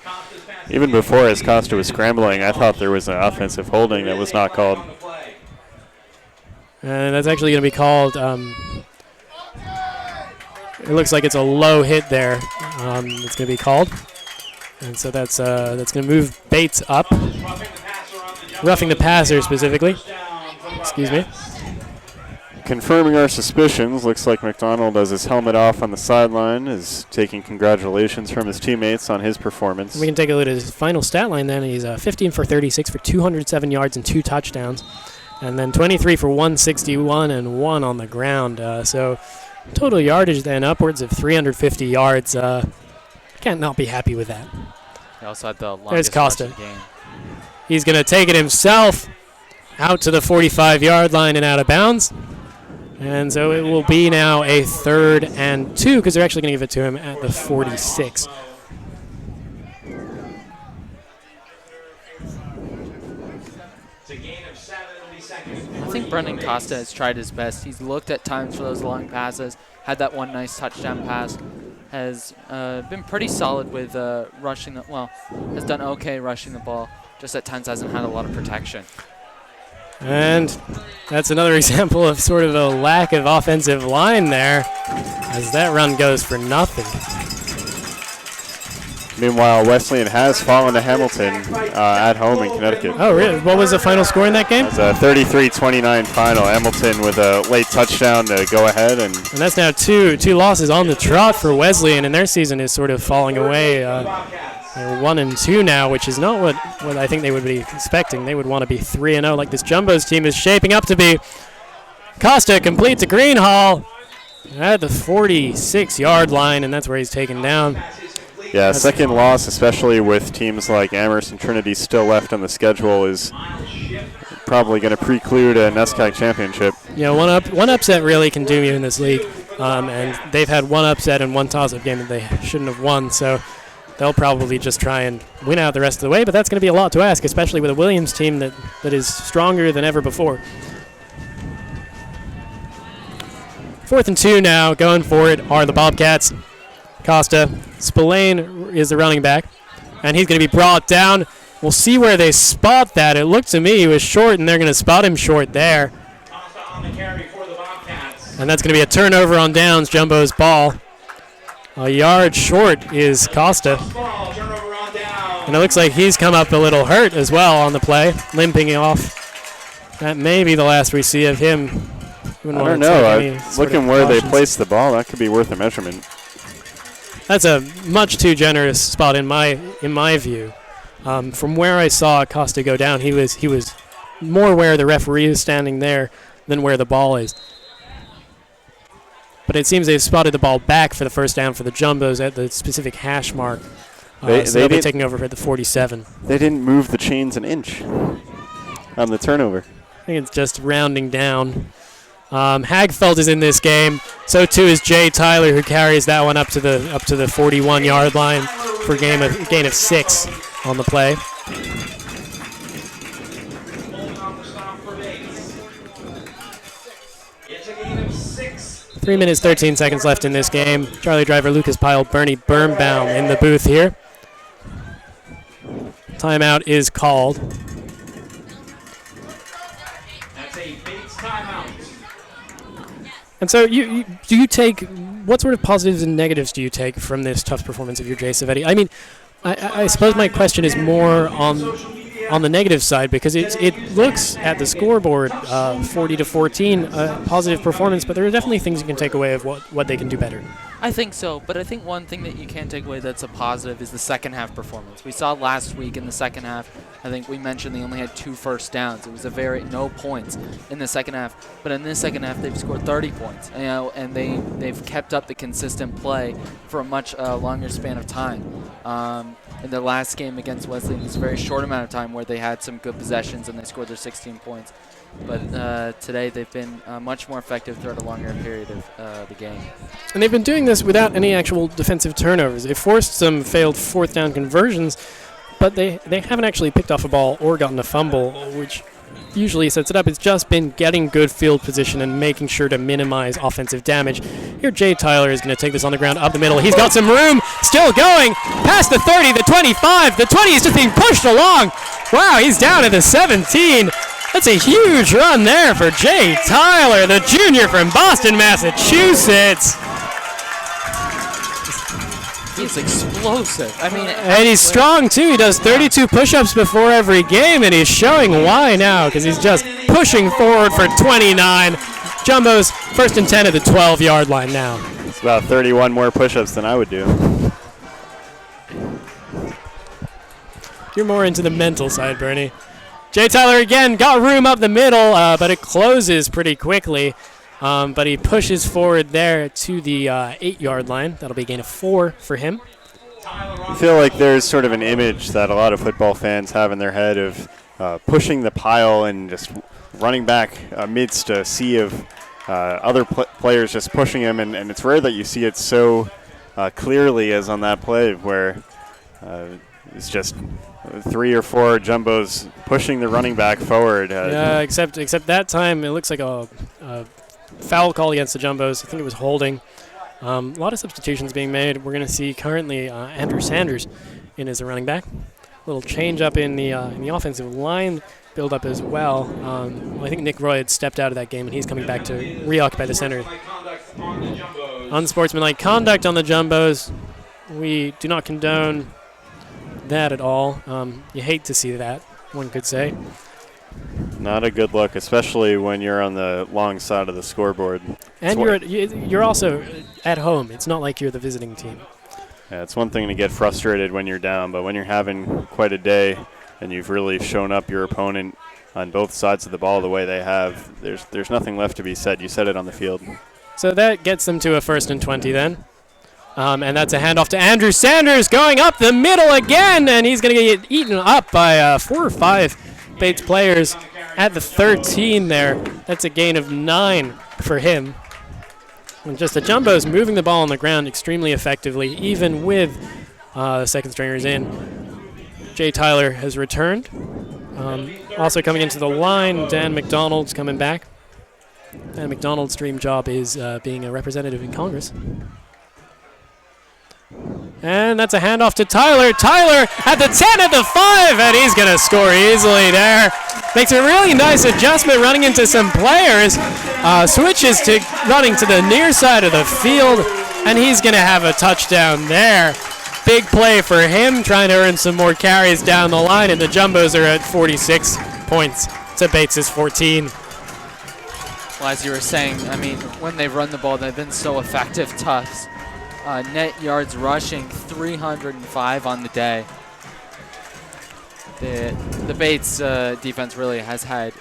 Even before, as Costa was scrambling, I thought there was an offensive holding that was not called. And that's actually going to be called. It looks like it's a low hit there. It's going to be called. And so that's going to move Bates up. Roughing the passer specifically. Excuse me. Confirming our suspicions, looks like McDonald has his helmet off on the sideline, is taking congratulations from his teammates on his performance. We can take a look at his final stat line then. He's 15 for 36 for 207 yards and 2 touchdowns. And then 23 for 161 and 1 on the ground. So total yardage then upwards of 350 yards. Can't not be happy with that. He also had the There's longest rush Costa. of the game. He's going to take it himself out to the 45-yard line and out of bounds. And so it will be now a 3rd and 2 because they're actually going to give it to him at the 46. I think Brendan Costa has tried his best. He's looked at times for those long passes, had that one nice touchdown pass, has been pretty solid with rushing the, well, has done okay rushing the ball, just at times hasn't had a lot of protection. And that's another example of sort of a lack of offensive line there as that run goes for nothing. Meanwhile, Wesleyan has fallen to Hamilton at home in Connecticut. Oh, really? What was the final score in that game? It's a 33-29 final. Hamilton with a late touchdown to go ahead. And that's now two losses on the trot for Wesleyan, and their season is sort of falling away. They're 1-2 now, which is not what I think they would be expecting. They would want to be 3-0 like this Jumbo's team is shaping up to be. Costa completes a Greenhall at the 46-yard line, and that's where he's taken down. Yeah, second loss, especially with teams like Amherst and Trinity still left on the schedule, is probably going to preclude a NESCAC championship. Yeah, one upset really can do you in this league, and they've had one upset and one toss-up game that they shouldn't have won, so they'll probably just try and win out the rest of the way, but that's going to be a lot to ask, especially with a Williams team that is stronger than ever before. 4th and 2 now, going for it are the Bobcats. Costa, Spillane is the running back, and he's going to be brought down. We'll see where they spot that. It looked to me he was short, and they're going to spot him short there. And that's going to be a turnover on downs, Jumbo's ball. A yard short is Costa. And it looks like he's come up a little hurt as well on the play, limping off. That may be the last we see of him. I don't know. Looking where they placed the ball, that could be worth a measurement. That's a much too generous spot in my view. From where I saw Costa go down, he was more where the referee is standing there than where the ball is. But it seems they've spotted the ball back for the first down for the Jumbos at the specific hash mark. So they'll be taking over at the 47. They didn't move the chains an inch on the turnover. I think it's just rounding down. Hagfeld is in this game. So too is Jay Tyler, who carries that one up to the 41-yard line for a gain of 6 on the play. It's a gain of 6. 3 minutes, 13 seconds left in this game. Charlie driver Lucas Pyle, Bernie Birnbaum in the booth here. Timeout is called. That's a Bates timeout. And so do you take, what sort of positives and negatives do you take from this Tufts performance of your Jay Savetti? I mean, I suppose my question is more on the negative side, because it looks at the scoreboard 40-14, a positive performance, but there are definitely things you can take away of what they can do better. I think so, but I think one thing that you can't take away that's a positive is the second half performance. We saw last week in the second half, I think we mentioned they only had 2 first downs. It was no points in the second half, but in this second half they've scored 30 points, and they've kept up the consistent play for a much longer span of time. In the last game against Wesleyan, it was a very short amount of time where they had some good possessions and they scored their 16 points. But today they've been much more effective throughout a longer period of the game. And they've been doing this without any actual defensive turnovers. They forced some failed fourth down conversions, but they haven't actually picked off a ball or gotten a fumble, which usually sets it up. It's just been getting good field position and making sure to minimize offensive damage. Here Jay Tyler is going to take this on the ground up the middle. He's got some room, still going, past the 30, the 25, the 20 is just being pushed along. Wow, he's down at the 17. That's a huge run there for Jay Tyler, the junior from Boston, Massachusetts. He's explosive. I mean, And he's strong too. He does 32 push-ups before every game, and he's showing why now, because he's just pushing forward for 29. Jumbo's 1st and 10 at the 12-yard line now. It's about 31 more push-ups than I would do. You're more into the mental side, Bernie. Jay Tyler again got room up the middle, but it closes pretty quickly. But he pushes forward there to the 8-yard line. That'll be a gain of 4 for him. I feel like there's sort of an image that a lot of football fans have in their head of pushing the pile and just running back amidst a sea of other players just pushing him. And it's rare that you see it so clearly as on that play where it's just 3 or 4 Jumbos pushing the running back forward. Yeah, except that time it looks like a foul call against the Jumbos. I think it was holding. A lot of substitutions being made. We're going to see currently Andrew Sanders in as a running back. A little change up in the offensive line build up as well. I think Nick Roy had stepped out of that game, and he's coming back to reoccupy the center. Unsportsmanlike conduct on the Jumbos. We do not condone that at all. You hate to see that, one could say. Not a good look, especially when you're on the long side of the scoreboard. And you're also at home. It's not like you're the visiting team. Yeah, it's one thing to get frustrated when you're down, but when you're having quite a day and you've really shown up your opponent on both sides of the ball the way they have, there's nothing left to be said. You said it on the field. So that gets them to a 1st and 20 then. And that's a handoff to Andrew Sanders going up the middle again, and he's going to get eaten up by 4 or 5 Bates players at the 13 there. That's a gain of 9 for him. And just the Jumbos moving the ball on the ground extremely effectively, even with the second stringers in. Jay Tyler has returned. Also coming into the line, Dan McDonald's coming back. Dan McDonald's dream job is being a representative in Congress. And that's a handoff to Tyler. Tyler at the 10 at the 5, and he's going to score easily there. Makes a really nice adjustment running into some players. Switches to running to the near side of the field, and he's going to have a touchdown there. Big play for him, trying to earn some more carries down the line, and the Jumbos are at 46 points to Bates' 14. Well, as you were saying, I mean, when they run the ball, they've been so effective, Tufts. Net yards rushing, 305 on the day. The Bates defense really has had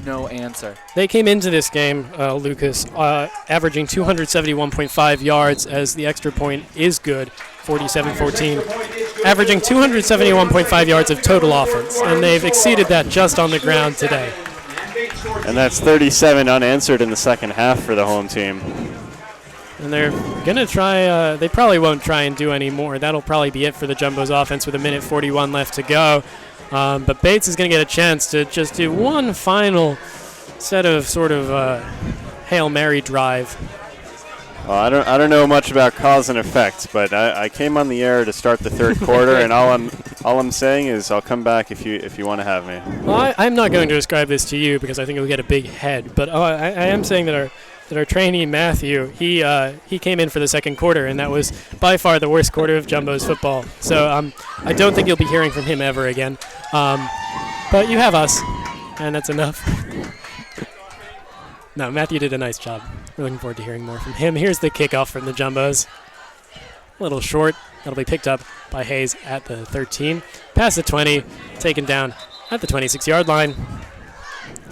no answer. They came into this game, Lucas, averaging 271.5 yards as the extra point is good, 47-14, averaging 271.5 yards of total offense, and they've exceeded that just on the ground today. And that's 37 unanswered in the second half for the home team. And they're going to try, they probably won't try and do any more. That'll probably be it for the Jumbo's offense with 1:41 left to go. But Bates is going to get a chance to just do one final set of sort of Hail Mary drive. Well, I don't know much about cause and effect, but I came on the air to start the third quarter, and all I'm saying is I'll come back if you want to have me. Well, I'm not going to ascribe this to you because I think it'll get a big head, but I am saying that our trainee Matthew, he came in for the second quarter, and that was by far the worst quarter of Jumbo's football. So I don't think you'll be hearing from him ever again. But you have us, and that's enough. No, Matthew did a nice job. We're looking forward to hearing more from him. Here's the kickoff from the Jumbos. A little short. That'll be picked up by Hayes at the 13. Past the 20, taken down at the 26-yard line.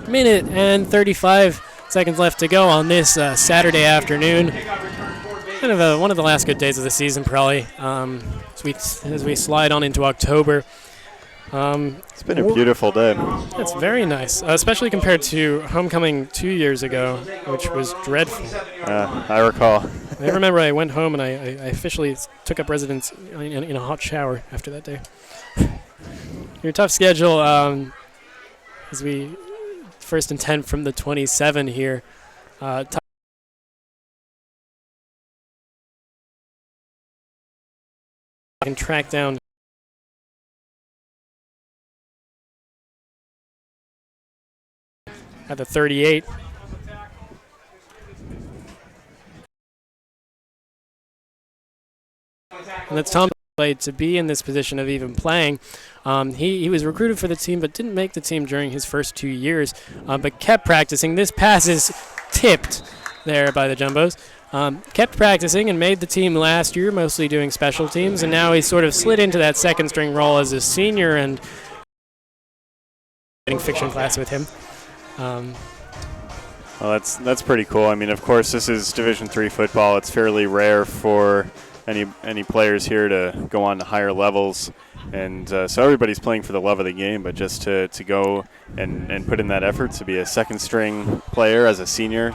Minute and 35 seconds left to go on this Saturday afternoon. Kind of one of the last good days of the season, probably, as we slide on into October. It's been a beautiful day. It's very nice, especially compared to homecoming 2 years ago, which was dreadful. I recall. I remember I went home and I officially took up residence in a hot shower after that day. Your tough schedule, as we first and 10 from the 27 here. Can track down at the 38. And that's Tom played to be in this position of even playing. He was recruited for the team but didn't make the team during his first 2 years, but kept practicing. This pass is tipped there by the Jumbos. Kept practicing and made the team last year, mostly doing special teams, and now he's sort of slid into that second string role as a senior and getting fiction class with him. Well, that's pretty cool. I mean, of course, this is Division III football. It's fairly rare for any players here to go on to higher levels, and so everybody's playing for the love of the game. But just to go and put in that effort to be a second string player as a senior.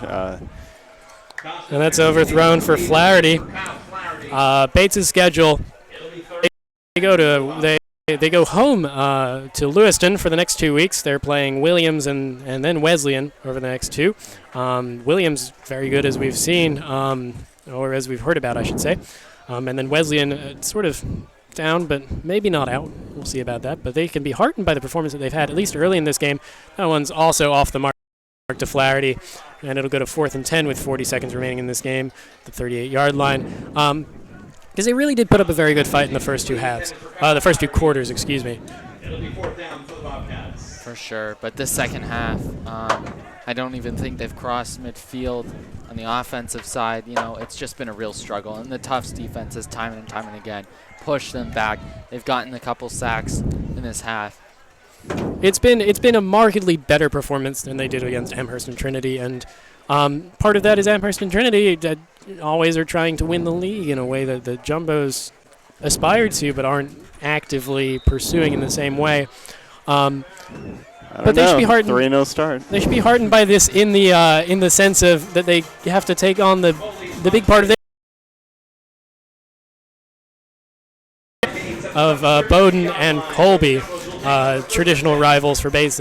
And that's overthrown for Flaherty. Bates' schedule. They go home to Lewiston for the next 2 weeks. They're playing Williams and then Wesleyan over the next two. Williams, very good as we've seen, or as we've heard about, I should say. And then Wesleyan sort of down, but maybe not out. We'll see about that. But they can be heartened by the performance that they've had, at least early in this game. That one's also off the mark to Flaherty, and it'll go to 4th and 10 with 40 seconds remaining in this game, the 38-yard line. Because they really did put up a very good fight in the first two halves. The first two quarters, excuse me. It'll be 4th down for the Bobcats. For sure, but this second half, I don't even think they've crossed midfield on the offensive side. You know, it's just been a real struggle, and the Tufts defense has time and time and again pushed them back. They've gotten a couple sacks in this half. It's been a markedly better performance than they did against Amherst and Trinity, and part of that is Amherst and Trinity that always are trying to win the league in a way that the Jumbos aspire to, but aren't actively pursuing in the same way. But they should be heartened. 3-0 start. They should be heartened by this in the sense of that they have to take on the big part of Bowdoin and Colby, traditional rivals for Bates.